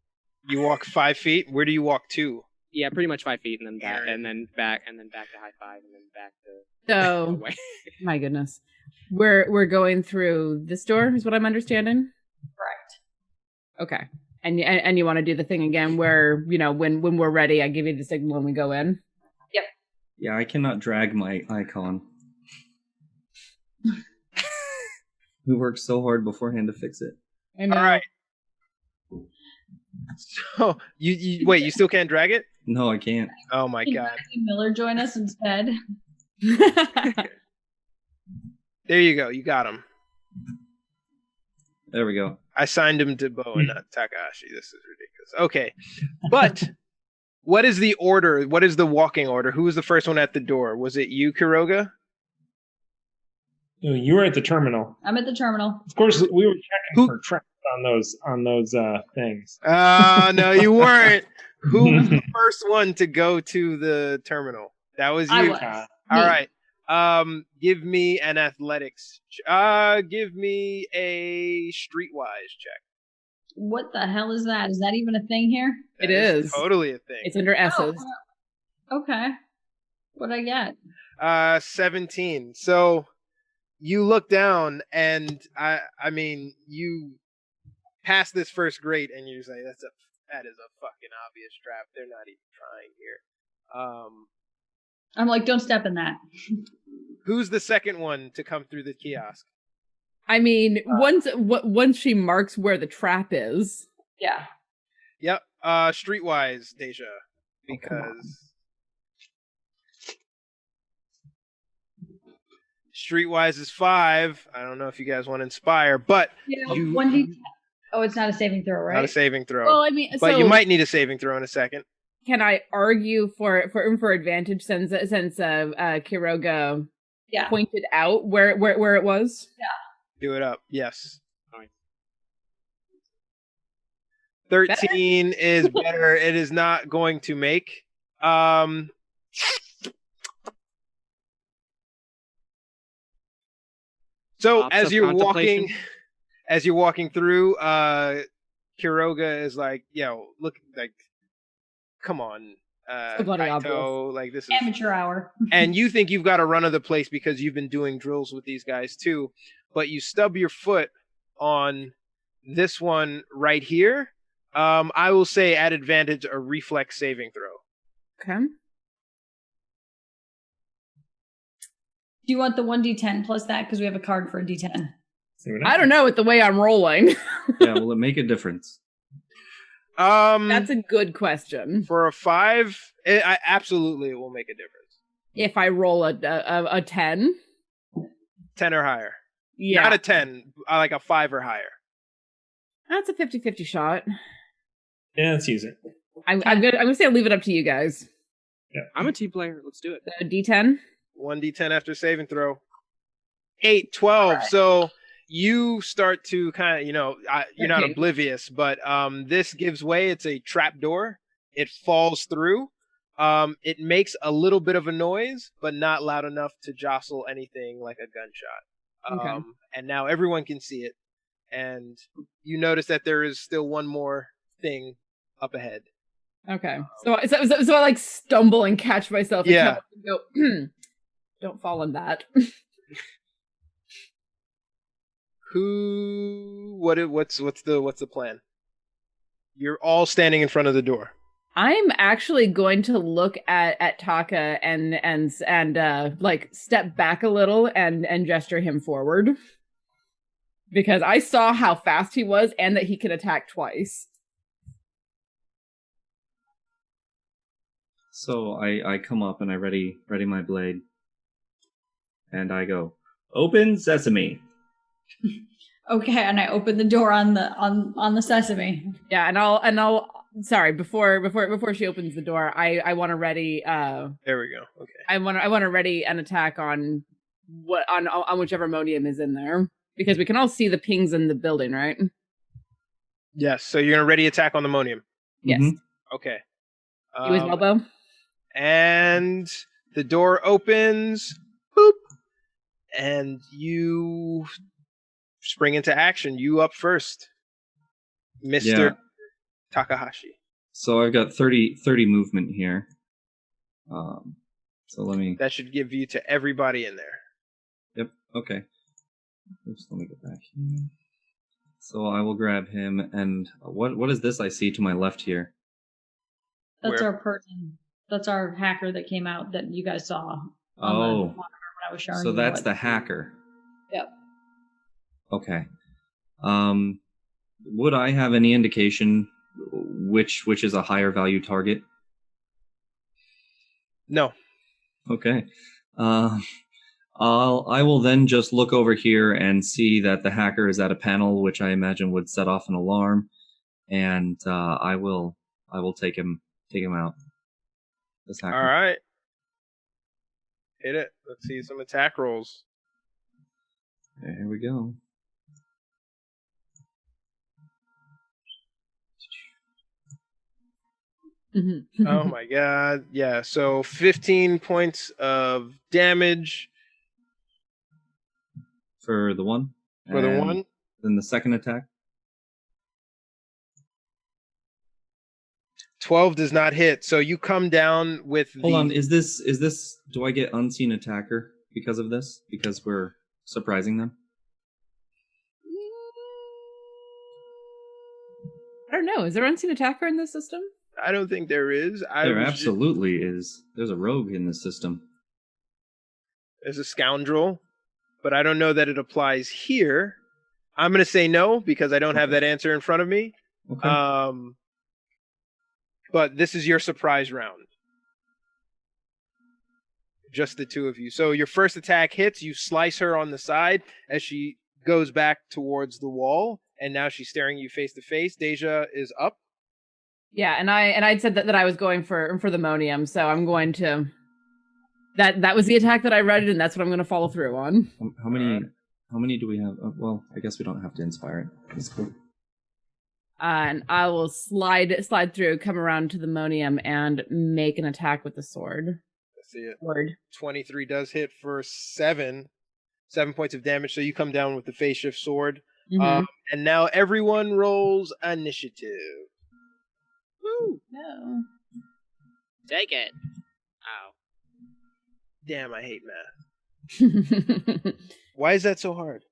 You walk 5 feet? Where do you walk to?
Yeah, pretty much 5 feet, and then back, and then back to high-five, and then back to...
So,
away.
My goodness. We're going through this door, is what I'm understanding?
Correct.
Okay. And you want to do the thing again where, when we're ready, I give you the signal when we go in?
Yep.
Yeah, I cannot drag my icon. We worked so hard beforehand to fix it.
All right. So, you wait, you still can't drag it?
No, I can't.
Oh my god.
Miller join us instead.
There you go. You got him.
There we go.
I signed him to Bo and not Takahashi. This is ridiculous. Okay. But what is the order? What is the walking order? Who was the first one at the door? Was it you, Kuroga?
You were at the terminal.
I'm at the terminal.
Of course, we were checking for traps on those things.
No, you weren't. Who was the first one to go to the terminal? That was you.
I was.
All right. Give me an athletics. Give me a streetwise check.
What the hell is that? Is that even a thing here?
It is.
Totally a thing.
It's under S's.
Okay. What'd I get?
17. So you look down and I mean, you pass this first grate and you say, that is a fucking obvious trap. They're not even trying here.
I'm like, don't step in that.
Who's the second one to come through the kiosk?
I mean, once she marks where the trap is.
Yeah.
Yep. Streetwise, Deja. Because Streetwise is 5. I don't know if you guys want to inspire, but you...
1d10. Oh, it's not a saving throw, right?
Not a saving throw.
Well, I mean,
but you might need a saving throw in a second.
Can I argue for advantage since Kiroga pointed out where it was?
Yeah.
Do it up. Yes.
Fine.
13 is better. It is not going to make. So as you're walking through, Kiroga is like, look, like, come on, Kaito, like this is
amateur hour.
And you think you've got a run of the place because you've been doing drills with these guys too, but you stub your foot on this one right here. I will say at advantage a reflex saving throw.
Okay.
Do you want the 1d10 plus that? Because we have a card for a d10.
I don't know with the way I'm rolling.
Yeah, will it make a difference?
That's a good question.
For a 5, absolutely it will make a difference.
If I roll a 10?
10 or higher.
Yeah.
Not a 10, like a 5 or higher.
That's a 50-50 shot.
Yeah, let's use it.
I'm gonna say I'll leave it up to you guys.
Yeah.
I'm a team player. Let's do it.
So D10.
1d10 after saving throw. 8, 12. Right. So you start to kind of, you're not oblivious, but this gives way. It's a trap door. It falls through. It makes a little bit of a noise, but not loud enough to jostle anything like a gunshot.
Okay.
And now everyone can see it. And you notice that there is still one more thing up ahead.
Okay. So I like stumble and catch myself. And
yeah.
Go, don't fall in that.
What's the plan? You're all standing in front of the door.
I'm actually going to look at Taka and like step back a little and gesture him forward. Because I saw how fast he was and that he can attack twice.
So I come up and I ready my blade. And I go, "Open sesame."
Okay, and I open the door on the sesame.
Yeah, and I'll sorry, before she opens the door, I want to ready
there we go. Okay.
I want to ready an attack on whichever Monium is in there. Because we can all see the pings in the building, right?
Yes, so you're gonna ready attack on the Monium.
Yes.
Mm-hmm.
Okay.
Use elbow.
And the door opens. Boop. And you spring into action. You up first, Mr. Takahashi.
So I've got 30 movement here. So let me...
That should give you to everybody in there.
Yep, okay. Oops, let me get back here. So I will grab him, and what is this I see to my left here?
That's our person. That's our hacker that came out that you guys saw.
Oh,
when I was showing
so
you
that's the hacker.
Yep.
Okay. Would I have any indication which is a higher value target?
No.
Okay. I will then just look over here and see that the hacker is at a panel, which I imagine would set off an alarm, and I will take him out. This hacker.
All right. Hit it. Let's see some attack rolls.
There we go.
Oh my god. Yeah, so 15 points of damage.
For the one?
For the one?
Then the second attack?
12 does not hit, so you come down with
Hold on, is this do I get unseen attacker because of this? Because we're surprising them?
I don't know. Is there unseen attacker in this system?
I don't think there is.
There absolutely is. There's a rogue in this system.
There's a scoundrel, but I don't know that it applies here. I'm going to say no because I don't have that answer in front of me.
Okay.
But this is your surprise round. Just the two of you. So your first attack hits, you slice her on the side as she goes back towards the wall, and now she's staring you face to face. Deja is up.
Yeah, and I'd said that I was going for the Monium, so I'm going to that was the attack that I read, and that's what I'm going to follow through on.
How many do we have? Well, I guess we don't have to inspire it. That's cool.
And I will slide through, come around to the Monium, and make an attack with the sword.
Let's see it.
Sword.
23 does hit for 7 points of damage. So you come down with the phase shift sword, and now everyone rolls initiative.
Woo! No.
Take it. Ow.
Damn, I hate math. Why is that so hard?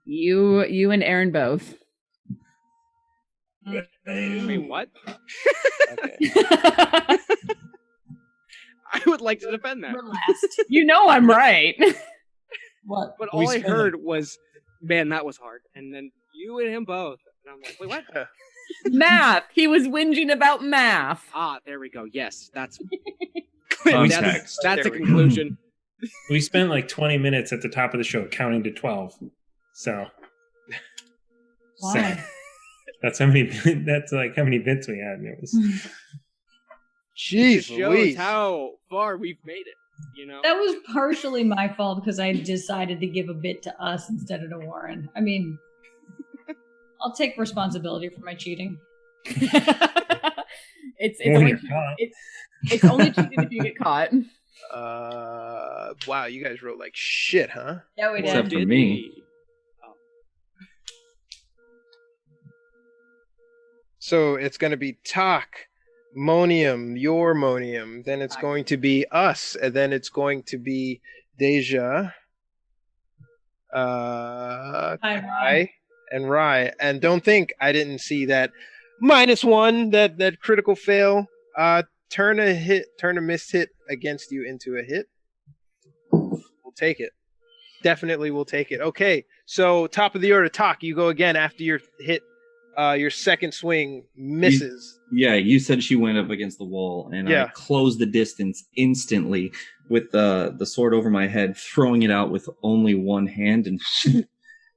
You and Aaron both.
Wait, what?
Okay.
I would like to defend that.
You know I'm right.
What?
But all I heard was, man, that was hard. And then you and him both. And I'm like, wait, what?
Math. He was whinging about math.
Ah, there we go. Yes, that's
Context.
that's a conclusion.
We spent like 20 minutes at the top of the show counting to 12. So.
Why?
That's how many. That's like how many bits we had. It was.
Jeez,
It just shows
Louise.
how far we've made it. You know.
That was partially my fault because I decided to give a bit to us instead of to Warren. I mean, I'll take responsibility for my cheating.
it's
When
only
you're caught.
it's only cheating if you get caught.
Wow, you guys wrote like shit, huh?
Yeah, we did.
Except for me.
So it's going to be Tak, Monium, your Monium. Then it's going to be us, and then it's going to be Deja, Kai, and Rai. And don't think I didn't see that -1, that critical fail. Turn a missed hit against you into a hit. We'll take it. Definitely we'll take it. Okay, so top of the order, Tak, you go again after your hit. Your second swing misses.
You said she went up against the wall, and I closed the distance instantly with the sword over my head, throwing it out with only one hand and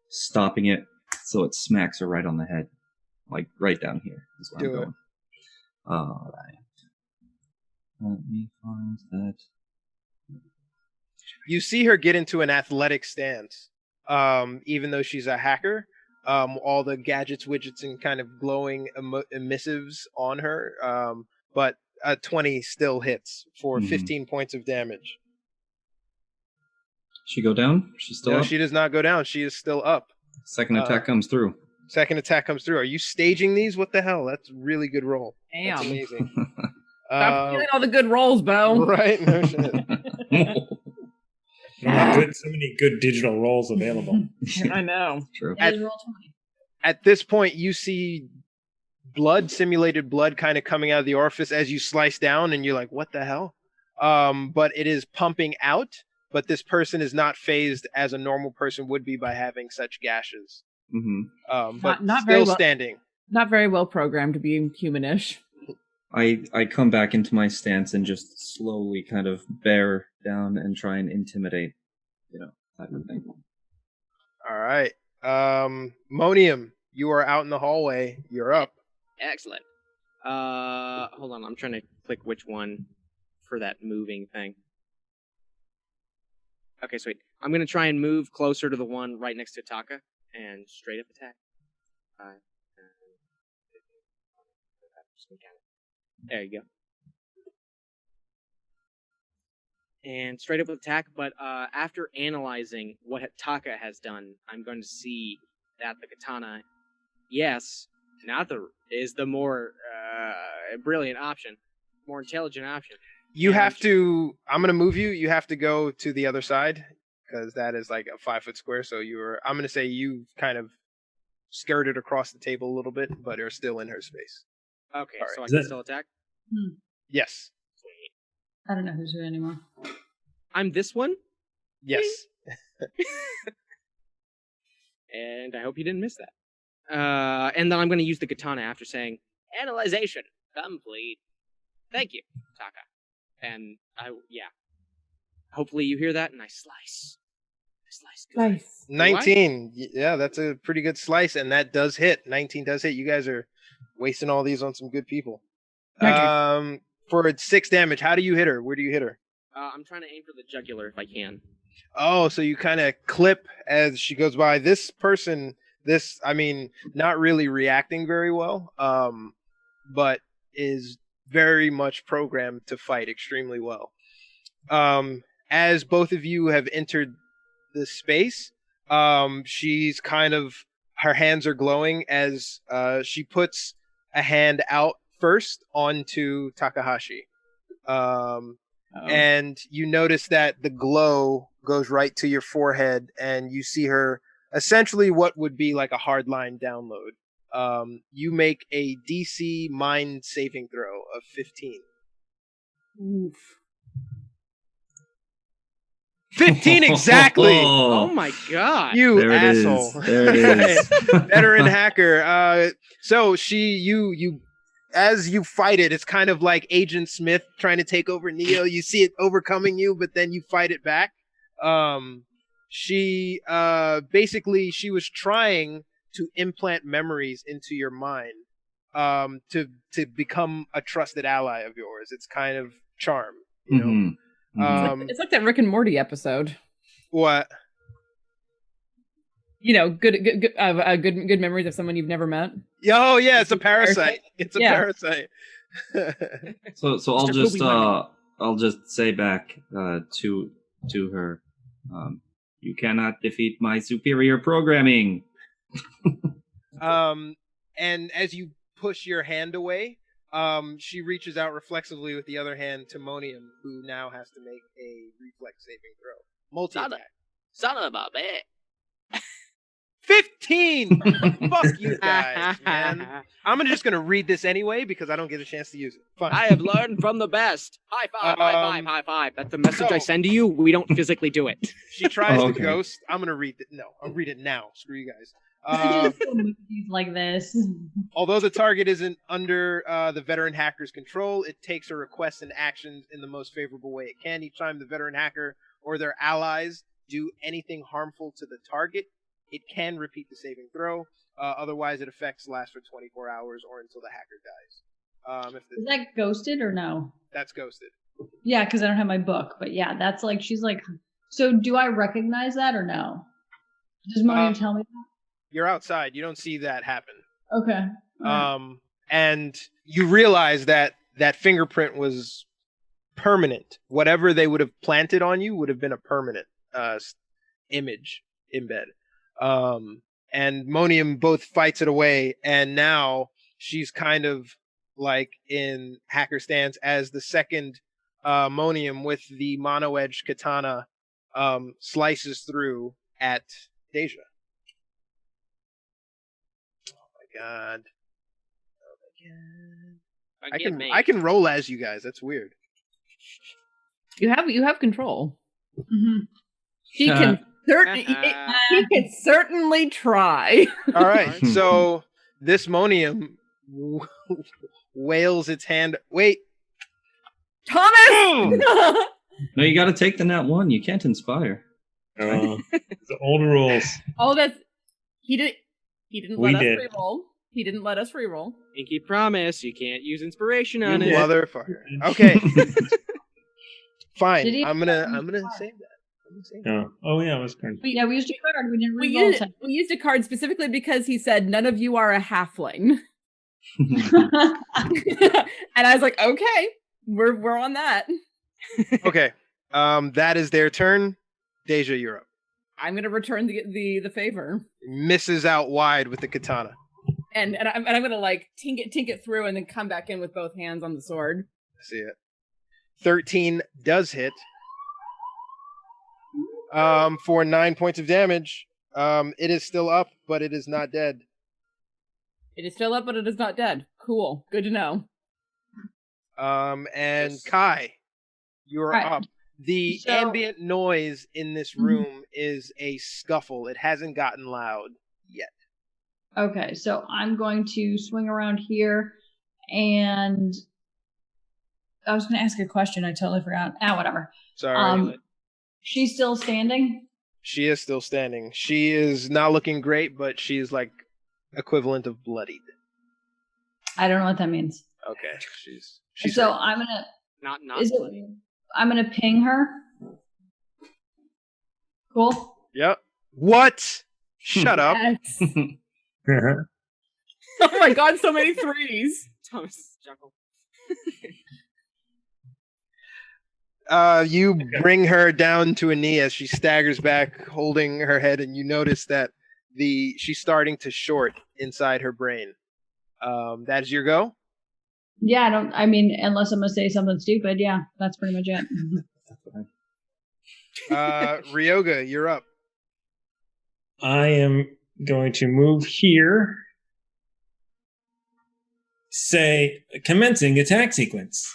stopping it so it smacks her right on the head. Like right down here is where I'm going. All right. Let me find that.
You see her get into an athletic stance, even though she's a hacker. All the gadgets, widgets, and kind of glowing emissives on her. But a 20 still hits for 15 points of damage.
She go down? She's still up?
No, she does not go down. She is still up.
Second attack comes through.
Second attack comes through. Are you staging these? What the hell? That's a really good roll.
Damn.
That's amazing.
Stop stealing all the good rolls, Bo.
Right? No shit.
So many good digital rolls available.
I know.
True.
At this point, you see blood, simulated blood, kind of coming out of the orifice as you slice down, and you're like, "What the hell?" But it is pumping out. But this person is not phased as a normal person would be by having such gashes. But
not
still standing.
Not very well programmed to be humanish.
I come back into my stance and just slowly kind of bear down and try and intimidate, type of thing.
All right. Monium, you are out in the hallway. You're up.
Excellent.
Hold on. I'm trying to click which one for that moving thing. Okay, sweet. I'm going to try and move closer to the one right next to Taka and straight up attack. 5, 10, 15, there you go. And straight up attack, but after analyzing what Taka has done, I'm going to see that the katana, is the more brilliant option, more intelligent option.
You have to. I'm going to move you. You have to go to the other side because that is like a 5-foot square. So I'm going to say you kind of skirted across the table a little bit, but are still in her space.
Okay,
right.
So I can still attack?
Yes.
Sweet.
I don't know who's who anymore.
I'm this one?
Yes.
And I hope you didn't miss that. And then I'm going to use the katana after saying, "Analyzation complete. Thank you, Taka." And hopefully you hear that, and I slice. Good.
Nice.
19. Yeah, that's a pretty good slice, and that does hit. 19 does hit. You guys are wasting all these on some good people.
Okay.
For 6 damage, how do you hit her? Where do you hit her?
I'm trying to aim for the jugular if I can.
Oh, so you kind of clip as she goes by. This person, not really reacting very well, but is very much programmed to fight extremely well. As both of you have entered the space, she's kind of, her hands are glowing as she puts a hand out first onto Takahashi. And you notice that the glow goes right to your forehead, and you see her essentially what would be like a hardline download. You make a DC mind saving throw of 15.
Oof.
15 exactly.
Oh my god!
You
There it
asshole.
is. There it is.
Veteran hacker. So you as you fight it, it's kind of like Agent Smith trying to take over Neo. You see it overcoming you, but then you fight it back. She was trying to implant memories into your mind, to become a trusted ally of yours. It's kind of charm, you know.
It's like that Rick and Morty episode.
What?
You know, good memories of someone you've never met.
Oh yeah, it's a parasite. It's a parasite.
So I'll just say back to her, you cannot defeat my superior programming.
And as you push your hand away, she reaches out reflexively with the other hand to Monium, who now has to make a reflex saving throw. Multi-attack.
Son of a bitch.
15! Fuck you guys, man. I'm just gonna read this anyway because I don't get a chance to use it. Fine.
I have learned from the best. High five, high five, high five. That's the message I send to you. We don't physically do it.
She tries to ghost. I'm gonna read it. No, I'll read it now. Screw you guys.
Like this.
Although the target isn't under the veteran hacker's control, it takes her requests and actions in the most favorable way it can. Each time the veteran hacker or their allies do anything harmful to the target, it can repeat the saving throw. Otherwise, it effects last for 24 hours or until the hacker dies.
Is that ghosted or no?
That's ghosted.
Yeah, because I don't have my book. But yeah, that's like, she's like, so do I recognize that or no? Does Monium tell me that?
You're outside. You don't see that happen.
Okay.
And you realize that that fingerprint was permanent. Whatever they would have planted on you would have been a permanent image embed. And Monium both fights it away, and now she's kind of like in hacker stance as the second Monium with the mono-edged katana slices through at Deja. Oh my god. I can roll as you guys. That's weird.
You have control.
Mm-hmm.
He can certainly try.
All right. So this Monium wails its hand. Wait,
Thomas.
No, you got to take the nat 1. You can't inspire.
The old rules.
Oh, he didn't let us reroll. He didn't let us reroll.
Pinky promise, you can't use inspiration on it.
Motherfucker. Okay. Fine. I'm gonna save that.
Oh yeah, it was good.
Yeah, we used a card. We didn't reroll.
We used a card specifically because he said none of you are a halfling. And I was like, okay, we're on that.
Okay. That is their turn. Deja, you're up.
I'm gonna return the favor.
Misses out wide with the katana.
And I'm gonna like tink it through and then come back in with both hands on the sword.
I see it. 13 does hit. For 9 points of damage. It is still up, but it is not dead.
It is still up, but it is not dead. Cool. Good to know.
And Kai, you're up. The ambient noise in this room is a scuffle. It hasn't gotten loud yet.
Okay, so I'm going to swing around here, and I was going to ask a question. I totally forgot. Whatever.
Sorry.
She's still standing?
She is still standing. She is not looking great, but she is like equivalent of bloodied.
I don't know what that means.
Okay, she's
so
hurt.
I'm gonna
not
I'm gonna ping her. Cool.
Yep. What? Shut up.
Oh my god, so many threes.
Thomas chuckle.
You bring her down to a knee as she staggers back, holding her head, and you notice that she's starting to short inside her brain. That is your go?
Yeah, unless I'm gonna say something stupid, yeah, that's pretty much it.
Ryoga, you're up.
I am going to move here. Say, commencing attack sequence.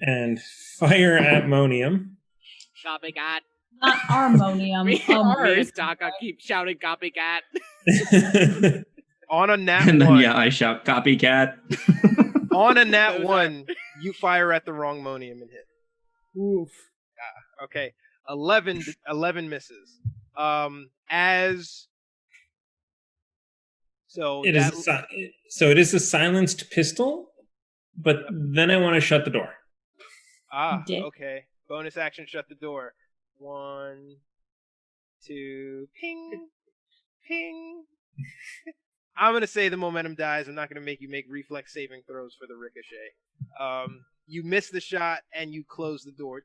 And fire at Monium.
Copycat.
Not Harmonium.
Me and Taka keep shouting copycat.
On a nat
and then,
1.
Yeah, I shout copycat.
On a nat 1, you fire at the wrong Monium and hit.
Oof.
Okay. 11 misses. As So
It is a silenced pistol, but then I want to shut the door.
Dick.
Okay. Bonus action, shut the door. 1, 2, ping, ping. I'm gonna say the momentum dies. I'm not gonna make you make reflex saving throws for the ricochet. You miss the shot and you close the door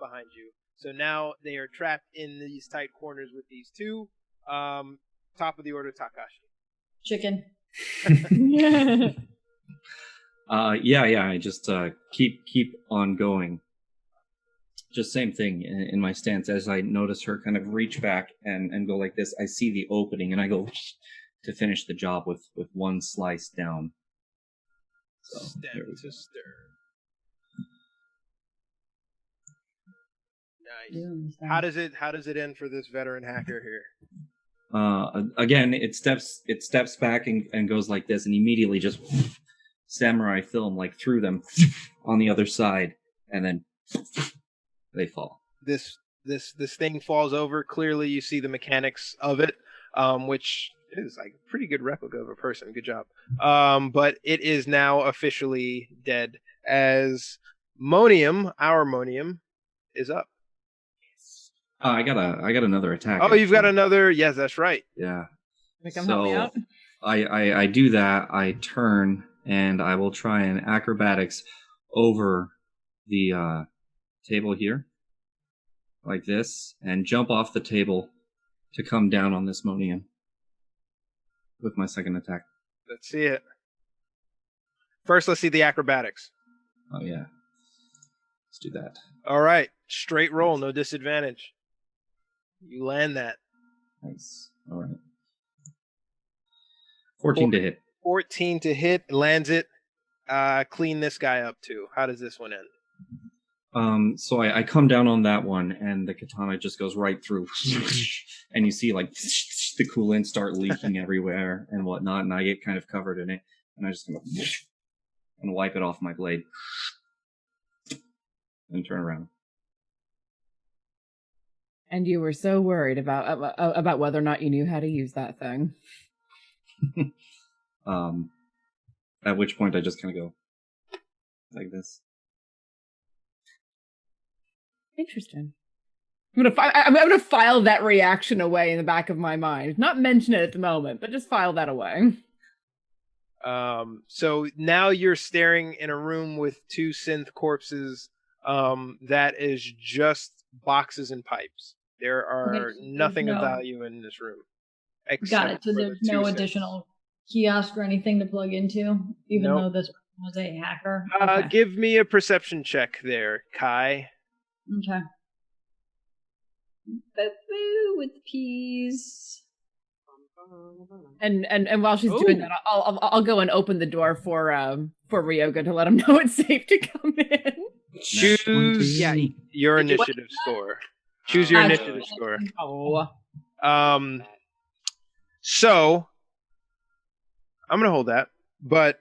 behind you. So now they are trapped in these tight corners with these two. Top of the order, Takashi.
Chicken.
Yeah. I just keep on going. Just same thing in my stance. As I notice her kind of reach back and go like this, I see the opening and I go to finish the job with one slice down. So,
Step to stir. Nice. How does it end for this veteran hacker here?
Again, it steps back and goes like this, and immediately just samurai film like through them on the other side, and then they fall.
This thing falls over. Clearly, you see the mechanics of it, which is like a pretty good replica of a person. Good job. But it is now officially dead as Monium, our Monium, is up.
I got another attack.
Oh, you've got another. Yes, that's right.
Yeah.
Come help me out.
I do that. I turn and I will try and acrobatics over the table here, like this, and jump off the table to come down on this Monium with my second attack.
Let's see it. First, let's see the acrobatics.
Oh yeah. Let's do that.
All right, straight roll, no disadvantage. You land that.
Nice. All right. 14 to hit.
14 to hit, lands it. Clean this guy up too. How does this one end?
So I come down on that one, and the katana just goes right through, and you see like the coolant start leaking everywhere and whatnot, and I get kind of covered in it, and I just go and wipe it off my blade, and turn around.
And you were so worried about whether or not you knew how to use that thing.
At which point I just kind of go like this.
Interesting. I'm gonna file that reaction away in the back of my mind. Not mention it at the moment, but just file that away.
So now you're staring in a room with two synth corpses. That is just boxes and pipes. There are nothing of value in this room.
Got it. So there's no additional kiosk or anything to plug into, even though this was a hacker. Okay.
Give me a perception check there, Kai.
Okay. Boo with the peas.
And while she's doing that, I'll go and open the door for Ryoga to let him know it's safe to come in.
Choose your initiative score. Choose your initiative score.
Oh.
So I'm gonna hold that, but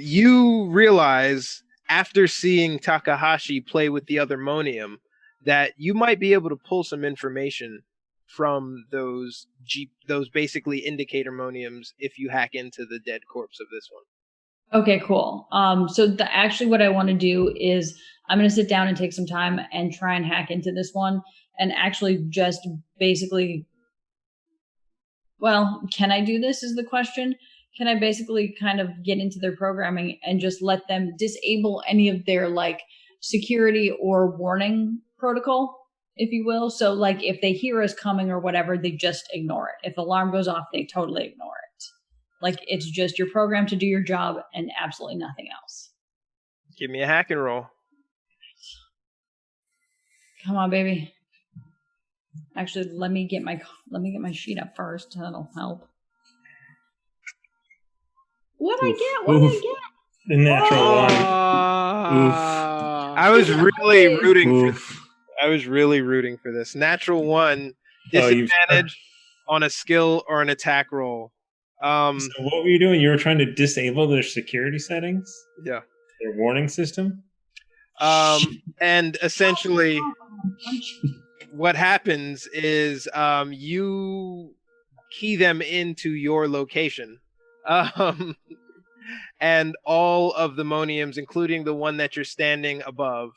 you realize after seeing Takahashi play with the other Monium that you might be able to pull some information from those basically indicator Moniums if you hack into the dead corpse of this one.
Okay, cool. So actually what I want to do is I'm going to sit down and take some time and try and hack into this one and actually just basically, well, can I do this is the question. Can I basically kind of get into their programming and just let them disable any of their like security or warning protocol, if you will? So like if they hear us coming or whatever, they just ignore it. If the alarm goes off, they totally ignore it. Like it's just your program to do your job and absolutely nothing else.
Give me a hack and roll.
Come on, baby. Actually, let me get my sheet up first. That'll help. What I get? What did I get?
The natural one.
I was really rooting for. I was really rooting for this. Natural one, disadvantage on a skill or an attack roll.
So what were you doing? You were trying to disable their security settings?
Yeah.
Their warning system?
And essentially what happens is you key them into your location. And all of the Moniums, including the one that you're standing above,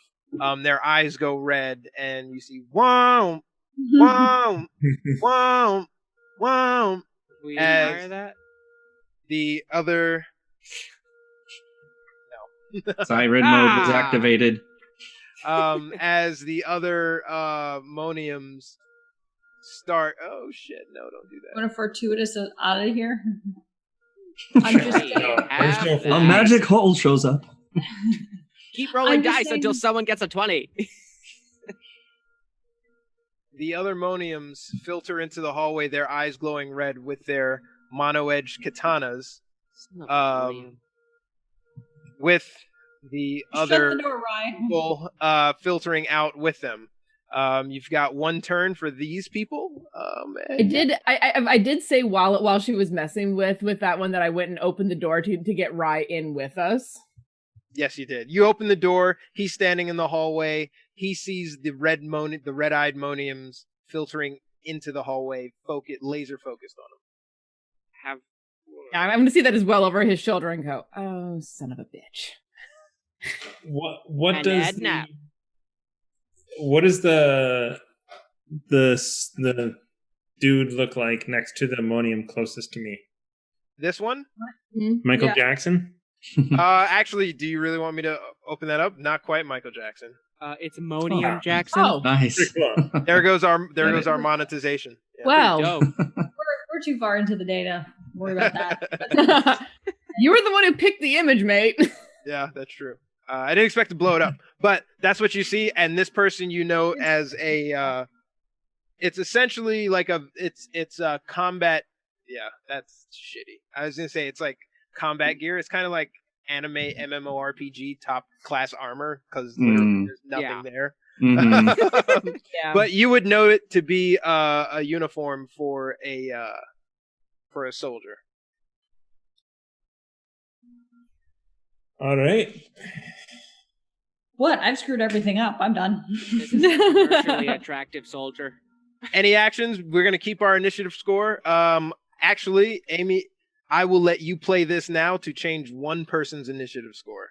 their eyes go red, and you see wow, wow, wow, wow.
We
As
fire that?
the other
Siren mode was activated.
as the other Moniums start. Oh shit! No, don't do that.
Want to fortuitous out of here? I'm just.
There's no
A magic hole shows up.
Keep rolling
I'm just
dice until
saying-
someone gets a 20.
The other Moniums filter into the hallway, their eyes glowing red with their mono-edged katanas. With the
Shut
other
the door, Ryan.
people filtering out with them. You've got one turn for these people.
I did say while she was messing with that one that I went and opened the door to get Rye in with us.
Yes, you did. You open the door. He's standing in the hallway. He sees the red-eyed Moniums filtering into the hallway, laser focused on him.
I'm going to see that as well over his shoulder and go, "Oh, son of a bitch."
What
And
does
Edna.
what does the dude look like next to the Monium closest to me?
This one?
Michael
Yeah.
Jackson?
Actually, do you really want me to open that up? Not quite Michael Jackson.
It's Monium
Oh.
Jackson.
Oh,
Nice.
Pretty close.
There goes our monetization. Yeah.
well.
Dope.
We're too far into the data. Worry about that.
You were the one who picked the image, mate.
Yeah, that's true. I didn't expect to blow it up, but that's what you see. And this person, as a, it's essentially like it's a combat. Yeah, that's shitty. I was gonna say it's like combat gear. It's kind of like anime MMORPG top class armor because literally there's nothing there.
Mhm.
Yeah.
But you would know it to be a uniform for a soldier.
All right.
What? I've screwed everything up. I'm done.
This is a commercially attractive soldier.
Any actions? We're gonna keep our initiative score. Actually, Amy, I will let you play this now to change one person's initiative score.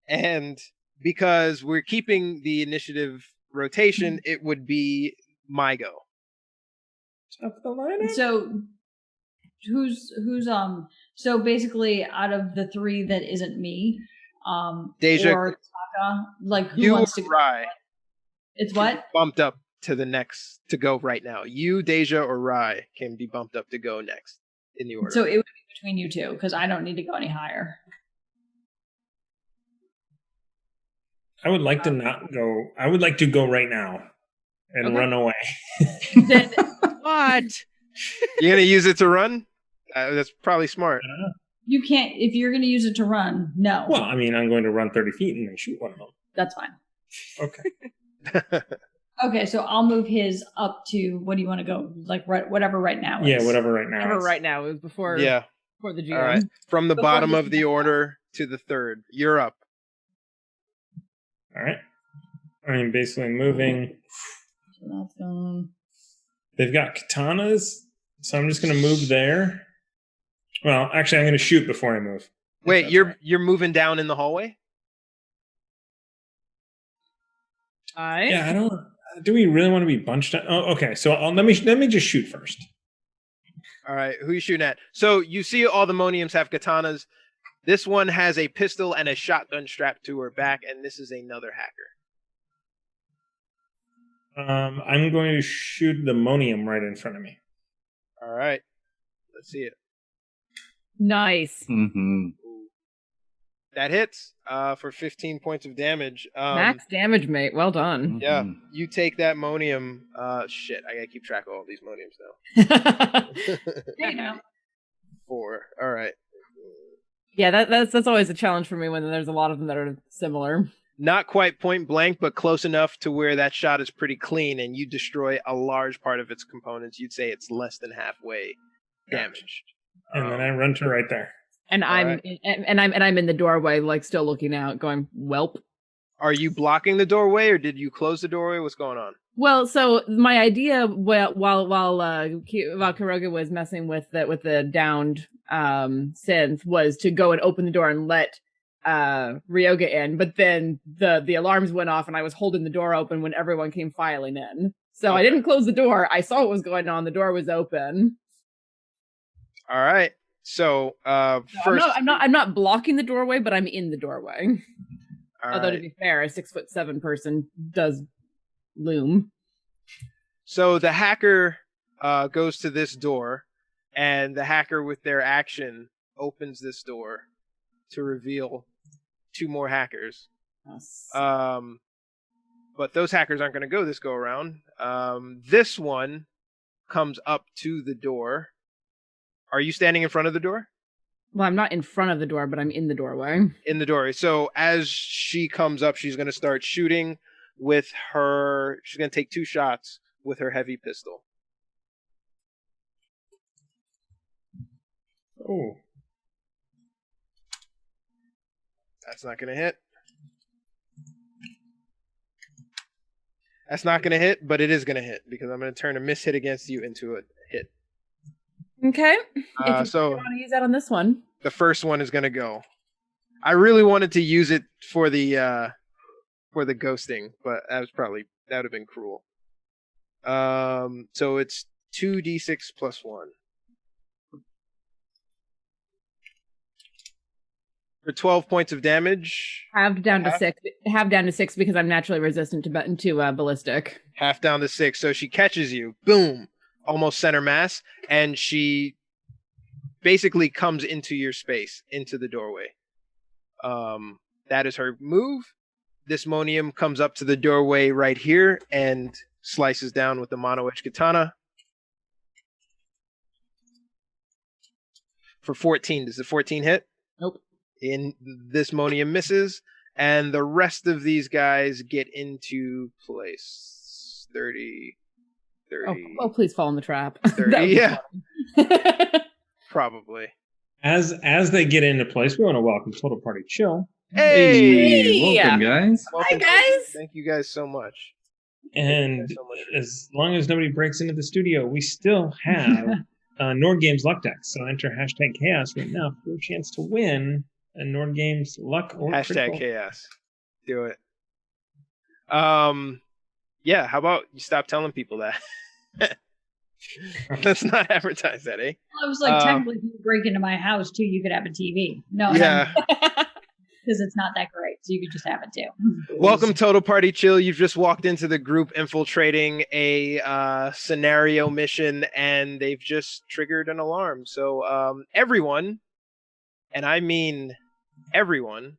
And because we're keeping the initiative rotation, it would be my go.
Top of the lineup?
So who's so basically out of the three that isn't me,
Deja,
or Taka, like who
you
wants to
or
go?
Rai
It's what?
bumped up to the next to go right now. You, Deja, or Rai can be bumped up to go next in the order.
So it would be between you two because I don't need to go any higher.
I would like to not go. I would like to go right now and
Okay.
run away.
Then
What?
You're gonna use it to run? That's probably smart.
you can't if you're going to use it to run. No,
Well, I mean, I'm going to run 30 feet and then shoot one of them.
that's fine.
Okay.
Okay, so I'll move his up to what do you want to go? Like whatever right now is.
Yeah, whatever right now.
Never
is.
right now. It was before
Yeah.
before the GM.
All right. From the
Before
bottom
the-
of the order to the third. You're up.
All right. I'm basically moving.
So that's going.
They've got katanas, so I'm just going to move there. Well, actually, I'm going to shoot before I move. if
Wait,
that's
you're
right.
you're moving down in the hallway?
Yeah, I don't. Do we really want to be bunched up? Oh, okay. So let me just shoot first.
All right, who you shooting at? So you see all the Moniums have katanas. This one has a pistol and a shotgun strapped to her back, and this is another hacker.
I'm going to shoot the Monium right in front of me.
All right, let's see it.
Nice.
Mhm.
That hits for 15 points of damage.
Max damage, mate. Well done.
Yeah,
Mhm.
you take that Monium. Shit, I gotta keep track of all these Moniums now.
There you go.
4. All right.
Yeah, that's always a challenge for me when there's a lot of them that are similar.
Not quite point blank, but close enough to where that shot is pretty clean, and you destroy a large part of its components. You'd say it's less than halfway damaged.
And then I run to right there.
And I'm
Alright.
and I'm in the doorway, like still looking out, going, "Welp."
Are you blocking the doorway, or did you close the doorway? What's going on?
Well, so my idea while Kuroga was messing with the downed synth was to go and open the door and let Ryoga in, but then the alarms went off and I was holding the door open when everyone came filing in. So I didn't close the door. I saw what was going on. The door was open.
All right. So first,
I'm not blocking the doorway, but I'm in the doorway. Although to
right.
be fair, a 6'7" person does loom.
So the hacker goes to this door, and the hacker with their action opens this door to reveal 2 more hackers.
Yes.
But those hackers aren't going to go this go around. This one comes up to the door. Are you standing in front of the door?
Well, I'm not in front of the door, but I'm in the doorway.
In the doorway. So as she comes up, she's going to start shooting with her. She's going to take 2 shots with her heavy pistol.
Oh.
That's not going to hit. That's not going to hit, but it is going to hit because I'm going to turn a miss hit against you into a hit.
Okay. If
So
you want to use that on this one.
The first one is going to go. I really wanted to use it for the ghosting, but that would have been cruel. So it's 2d6 plus 1. For 12 points of damage.
Half down to 6. Half down to 6 because I'm naturally resistant to ballistic.
Half down to 6. So she catches you. Boom. Almost center mass. And she basically comes into your space, into the doorway. That is her move. This Monium comes up to the doorway right here and slices down with the mono edge katana. For 14. Does the 14 hit?
Nope.
This Monium misses, and the rest of these guys get into place. 30.
Oh, please fall in the trap.
30, yeah. Probably.
As they get into place, we want to welcome Total Party Chill.
Hey, welcome, guys.
Hi, guys.
Thank you guys so much.
And as long as nobody breaks into the studio, we still have Nord Games Luck Deck. So enter hashtag chaos right now for a chance to win a Nord Games Luck or
hashtag
critical.
chaos. Do it. Yeah, how about you stop telling people that? Let's not advertise that, eh?
Well, I was like, technically, if you break into my house too, you could have a TV. No,
yeah,
because it's not that great, so you could just have it too.
Welcome, Total Party Chill. You've just walked into the group infiltrating a scenario mission, and they've just triggered an alarm. So everyone, and I mean everyone,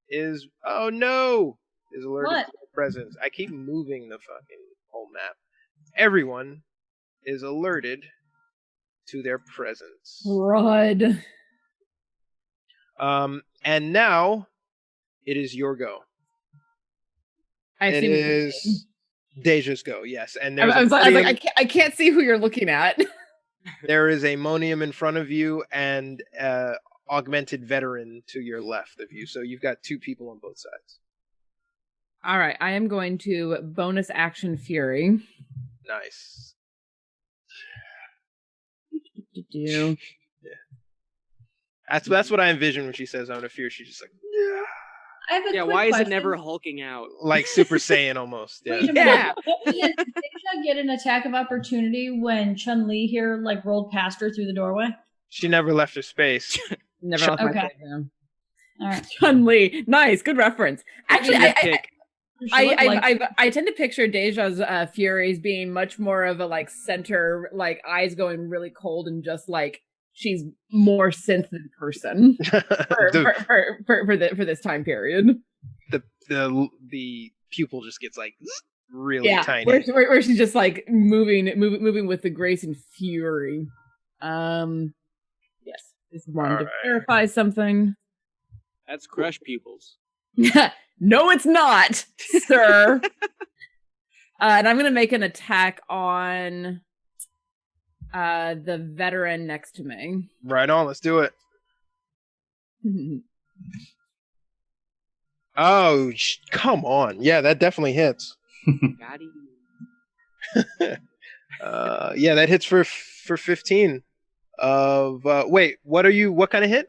is alerted to their presence. I keep moving the fucking whole map. Everyone is alerted to their presence.
Rud.
And now it is your go.
It
is Deja's go, yes. And
I can't see who you're looking at.
There is a Monium in front of you and augmented veteran to your left of you. So you've got 2 people on both sides.
All right, I am going to bonus action Fury.
Nice.
Yeah.
That's what I envision when she says I'm a fear. She's just like, yeah.
I have a quick
why
question.
is it never hulking out?
Like Super Saiyan almost. Yeah.
Wait a minute. Did Deja get an attack of opportunity when Chun-Li here rolled past her through the doorway?
She never left her space.
Never left my
okay.
space.
All right.
Chun-Li. Nice, good reference. Actually, I tend to picture Deja's Furies being much more of a center, eyes going really cold and just she's more synth than person for this time period.
The pupil just gets really tiny.
Where she's just moving with the grace and fury. Yes, this one to verify something.
That's crush pupils.
No, it's not, sir. And I'm going to make an attack on the veteran next to me.
Right on, let's do it. Oh, come on. Yeah, that definitely hits. Yeah, that hits for 15. Wait, what kind of hit?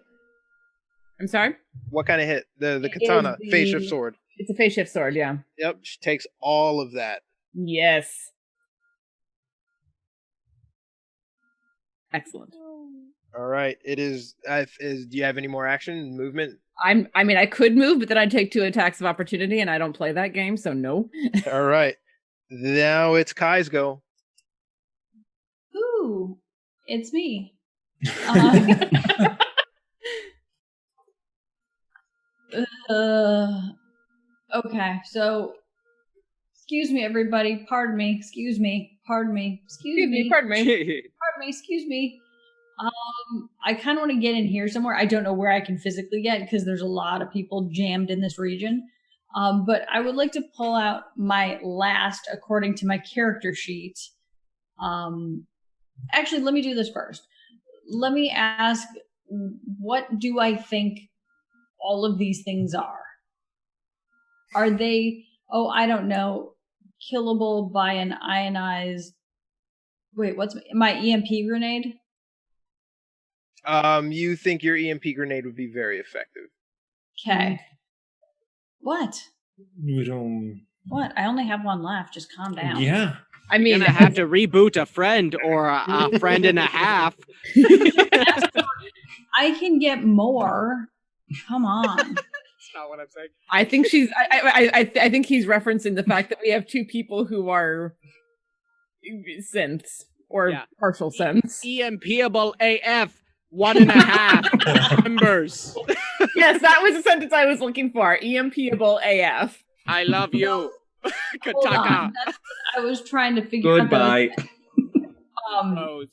I'm sorry?
What kind of hit? The
It
katana,
is
phase shift sword.
It's a phase shift sword, yeah.
Yep, she takes all of that.
Yes. Excellent.
All right, it is. Do you have any more action movement?
I mean, I could move, but then I'd take 2 attacks of opportunity, and I don't play that game, so no.
All right, now it's Kai's go.
Ooh, it's me. Okay, so excuse me, everybody. Pardon me. Excuse me. Pardon me. Excuse me.
Pardon me.
Pardon me. Excuse me. I kind of want to get in here somewhere. I don't know where I can physically get because there's a lot of people jammed in this region. But I would like to pull out my last, according to my character sheet. Actually, let me do this first. Let me ask, what do I think all of these things are? Are they, I don't know, killable by an ionized... Wait, what's my EMP grenade?
You think your EMP grenade would be very effective.
Okay. What?
You don't...
What? I only have one left. Just calm down.
Yeah.
I mean, you're gonna have to reboot a friend or a friend and a half.
I can get more. Come on.
That's not what I'm saying.
I think she's. I think he's referencing the fact that we have 2 people who are synths or partial synths.
EMPable AF. 1.5 members.
Yes, that was the sentence I was looking for. EMPable AF.
I love you.
Hold on. That's what I was trying to figure
Goodbye.
out.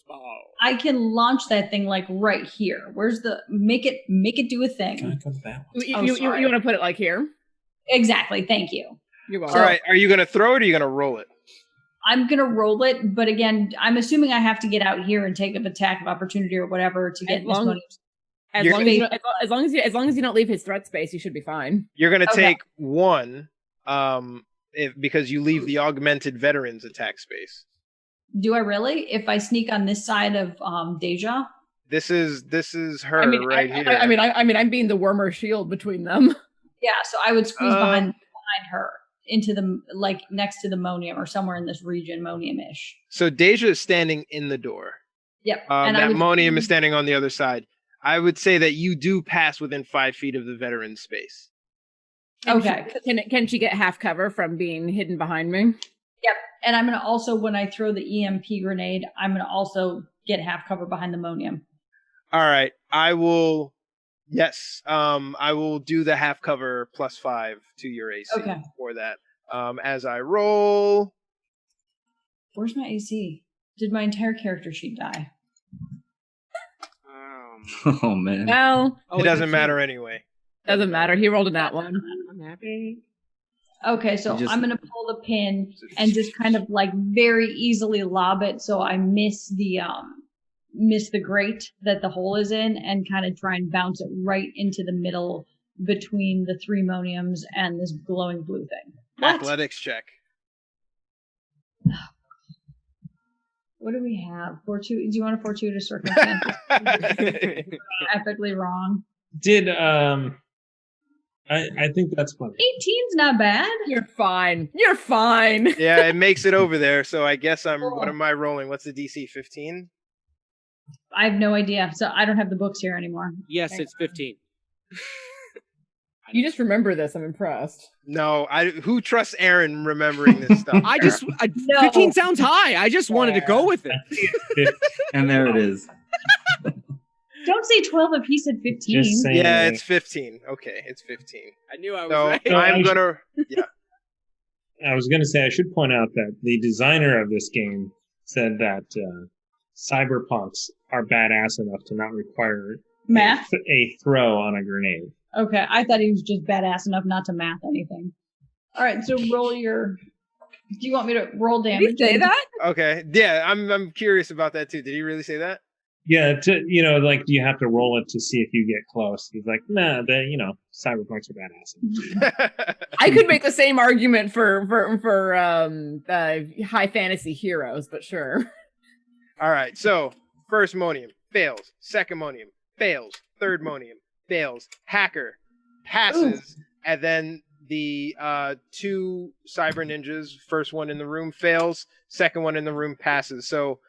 I can launch that thing like right here. Where's the make it do a thing?
Can I go to that one?
You want to put it like here?
Exactly. Thank you.
You're welcome.
All right, are you going to throw it or are you going to roll it?
I'm going to roll it, but again, I'm assuming I have to get out here and take an attack of opportunity or whatever to get this money.
As long as you don't leave his threat space, you should be fine.
You're going to take 1 because you leave the augmented veterans attack space.
Do I really? If I sneak on this side of Deja?
This is her here.
I'm being the warmer shield between them.
Yeah, so I would squeeze behind her into the next to the Monium or somewhere in this region, Monium-ish.
So Deja is standing in the door.
Yep.
And that Monium is standing on the other side. I would say that you do pass within 5 feet of the veteran space.
Okay.
Can she get half cover from being hidden behind me?
Yep. And I'm going to also, when I throw the EMP grenade, I'm going to also get half cover behind the Monium.
All right. I will. Yes. I will do the half cover +5 to your AC for that. As I roll.
Where's my AC? Did my entire character sheet die?
Oh man.
Well,
it doesn't matter anyway.
Doesn't matter. He rolled in that one.
I'm happy.
Okay, so I'm going to pull the pin and just kind of very easily lob it so I miss the grate that the hole is in and kind of try and bounce it right into the middle between the 3 Moniums and this glowing blue thing. What?
Athletics check.
What do we have? Fortuitous? Do you want a fortuitous circumstance? Epically wrong.
I think that's funny.
18's not bad.
You're fine. You're fine.
Yeah, it makes it over there. So I guess what am I rolling? What's the DC? 15?
I have no idea. So I don't have the books here anymore.
Yes, it's 15.
You just remember this. I'm impressed.
No, who trusts Aaron remembering this stuff?
15 sounds high. I just wanted to go with it.
And there it is.
Don't say 12 if he said 15.
Yeah, it's 15. Okay, it's 15.
I knew I was right.
I'm gonna. Yeah.
I was gonna say I should point out that the designer of this game said that cyberpunks are badass enough to not require
math
a throw on a grenade.
Okay, I thought he was just badass enough not to math anything. All right, so roll your. Do you want me to roll damage?
Did he say that?
Okay, yeah, I'm curious about that too. Did he really say that?
Yeah, you have to roll it to see if you get close. He's like, nah, cyberpunks are badass.
I could make the same argument for high fantasy heroes, but sure.
All right, so first Monium fails, second Monium fails, third Monium fails, hacker passes, and then the 2 cyber ninjas, first one in the room fails, second one in the room passes. So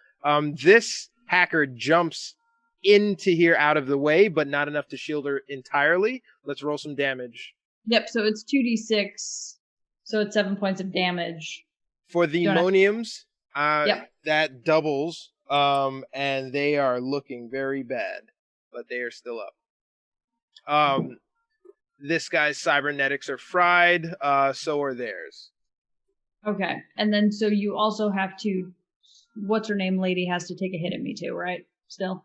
this hacker jumps into here out of the way, but not enough to shield her entirely. Let's roll some damage.
Yep, so it's 2d6, so it's 7 points of damage.
For the Moniums,
Yep.
that doubles, and they are looking very bad, but they are still up. This guy's cybernetics are fried, so are theirs.
Okay, and then so you also have to, what's her name lady has to take a hit at me too, right? Still?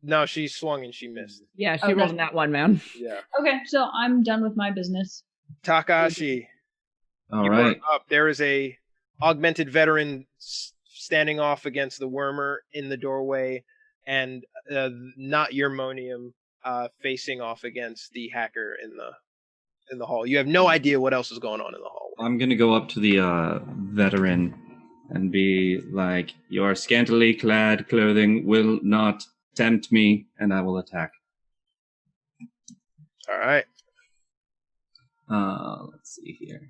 No, she swung and she missed.
Yeah, she rolled in that one, man.
Yeah.
Okay, so I'm done with my business.
Takashi.
All right.
Up. There is a augmented veteran standing off against the wormer in the doorway, and not your Monium facing off against the hacker in the hall. You have no idea what else is going on in the hall.
I'm gonna go up to the veteran and be like, "Your scantily clad clothing will not tempt me," and I will attack.
All right.
Let's see here.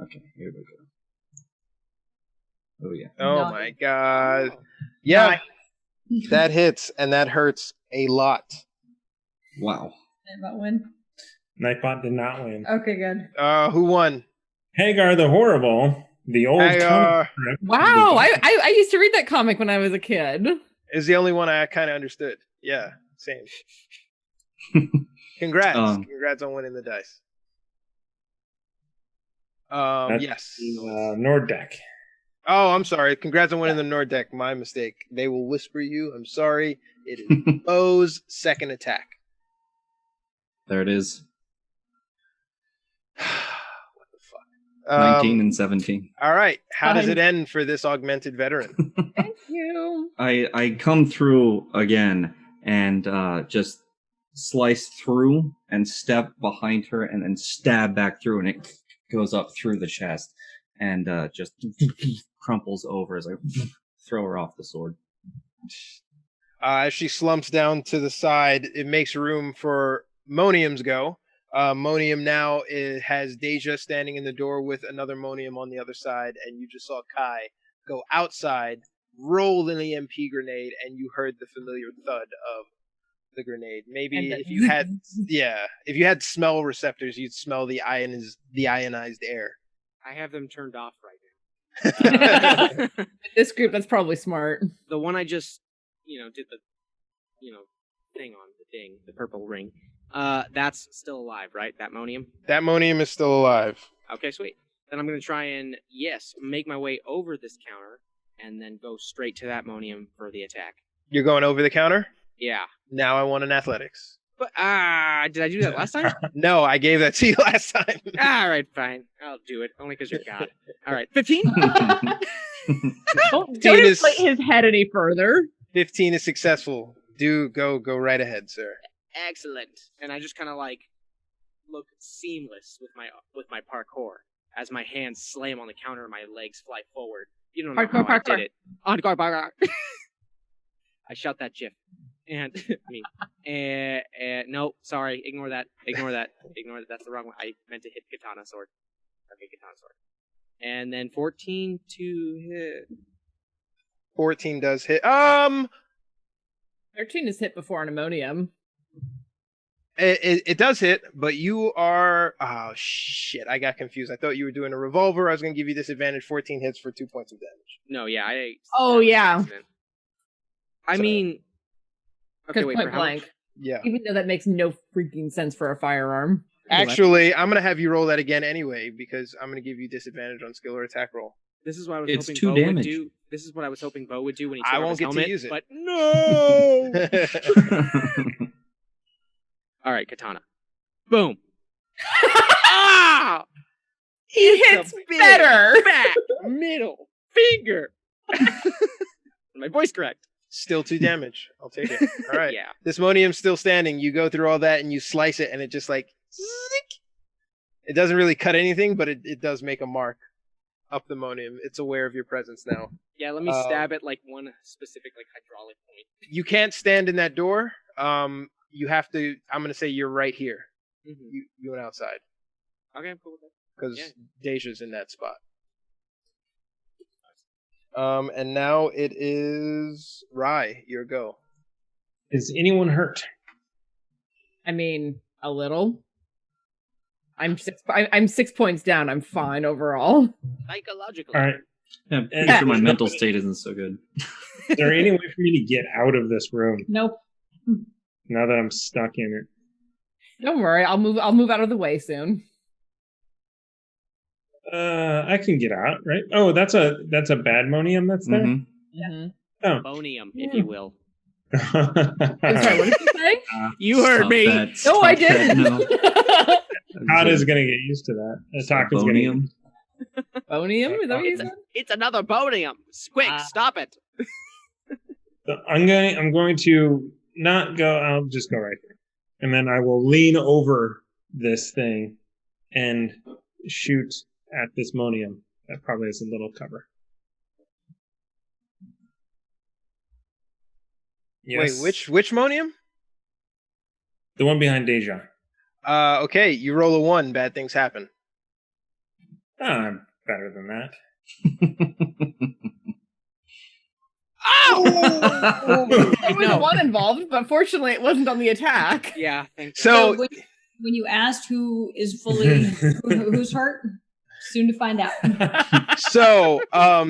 Okay, here we go. Oh yeah.
Oh my god. Yeah. That hits, and that hurts a lot.
Wow.
Nightbot win?
Nightbot did not win.
Okay, good.
Who won?
Hagar the Horrible, the old comic strip.
Wow, I used to read that comic when I was a kid.
Is the only one I kind of understood. Yeah, same. Congrats. Congrats on winning the dice. Yes.
Nord deck.
Oh, I'm sorry. Congrats on winning the Nord deck. My mistake. They will whisper you. I'm sorry. It is Bo's second attack.
There it is.
What the fuck?
19 and 17.
All right. How does it end for this augmented veteran?
Thank you.
I come through again and just slice through and step behind her and then stab back through, and it goes up through the chest and just crumples over as I throw her off the sword.
As she slumps down to the side, it makes room for Monium's go. Monium now has Deja standing in the door with another Monium on the other side, and you just saw Kai go outside, roll an EMP grenade, and you heard the familiar thud of the grenade. Maybe if you had smell receptors, you'd smell the ionized air.
I have them turned off right now.
This group, that's probably smart.
The one I just, did the, thing on the ding, the purple ring. That's still alive, right? That Monium?
That Monium is still alive.
Okay, sweet. Then I'm going to try and, make my way over this counter and then go straight to that Monium for the attack.
You're going over the counter?
Yeah.
Now I want an athletics.
But, did I do that last time?
No, I gave that to you last time.
All right, fine. I'll do it, only because you're God. All right, 15?
Don't inflate his head any further.
15 is successful. Go right ahead, sir.
Excellent. And I just kind of look seamless with my parkour as my hands slam on the counter and my legs fly forward. You don't know how I did it. Parkour. I shot that GIF. And me. No, sorry. Ignore that. That's the wrong one. I meant to hit Katana Sword. Okay, Katana Sword. And then 14 to hit.
14 does hit.
13 is hit before an Ammonium.
It does hit, but you are... Oh, shit. I got confused. I thought you were doing a revolver. I was going to give you disadvantage. 14 hits for 2 points of damage.
No, yeah.
Oh, yeah.
I mean... Okay, wait,
point blank.
Much?
Yeah.
Even though that makes no freaking sense for a firearm.
Actually, I'm going to have you roll that again anyway, because I'm going to give you disadvantage on skill or attack roll.
This is what I was
It's
hoping
2
Bo
damage.
would do. This is what I was hoping Bo would do when he took
I
off
won't
his
get
helmet,
to use it.
But no! All right, Katana. Boom. Ah!
He hits better.
Back, middle, finger. My voice correct.
Still 2 damage. I'll take it. All right.
Yeah.
This Monium's still standing. You go through all that and you slice it, and it just like zick. It doesn't really cut anything, but it does make a mark up the Monium. It's aware of your presence now.
Yeah, let me stab at like one specific like hydraulic point.
You can't stand in that door. You have to. I'm gonna say you're right here.
Mm-hmm.
You went outside.
Okay, I'm cool with that.
Because Deja's in that spot. And now it is Rai. Your go.
Is anyone hurt?
I mean, a little. I'm 6 points down. I'm fine overall.
Psychologically.
All right.
Yeah, I'm pretty sure my mental state isn't so good.
Is there any way for me to get out of this room?
Nope.
Now that I'm stuck in it.
Don't worry, I'll move out of the way soon.
I can get out, right? Oh, that's a bad Monium that's there?
Mm-hmm.
Oh.
Bonium, if you will.
I'm sorry, what did you say?
You heard me.
No, I didn't.
No.
Todd is going to get used to that. Talking's gonna get
Bonium? Is that what you said?
It's another bonium. Quick, stop it.
So I'm going to not go. I'll just go right here, and then I will lean over this thing and shoot at this Monium. That probably has a little cover. Yes.
Wait, which Monium?
The one behind Deja.
Okay, you roll a 1. Bad things happen.
I'm better than that.
Oh! There was one involved, but fortunately it wasn't on the attack.
Yeah, thank you.
So
when you asked who is fully who's hurt, soon to find out.
So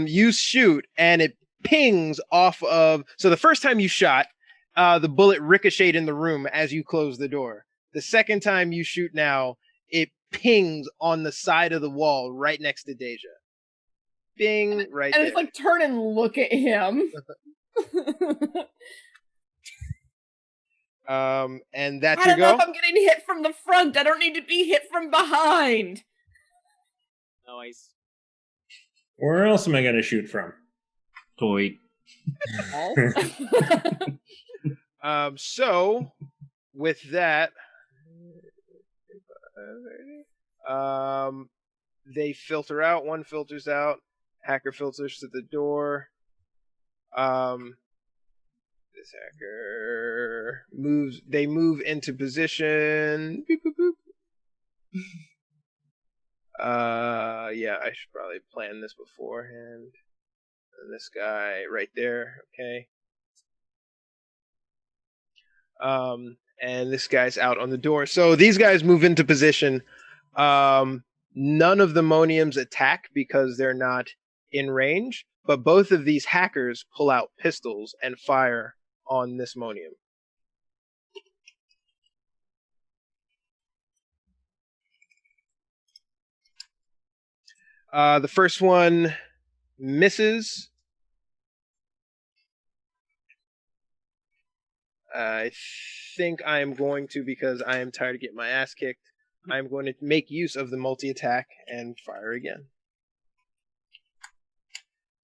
you shoot and it pings off of. So the first time you shot, the bullet ricocheted in the room as you closed the door. The second time you shoot now, it pings on the side of the wall right next to Deja. Bing, right there.
And it's like, turn and look at him.
And that's
I
your
don't know
go?
if I'm getting hit from the front. I don't need to be hit from behind.
Nice.
Where else am I going to shoot from?
Toy.
So with that, they filter out. One filters out. Hacker filters to the door. This hacker moves. They move into position. Boop, boop, boop. Yeah, I should probably plan this beforehand. And this guy right there, okay. And this guy's out on the door. So these guys move into position. None of the Moniums attack because they're not in range, but both of these hackers pull out pistols and fire on this Monium. The first one misses. I think I am going to, because I am tired of getting my ass kicked, I'm going to make use of the multi-attack and fire again.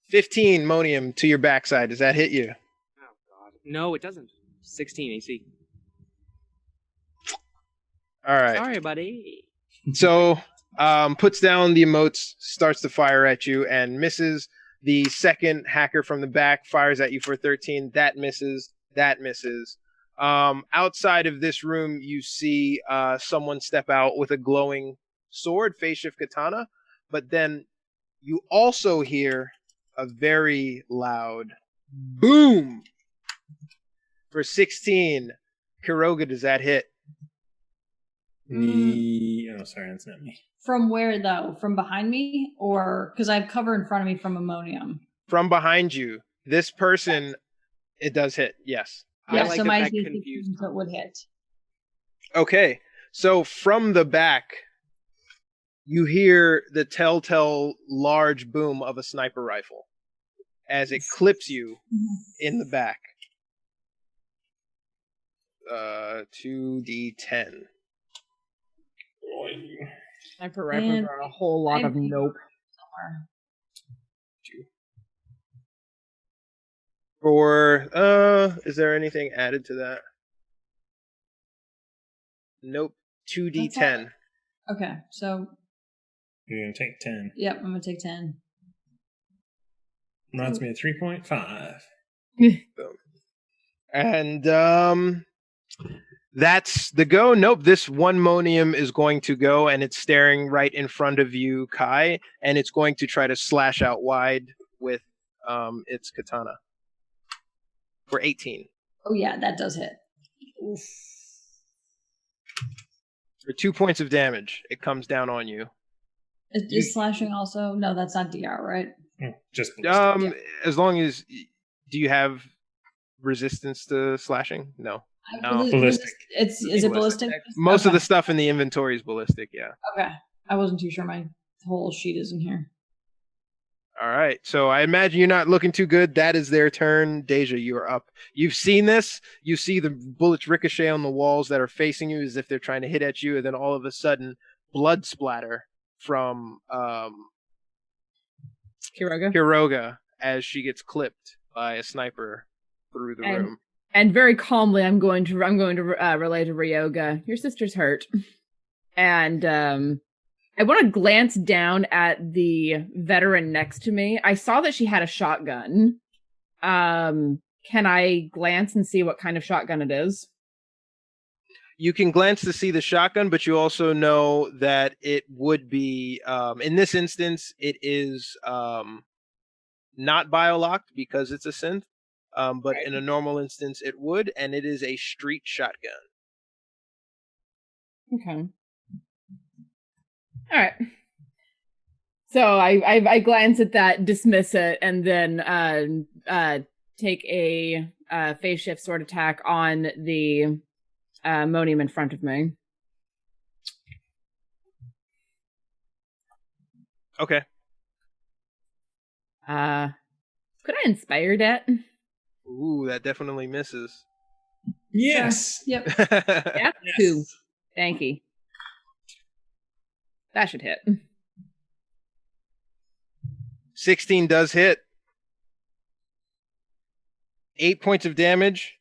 15 Monium to your backside. Does that hit you?
Oh, God. No, it doesn't. 16 AC.
All right.
Sorry, buddy.
So, puts down the emotes, starts to fire at you, and misses. The second hacker from the back fires at you for 13. That misses. That misses. Outside of this room, you see someone step out with a glowing sword, phase shift katana, but then you also hear a very loud boom for 16. Kuroga, does that hit?
Oh, sorry, that's not me.
From where though? From behind me, or because I have cover in front of me from Monium?
From behind you. This person, it does hit. Yes.
Yeah,
I like
so
that
my
that
AC
confused
so it would hit.
Okay. So from the back, you hear the telltale large boom of a sniper rifle as it clips you in the back. 2d10.
Sniper rifles are a whole lot of nope.
For is there anything added to that? Nope. 2d10.
Okay, so
You're going to take 10.
yep, I'm gonna take 10.
Reminds me of 3.5.
And that's the go. Nope, this one Monium is going to go, and it's staring right in front of you, Kai, and it's going to try to slash out wide with its katana for 18.
Oh yeah, that does hit. Oof.
For 2 points of damage, it comes down on you.
Is slashing also? No, that's not DR, right?
Just ballistic.
As long as do you have resistance to slashing? No.
Ballistic.
Is it ballistic?
Most of the stuff in the inventory is ballistic, yeah.
Okay. I wasn't too sure my whole sheet is in here.
All right. So I imagine you're not looking too good. That is their turn. Deja, you are up. You've seen this. You see the bullets ricochet on the walls that are facing you as if they're trying to hit at you, and then all of a sudden, blood splatter from Hiroga as she gets clipped by a sniper through the room.
And very calmly, I'm going to relay to Ryoga, your sister's hurt, and I want to glance down at the veteran next to me. I saw that she had a shotgun. Can I glance and see what kind of shotgun it is?
You can glance to see the shotgun, but you also know that it would be, in this instance, it is not biolocked because it's a synth, but in a normal instance it would, and it is a street shotgun.
Okay. All right. So I glance at that, dismiss it, and then take a phase shift sword attack on the Monium in front of me.
Okay.
Could I inspire that?
Ooh, that definitely misses.
Yes.
Yep.
Yeah.
Yes.
2. Thank you. That should hit.
16 does hit. 8 points of damage.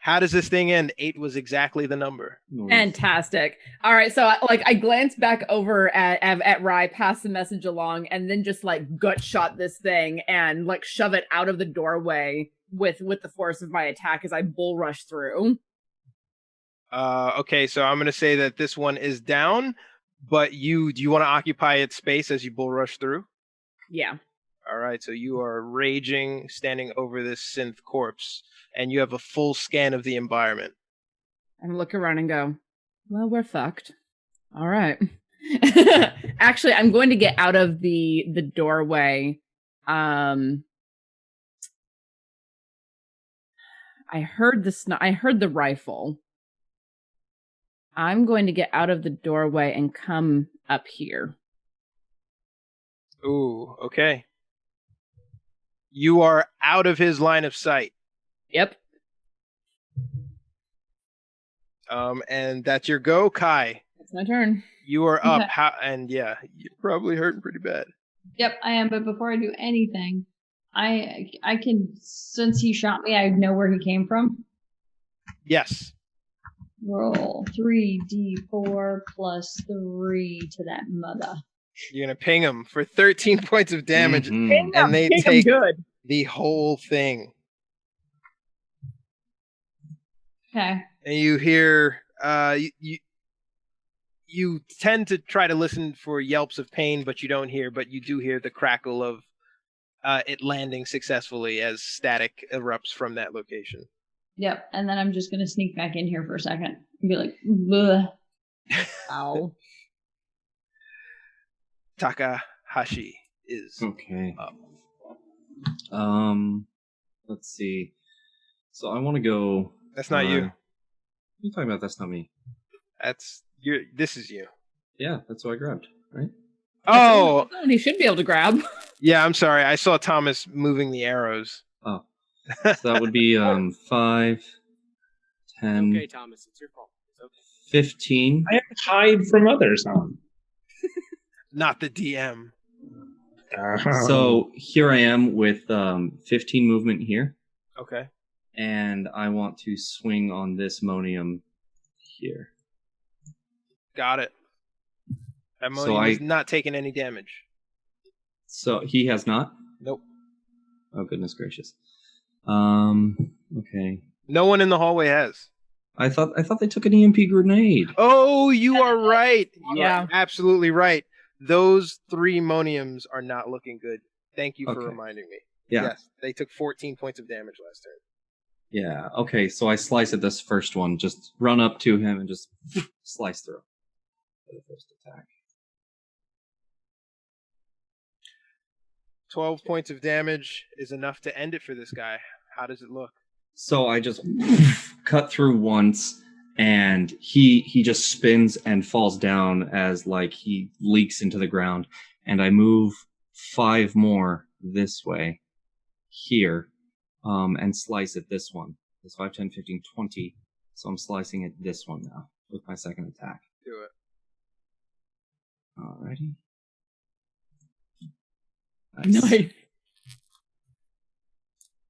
How does this thing end? 8 was exactly the number.
Fantastic. All right, so I glance back over at Rye, pass the message along, and then just gut shot this thing and shove it out of the doorway with the force of my attack as I bull rush through.
Okay, so I'm gonna say that this one is down, but do you want to occupy its space as you bull rush through?
Yeah.
All right, so you are raging, standing over this synth corpse, and you have a full scan of the environment.
I look around and go, well, we're fucked. All right. Actually, I'm going to get out of the doorway. I heard the rifle. I'm going to get out of the doorway and come up here.
Ooh, okay. You are out of his line of sight.
Yep.
And that's your go, Kai.
It's my turn.
You are up.
Okay.
And yeah, you're probably hurting pretty bad.
Yep, I am. But before I do anything, I can, since he shot me, I know where he came from.
Yes.
Roll 3d4 plus 3 to that mother.
You're going to ping him for 13 points of damage,
Mhm.
and they
Ping 'em
take
good.
the whole thing.
Okay.
And you hear, you tend to try to listen for yelps of pain, but you don't hear, but you do hear the crackle of it landing successfully as static erupts from that location.
Yep. And then I'm just going to sneak back in here for a second and be like, bleh.
Ow.
Takahashi is
Okay.
up.
Let's see. So I want to go.
That's not you.
What are you talking about? That's not me.
That's you. This is you.
Yeah, that's what I grabbed, right?
Oh,
He should be able to grab.
yeah. I'm sorry. I saw Thomas moving the arrows.
Oh, so that would be 5, 10,
Okay, Thomas, it's your fault. It's okay.
15.
I have to hide from others, huh?
Not the DM.
So here I am with 15 movement here.
Okay.
And I want to swing on this Monium here.
Got it. That
So
Monium is not taking any damage.
So he has not?
Nope.
Oh, goodness gracious. Okay.
No one in the hallway has.
I thought they took an EMP grenade.
Oh, you are right. You
Yeah.
are absolutely right. Those 3 Moniums are not looking good. Thank you for reminding me.
Yeah.
Yes, they took 14 points of damage last turn.
Yeah, okay, so I slice at this first one. Just run up to him and just slice through for the first attack.
12 points of damage is enough to end it for this guy. How does it look?
So I just cut through once, and he just spins and falls down as like he leaks into the ground. And I move 5 more this way, here, and slice at this one. It's 5, 10, 15, 20. So I'm slicing at this one now with my second attack.
Do it.
Alrighty.
Nice.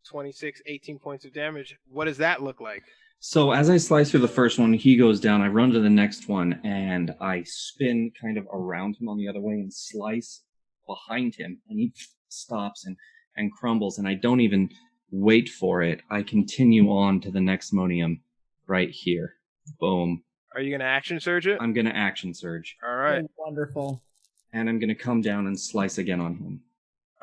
26, 18 points of damage. What does that look like?
So as I slice through the first one, he goes down. I run to the next one, and I spin kind of around him on the other way and slice behind him, and he stops and crumbles, and I don't even wait for it. I continue on to the next Monium right here. Boom.
Are you going to action surge it?
I'm going to action surge.
All right.
Oh, wonderful.
And I'm going to come down and slice again on him.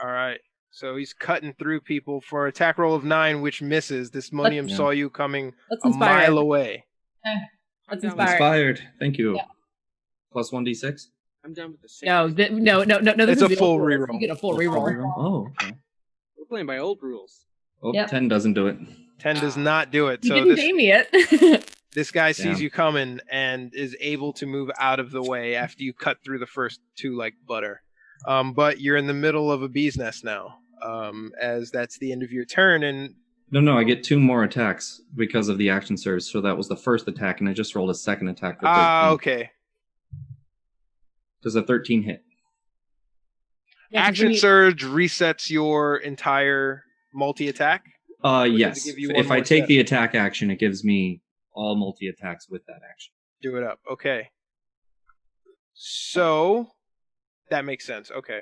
All right. So he's cutting through people for attack roll of 9, which misses. This Monium saw you coming a mile away.
Let's
Inspired. Thank you.
Yeah.
Plus 1d6?
I'm done with the 6.
No.
It's a full reroll.
You get a full reroll.
Oh, okay.
We're playing by old rules.
Oh,
Yep.
10 doesn't do it.
10 does not do it.
You
So
didn't pay me it.
this guy sees
Damn.
you coming and is able to move out of the way after you cut through the first 2 like butter. But you're in the middle of a bee's nest now, as that's the end of your turn. And
No, I get 2 more attacks because of the action surge. So that was the first attack, and I just rolled a second attack for 13.
Okay.
Does a 13 hit?
Action surge resets your entire multi-attack. Does it
Yes.
give you one
If I
more
take
step?
the attack action, it gives me all multi-attacks with that action.
Do it up. Okay. So that makes sense. Okay.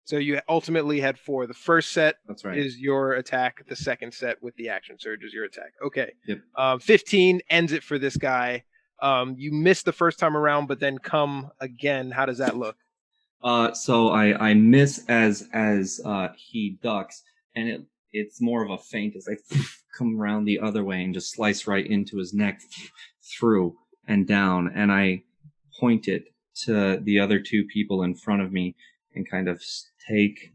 So you ultimately had 4. The first set
That's right.
is your attack. The second set with the action surge is your attack. Okay.
Yep.
15 ends it for this guy. You missed the first time around, but then come again. How does that look?
So I miss as he ducks, and it's more of a feint as I come around the other way and just slice right into his neck, through and down, and I point it to the other 2 people in front of me and kind of take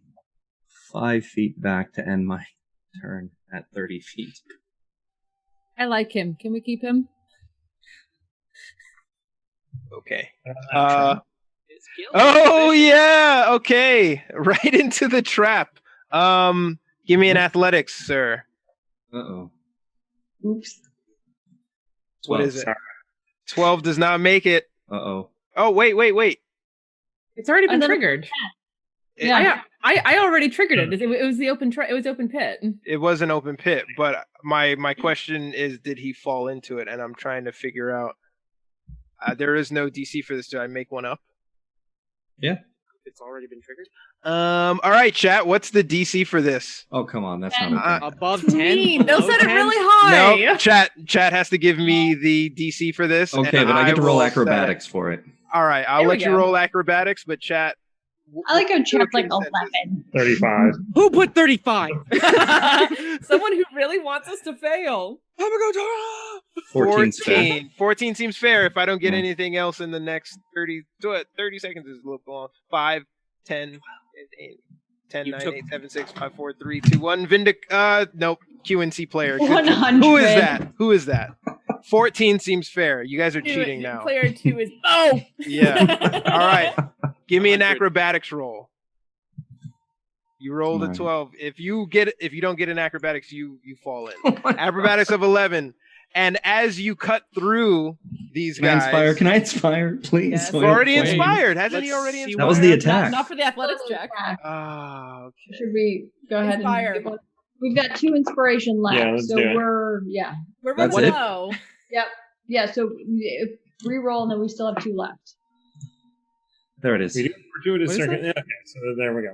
5 feet back to end my turn at 30 feet.
I like him. Can we keep him?
Okay.
It's killed.
Oh yeah. Okay. Right into the trap. Give me an athletics, sir.
Uh-oh.
Oops.
What is it? 12 does not make it.
Uh-oh.
Oh, wait.
It's already been
Another-
triggered.
Yeah.
I already triggered it. It was the open it was open pit.
It was an open pit, but my question is, did he fall into it? And I'm trying to figure out. There is no DC for this. Did I make one up?
Yeah.
It's already been triggered.
All right, chat. What's the DC for this?
Oh, come on. That's not okay.
Above 10?
Mean. They'll
Below
set it
10?
really high.
No, chat has to give me the DC for this.
Okay,
and
but I get to roll
will set it.
acrobatics for it.
All right, I'll
There we
let you
go.
roll acrobatics, but chat.
I like how
what's your
chat's like
consensus?
11.
35.
Who put 35?
Someone who really wants us to fail.
I'm gonna go
14's fair.
14. 14 seems fair if I don't get
Yeah.
anything else in the next 30. 30 seconds is a little long. 5, 10, 8, 10,
You
9,
took-
8, 7, 6, 5, 4, 3, 2, 1. Nope. QNC player. Good.
100.
Who is that? Who is that? 14 seems fair. You guys are cheating now.
Player 2 is
Yeah. All right. Give me an
100.
acrobatics roll. You rolled a
Alright.
12. If you don't get an acrobatics, you fall in. Acrobatics of 11. And as you cut through these
Can I
guys,
inspire? Can I inspire, please?
Yes.
So I
He's
don't
already
flame?
inspired. Hasn't he
Let's
already
see
inspired?
That was the attack.
Not for the athletics check.
Ah, okay.
Should we go ahead
Inspire.
and give one? We've got 2 inspiration left.
Yeah, let's
so
do it.
We're
That's
running
it?
low.
Yep. Yeah, so re-roll, and then we still have 2 left.
There it is.
We do fortuitous
What is
circuit. Yeah, okay, so there we go.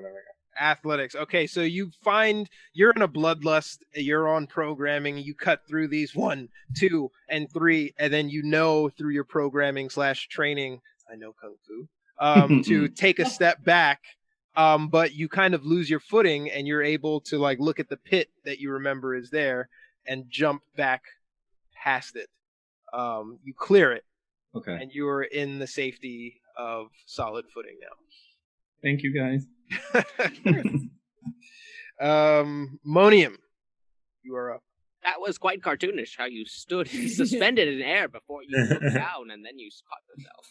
Athletics. Okay, so you find you're in a bloodlust. You're on programming. You cut through these 1, 2, and 3, and then you know through your programming / training. I know kung fu. To take a step back, but you kind of lose your footing, and you're able to like look at the pit that you remember is there, and jump back past it. You clear it,
Okay.
and you're in the safety of solid footing now.
Thank you, guys.
Monium, you are up.
That was quite cartoonish how you stood suspended in air before you looked down and then you caught yourself.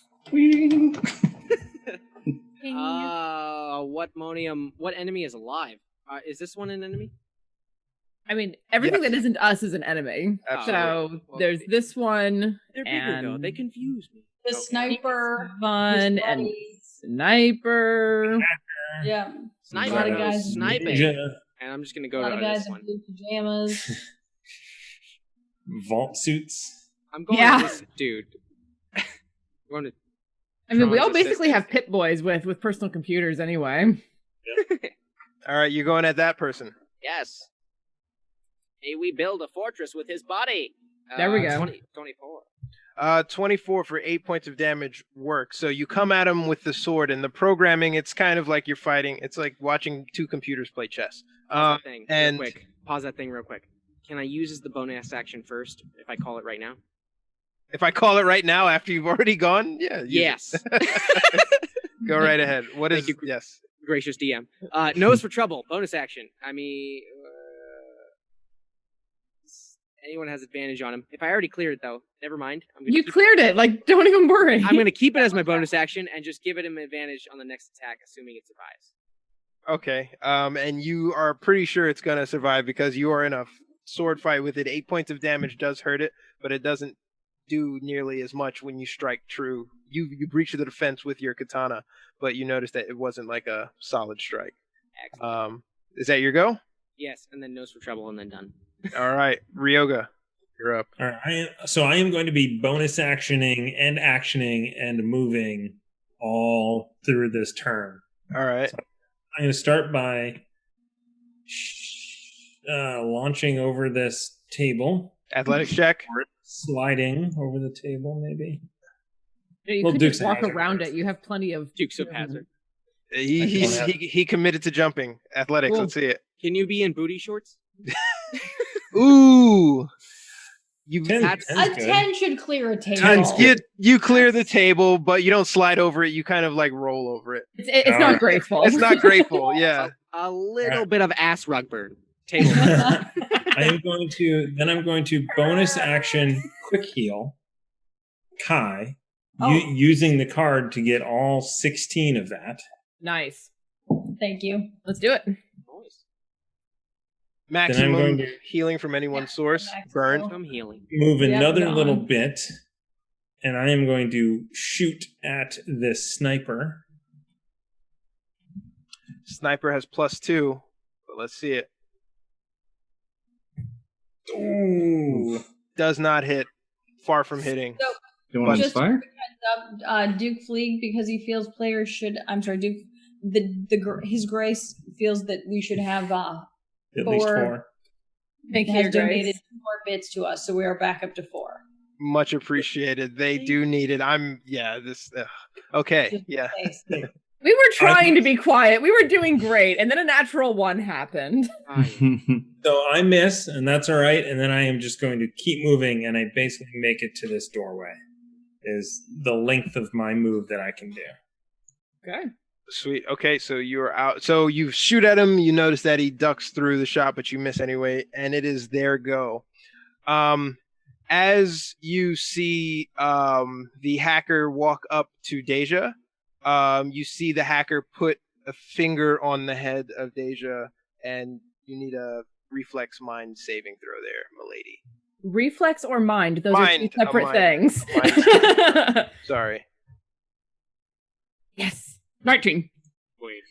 What enemy is alive? Is this one an enemy?
I mean, everything
Yes.
that isn't us is an enemy.
Absolutely.
So there's this one.
They're bigger though.
and
They confuse me.
The
Okay.
sniper.
One
his
and
buddies.
sniper.
Yeah.
Sniper
A lot of
goes
guys-
sniping.
Ninja,
And I'm just gonna
A
go
lot
to
of guys
this
in
one.
blue pajamas.
vault suits.
I'm going
Yeah.
to this dude. I'm going to
I mean, we all
Tron's
basically
assistant.
have pit boys with personal computers anyway.
All right, you're going at that person.
Yes. May we build a fortress with his body.
There we go.
24.
24 for 8 points of damage works. So you come at him with the sword, and the programming, it's kind of like you're fighting. It's like watching 2 computers play chess.
Pause that thing
and-
real quick. Pause that thing real quick. Can I use as the bonus action first if I call it right now?
If I call it right now after you've already gone, yeah. use
Yes.
it. Go right ahead. What is
Thank you.
yes?
Gracious DM. Nose for trouble. Bonus action. I mean, anyone has advantage on him. If I already cleared it though, never mind.
You cleared it. Like, don't even worry.
I'm gonna keep it as my bonus action and just give it him advantage on the next attack, assuming it survives.
Okay. And you are pretty sure it's gonna survive because you are in a sword fight with it. 8 points of damage does hurt it, but it doesn't do nearly as much when you strike true. You breach the defense with your katana, but you notice that it wasn't like a solid strike.
Excellent.
Is that your go?
Yes, and then nose for trouble, and then done.
All right, Ryoga, you're up.
All right. I am going to be bonus actioning and moving all through this turn.
All right.
I'm going to start by launching over this table,
Athletics check.
or sliding over the table, maybe.
You
Well,
could
Duke's
just walk
hazard
around
first.
it. You have plenty of
Dukes of Hazard.
He committed to jumping. Athletics.
Cool.
Let's see it.
Can you be in booty shorts?
Ooh. You
That's-
A
good.
10 should clear a table.
Ten's good.
you clear the table, but you don't slide over it. You kind of like roll over it.
It's
All
not
right.
graceful.
It's not grateful. Yeah.
A little
Right.
bit of ass rug burn. Table.
I'm going to bonus action quick heal Kai using the card to get all 16 of that.
Nice.
Thank you.
Let's do it.
Nice.
Maximum
going to-
healing from any one source.
maximum.
Burn.
I'm healing.
Move
Yeah,
another
go
little
on.
bit, and I am going to shoot at this sniper.
Sniper has +2, but let's see it.
Ooh.
Does not hit. Far from hitting.
So
You want to
Just-
inspire?
Duke Fleeg, because he feels players should. I'm sorry, Duke. His Grace feels that we should have
At least 4.
Thank you,
has
Grace.
donated 2 more bits to us, so we are back up to 4.
Much appreciated. They do need it. Okay. Yeah.
Thanks.
We were trying to be quiet. We were doing great, and then a natural 1 happened.
Fine.
So I miss, and that's all right. And then I am just going to keep moving, and I basically make it to this doorway. Is the length of my move that I can do.
Okay.
Sweet. Okay, so you're out. So you shoot at him. You notice that he ducks through the shot, but you miss anyway, and it is their go. As you see the hacker walk up to Deja, you see the hacker put a finger on the head of Deja, and you need a reflex mind saving throw there, milady.
Reflex or mind? Those
Mind,
are 2 separate
mind.
things.
Sorry.
Yes. 19.
Wait.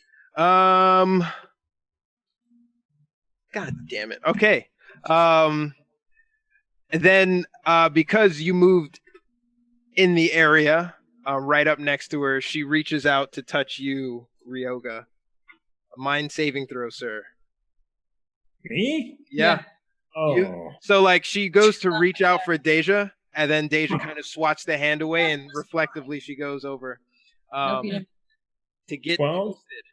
God damn it. Okay. And then because you moved in the area, right up next to her, she reaches out to touch you, Ryoga. A mind saving throw, sir.
Me?
Yeah.
Oh.
So like she goes to reach out for Deja, and then Deja kind of swats the hand away, and reflectively she goes over to get
12?
toasted.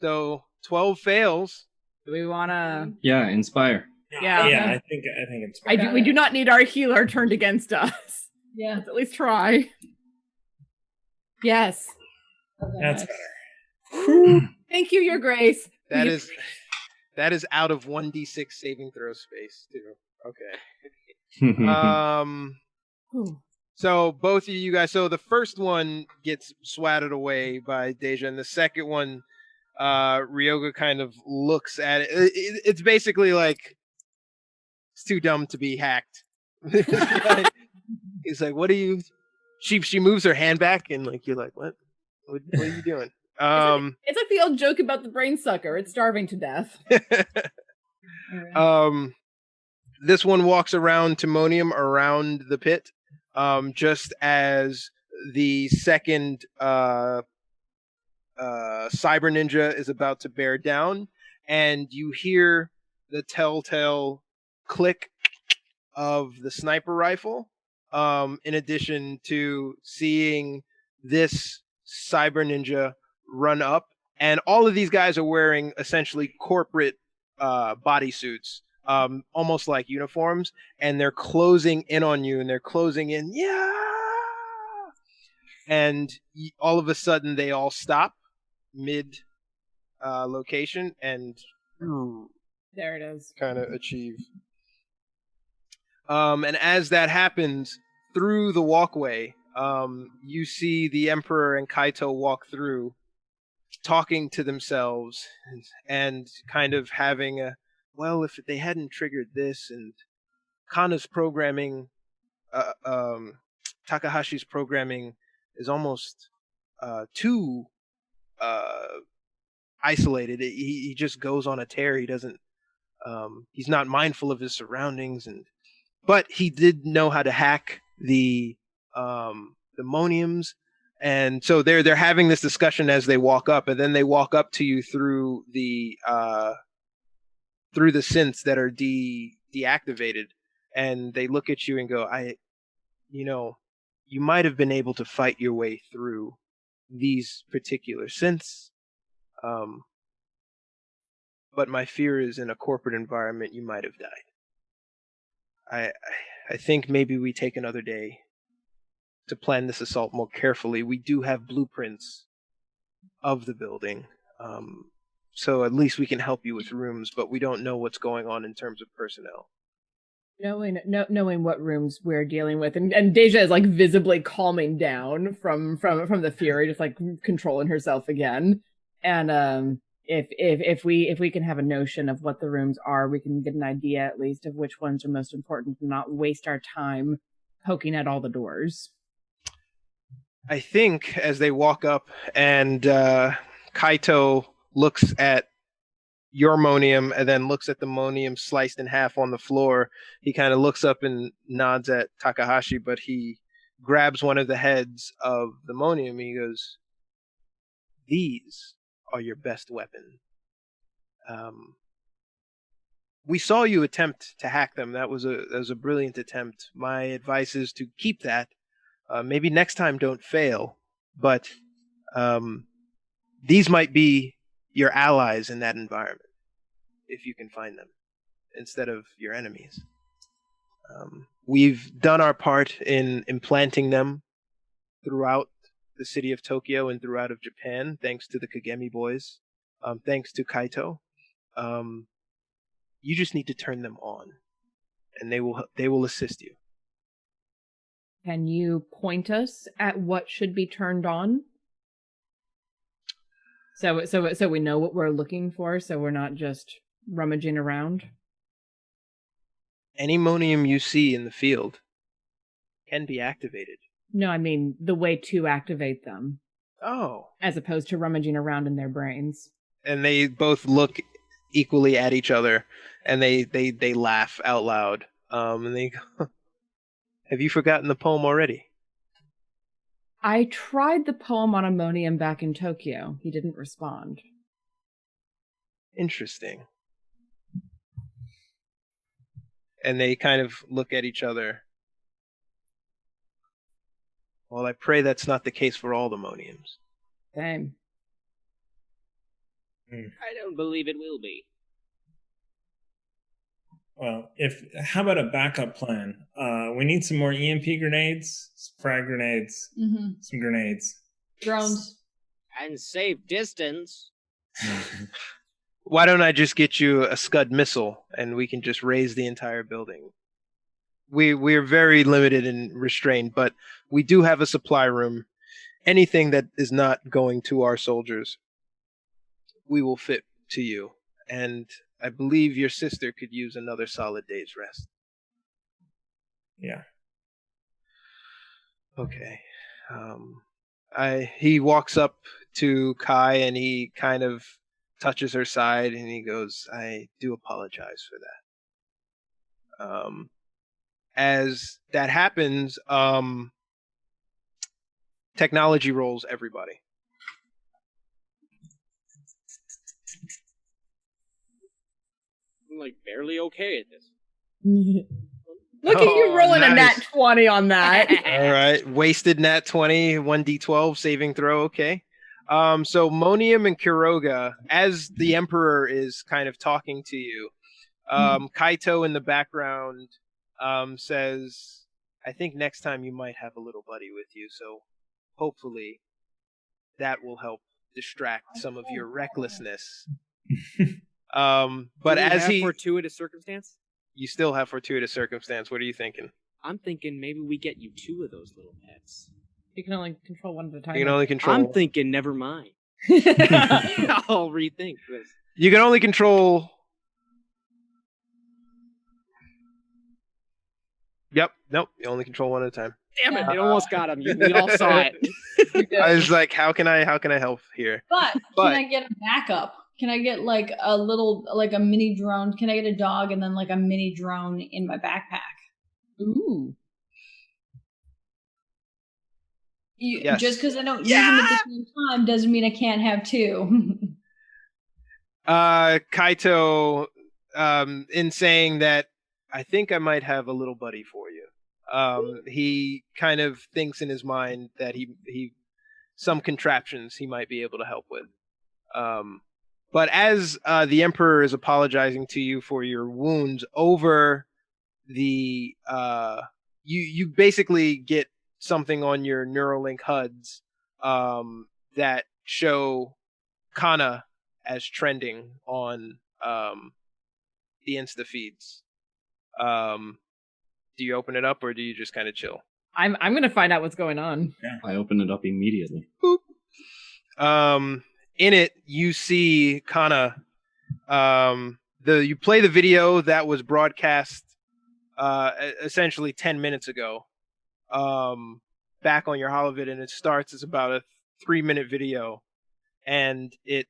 So 12 fails.
Do we want to?
Yeah, inspire.
Yeah, I think it's.
We do not need our healer turned against us.
Yeah.
Let's at least try. Yes.
That's better.
Thank you, Your Grace.
That is out of 1d6 saving throw space too. Okay. So both of you guys. So the first one gets swatted away by Deja, and the second one, Ryoga kind of looks at it. It's basically like it's too dumb to be hacked. He's like, "What are you?" She moves her hand back, and like you're like, "What? What are you doing?"
It's like the old joke about the brain sucker. It's starving to death.
This one walks around to Monium around the pit, just as the second cyber ninja is about to bear down, and you hear the telltale click of the sniper rifle, in addition to seeing this cyber ninja run up, and all of these guys are wearing essentially corporate bodysuits, almost like uniforms, and they're closing in on you, and they're closing in, and all of a sudden they all stop mid location and
there it is.
Kind of achieve. And as that happens, through the walkway, you see the Emperor and Kaito walk through, talking to themselves and kind of having a, well, if they hadn't triggered this, and Kana's programming, Takahashi's programming is almost too isolated. He just goes on a tear. He doesn't, he's not mindful of his surroundings, but he did know how to hack the Moniums. And so they're having this discussion as they walk up, and then they walk up to you through the synths that are deactivated, and they look at you and go, you might have been able to fight your way through these particular synths, but my fear is in a corporate environment you might have died. I think maybe we take another day to plan this assault more carefully. We do have blueprints of the building, so at least we can help you with rooms, but we don't know what's going on in terms of personnel.
Knowing what rooms we're dealing with, and Deja is like visibly calming down from the fury, just like controlling herself again. And if we can have a notion of what the rooms are, we can get an idea at least of which ones are most important, and not waste our time poking at all the doors.
I think as they walk up, and Kaito looks at your Monium and then looks at the Monium sliced in half on the floor, he kind of looks up and nods at Takahashi, but he grabs one of the heads of the Monium and he goes, "These are your best weapon. We saw you attempt to hack them. That was a brilliant attempt. My advice is to keep that. Maybe next time don't fail, but these might be your allies in that environment, if you can find them, instead of your enemies. We've done our part in implanting them throughout the city of Tokyo and throughout of Japan, thanks to the Kagemi boys, thanks to Kaito. You just need to turn them on, and they will assist you."
Can you point us at what should be turned on? So we know what we're looking for, so we're not just rummaging around.
Any Monium you see in the field can be activated.
No, I mean the way to activate them.
Oh.
As opposed to rummaging around in their brains.
And they both look equally at each other, and they laugh out loud. And they go, "Have you forgotten the poem already?"
I tried the poem on Monium back in Tokyo. He didn't respond.
Interesting. And they kind of look at each other. Well, I pray that's not the case for all the Moniums.
Same.
I don't believe it will be.
Well, how about a backup plan? We need some more EMP grenades, some frag grenades, some grenades.
Drones.
And save distance.
Why don't I just get you a Scud missile and we can just raise the entire building? We're very limited and restrained, but we do have a supply room. Anything that is not going to our soldiers, we will fit to you. And I believe your sister could use another solid day's rest.
Yeah.
Okay. He walks up to Kai and he kind of touches her side and he goes, "I do apologize for that." As that happens, technology rolls everybody.
I'm like barely okay at this.
Look at you rolling a nat 20 on that.
All right. Wasted nat 20, 1d12, saving throw. Okay. So Monium and Kuroga, as the Emperor is kind of talking to you, Kaito in the background says, "I think next time you might have a little buddy with you, so hopefully that will help distract some of your recklessness." But as he
fortuitous circumstance,
you still have fortuitous circumstance. What are you thinking?
I'm thinking maybe we get you 2 of those little pets.
You can only control one at a time.
You can only control.
I'm thinking, never mind. I'll rethink this.
You can only control. Yep. Nope. You only control one at a time.
Damn it! It almost got him. We all saw it.
I was like, how can I help here?
But can I get a backup? Can I get like a mini drone? Can I get a dog and then like a mini drone in my backpack?
Ooh.
Yes.
Just because I don't use them at the same time doesn't mean I can't have 2.
Kaito, in saying that, I think I might have a little buddy for you. He kind of thinks in his mind that he some contraptions he might be able to help with. But as the Emperor is apologizing to you for your wounds over the you basically get something on your Neuralink HUDs that show Kana as trending on the Insta feeds. Do you open it up or do you just kind of chill?
I'm gonna find out what's going on.
Yeah. I open it up immediately.
Boop. In it, you see Kana. You play the video that was broadcast essentially 10 minutes ago. Back on your holovid, and it starts as about a 3-minute video, and it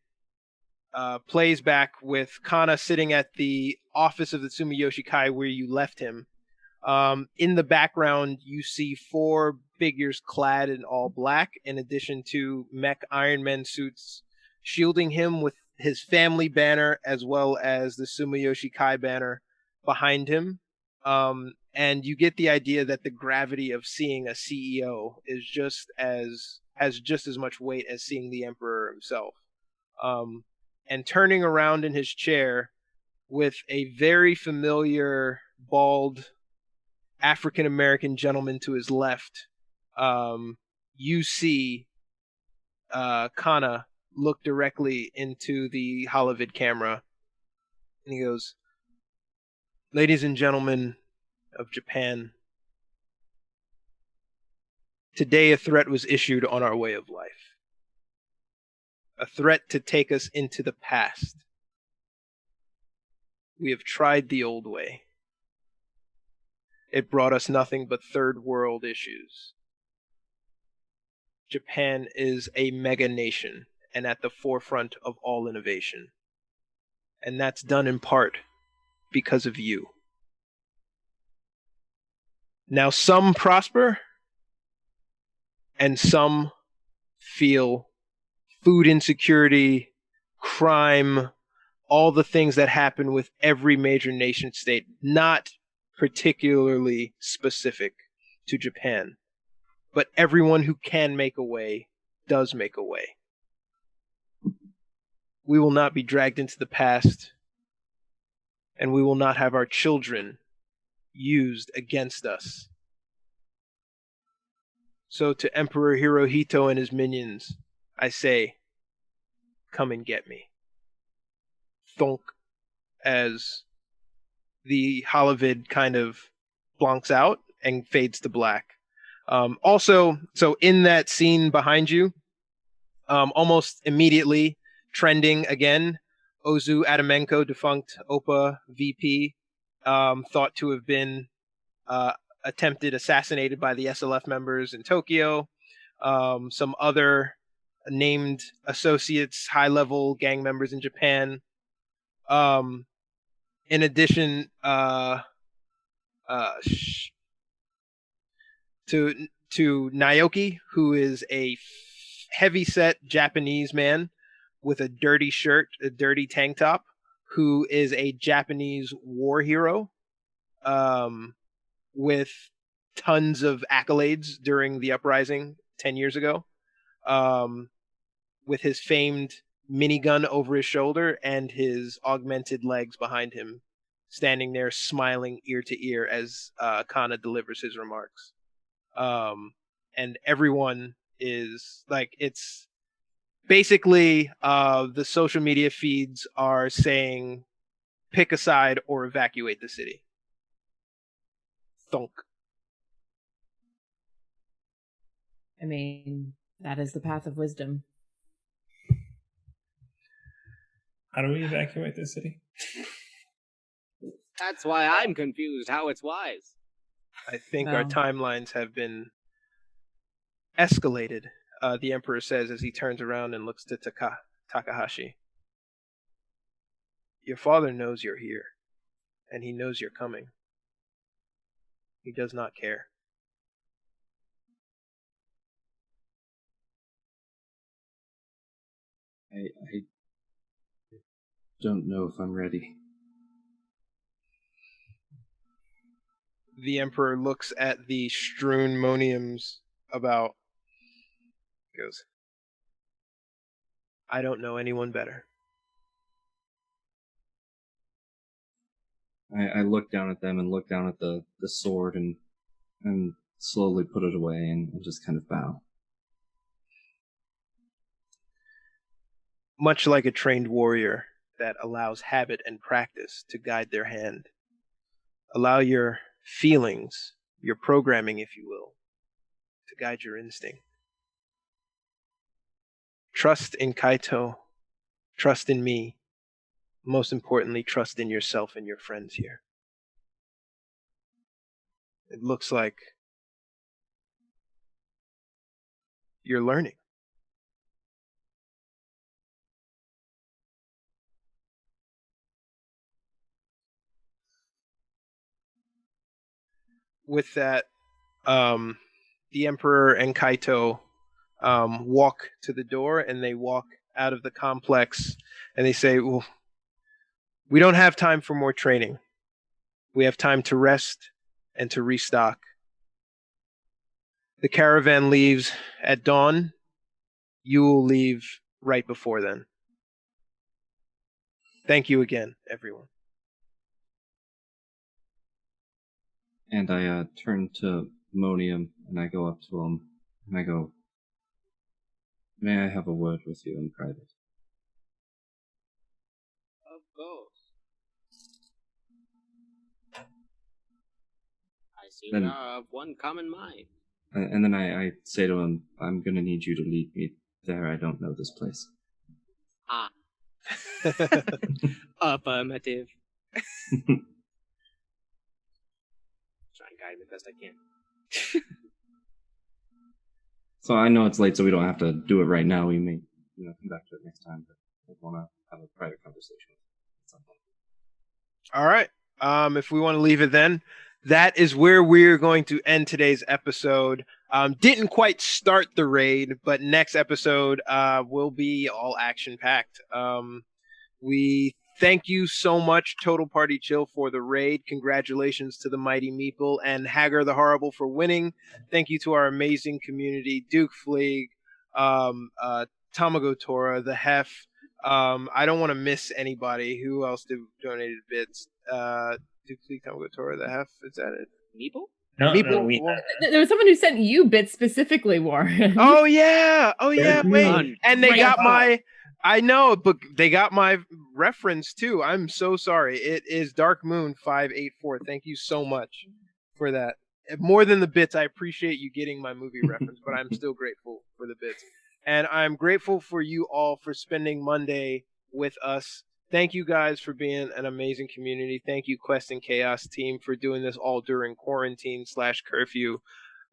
plays back with Kana sitting at the office of the Tsumiyoshi Kai where you left him. In the background, you see 4 figures clad in all black, in addition to mech Iron Man suits shielding him with his family banner as well as the Tsumiyoshi Kai banner behind him. And you get the idea that the gravity of seeing a CEO is has just as much weight as seeing the Emperor himself. And turning around in his chair with a very familiar bald African American gentleman to his left, you see Kana look directly into the holovid camera, and he goes, "Ladies and gentlemen of Japan, today a threat was issued on our way of life. A threat to take us into the past. We have tried the old way. It brought us nothing but third world issues. Japan is a mega nation and at the forefront of all innovation. And that's done in part because of you. Now some prosper, and some feel food insecurity, crime, all the things that happen with every major nation state, not particularly specific to Japan. But everyone who can make a way does make a way. We will not be dragged into the past, and we will not have our children used against us. So to Emperor Hirohito and his minions, I say, come and get me. Thunk, as the holovid kind of blanks out and fades to black. Also, so in that scene behind you, almost immediately trending again, Ozu Adamenko, defunct OPA VP, thought to have been attempted assassinated by the SLF members in Tokyo. Some other named associates, high-level gang members in Japan. In addition to Naoki, who is a heavy-set Japanese man with a dirty shirt, a dirty tank top, who is a Japanese war hero, with tons of accolades during the uprising 10 years ago, with his famed minigun over his shoulder and his augmented legs behind him, standing there smiling ear to ear as Kana delivers his remarks. And everyone is like, it's basically the social media feeds are saying, pick a side or evacuate the city. Thunk.
I mean, that is the path of wisdom.
How do we evacuate the city?
That's why I'm confused how it's wise.
I think our timelines have been escalated, the Emperor says as he turns around and looks to Takahashi. Your father knows you're here, and he knows you're coming. He does not care.
I don't know if I'm ready.
The Emperor looks at the strewn moniums about. Goes, I don't know anyone better.
I look down at them and look down at the sword and slowly put it away and just kind of bow.
Much like a trained warrior that allows habit and practice to guide their hand. Allow your feelings, your programming, if you will, to guide your instinct. Trust in Kaito, trust in me, most importantly, trust in yourself and your friends here. It looks like you're learning. With that, the Emperor and Kaito walk to the door, and they walk out of the complex, and they say, well, we don't have time for more training. We have time to rest and to restock. The caravan leaves at dawn. You will leave right before then. Thank you again, everyone.
And I turn to Monium, and I go up to him, and I go, may I have a word with you in private?
Of course. I see we are of one common mind.
And then I say to him, I'm going to need you to lead me there. I don't know this place.
Ah. Affirmative. Try and guide the best I can.
So I know it's late, so we don't have to do it right now. We may, come back to it next time. But I want to have a private conversation.
All right. If we want to leave it then, that is where we're going to end today's episode. Didn't quite start the raid, but next episode will be all action packed. We thank you so much, Total Party Chill, for the raid. Congratulations to the Mighty Meeple and Hagar the Horrible for winning. Thank you to our amazing community, Duke Fleeg, Tamago Tora, the Hef. I don't want to miss anybody. Who else donated bits? Duke Fleeg, Tamago Tora, the Hef. Is that it?
Meeple?
No,
Meeple?
There was someone who sent you bits specifically, Warren.
Oh yeah. Wait.
None.
And they
Right
got
up.
my. I know, but they got my reference too. I'm so sorry. It is Dark Moon 584. Thank you so much for that. More than the bits, I appreciate you getting my movie reference, but I'm still grateful for the bits. And I'm grateful for you all for spending Monday with us. Thank you guys for being an amazing community. Thank you, Quest and Chaos team, for doing this all during quarantine/curfew.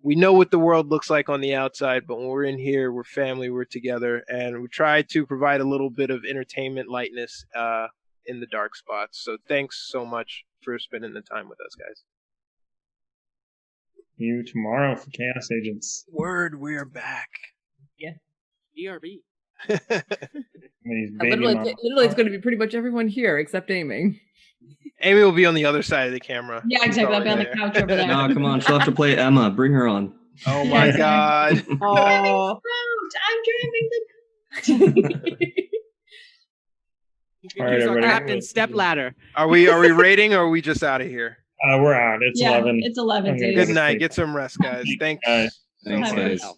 We know what the world looks like on the outside, but when we're in here, we're family, we're together, and we try to provide a little bit of entertainment lightness in the dark spots. So thanks so much for spending the time with us, guys.
See you tomorrow for Chaos Agents.
Word, we're back.
ERB.
Literally, it's going to be pretty much everyone here except Amy.
Amy will be on the other side of the camera.
Yeah, exactly. I'll be on the couch over there.
No, come on. She'll have to play Emma. Bring her on.
Oh my god.
Oh. I'm driving the
You
All
can
right,
use our
everybody.
captain's step ladder.
Are we rating or are we just out of here?
We're out. It's 11.
It's 11.
Okay,
Good
dude.
night. Get some rest, guys. Thanks.
Guys.
so
Thanks,
much.
guys.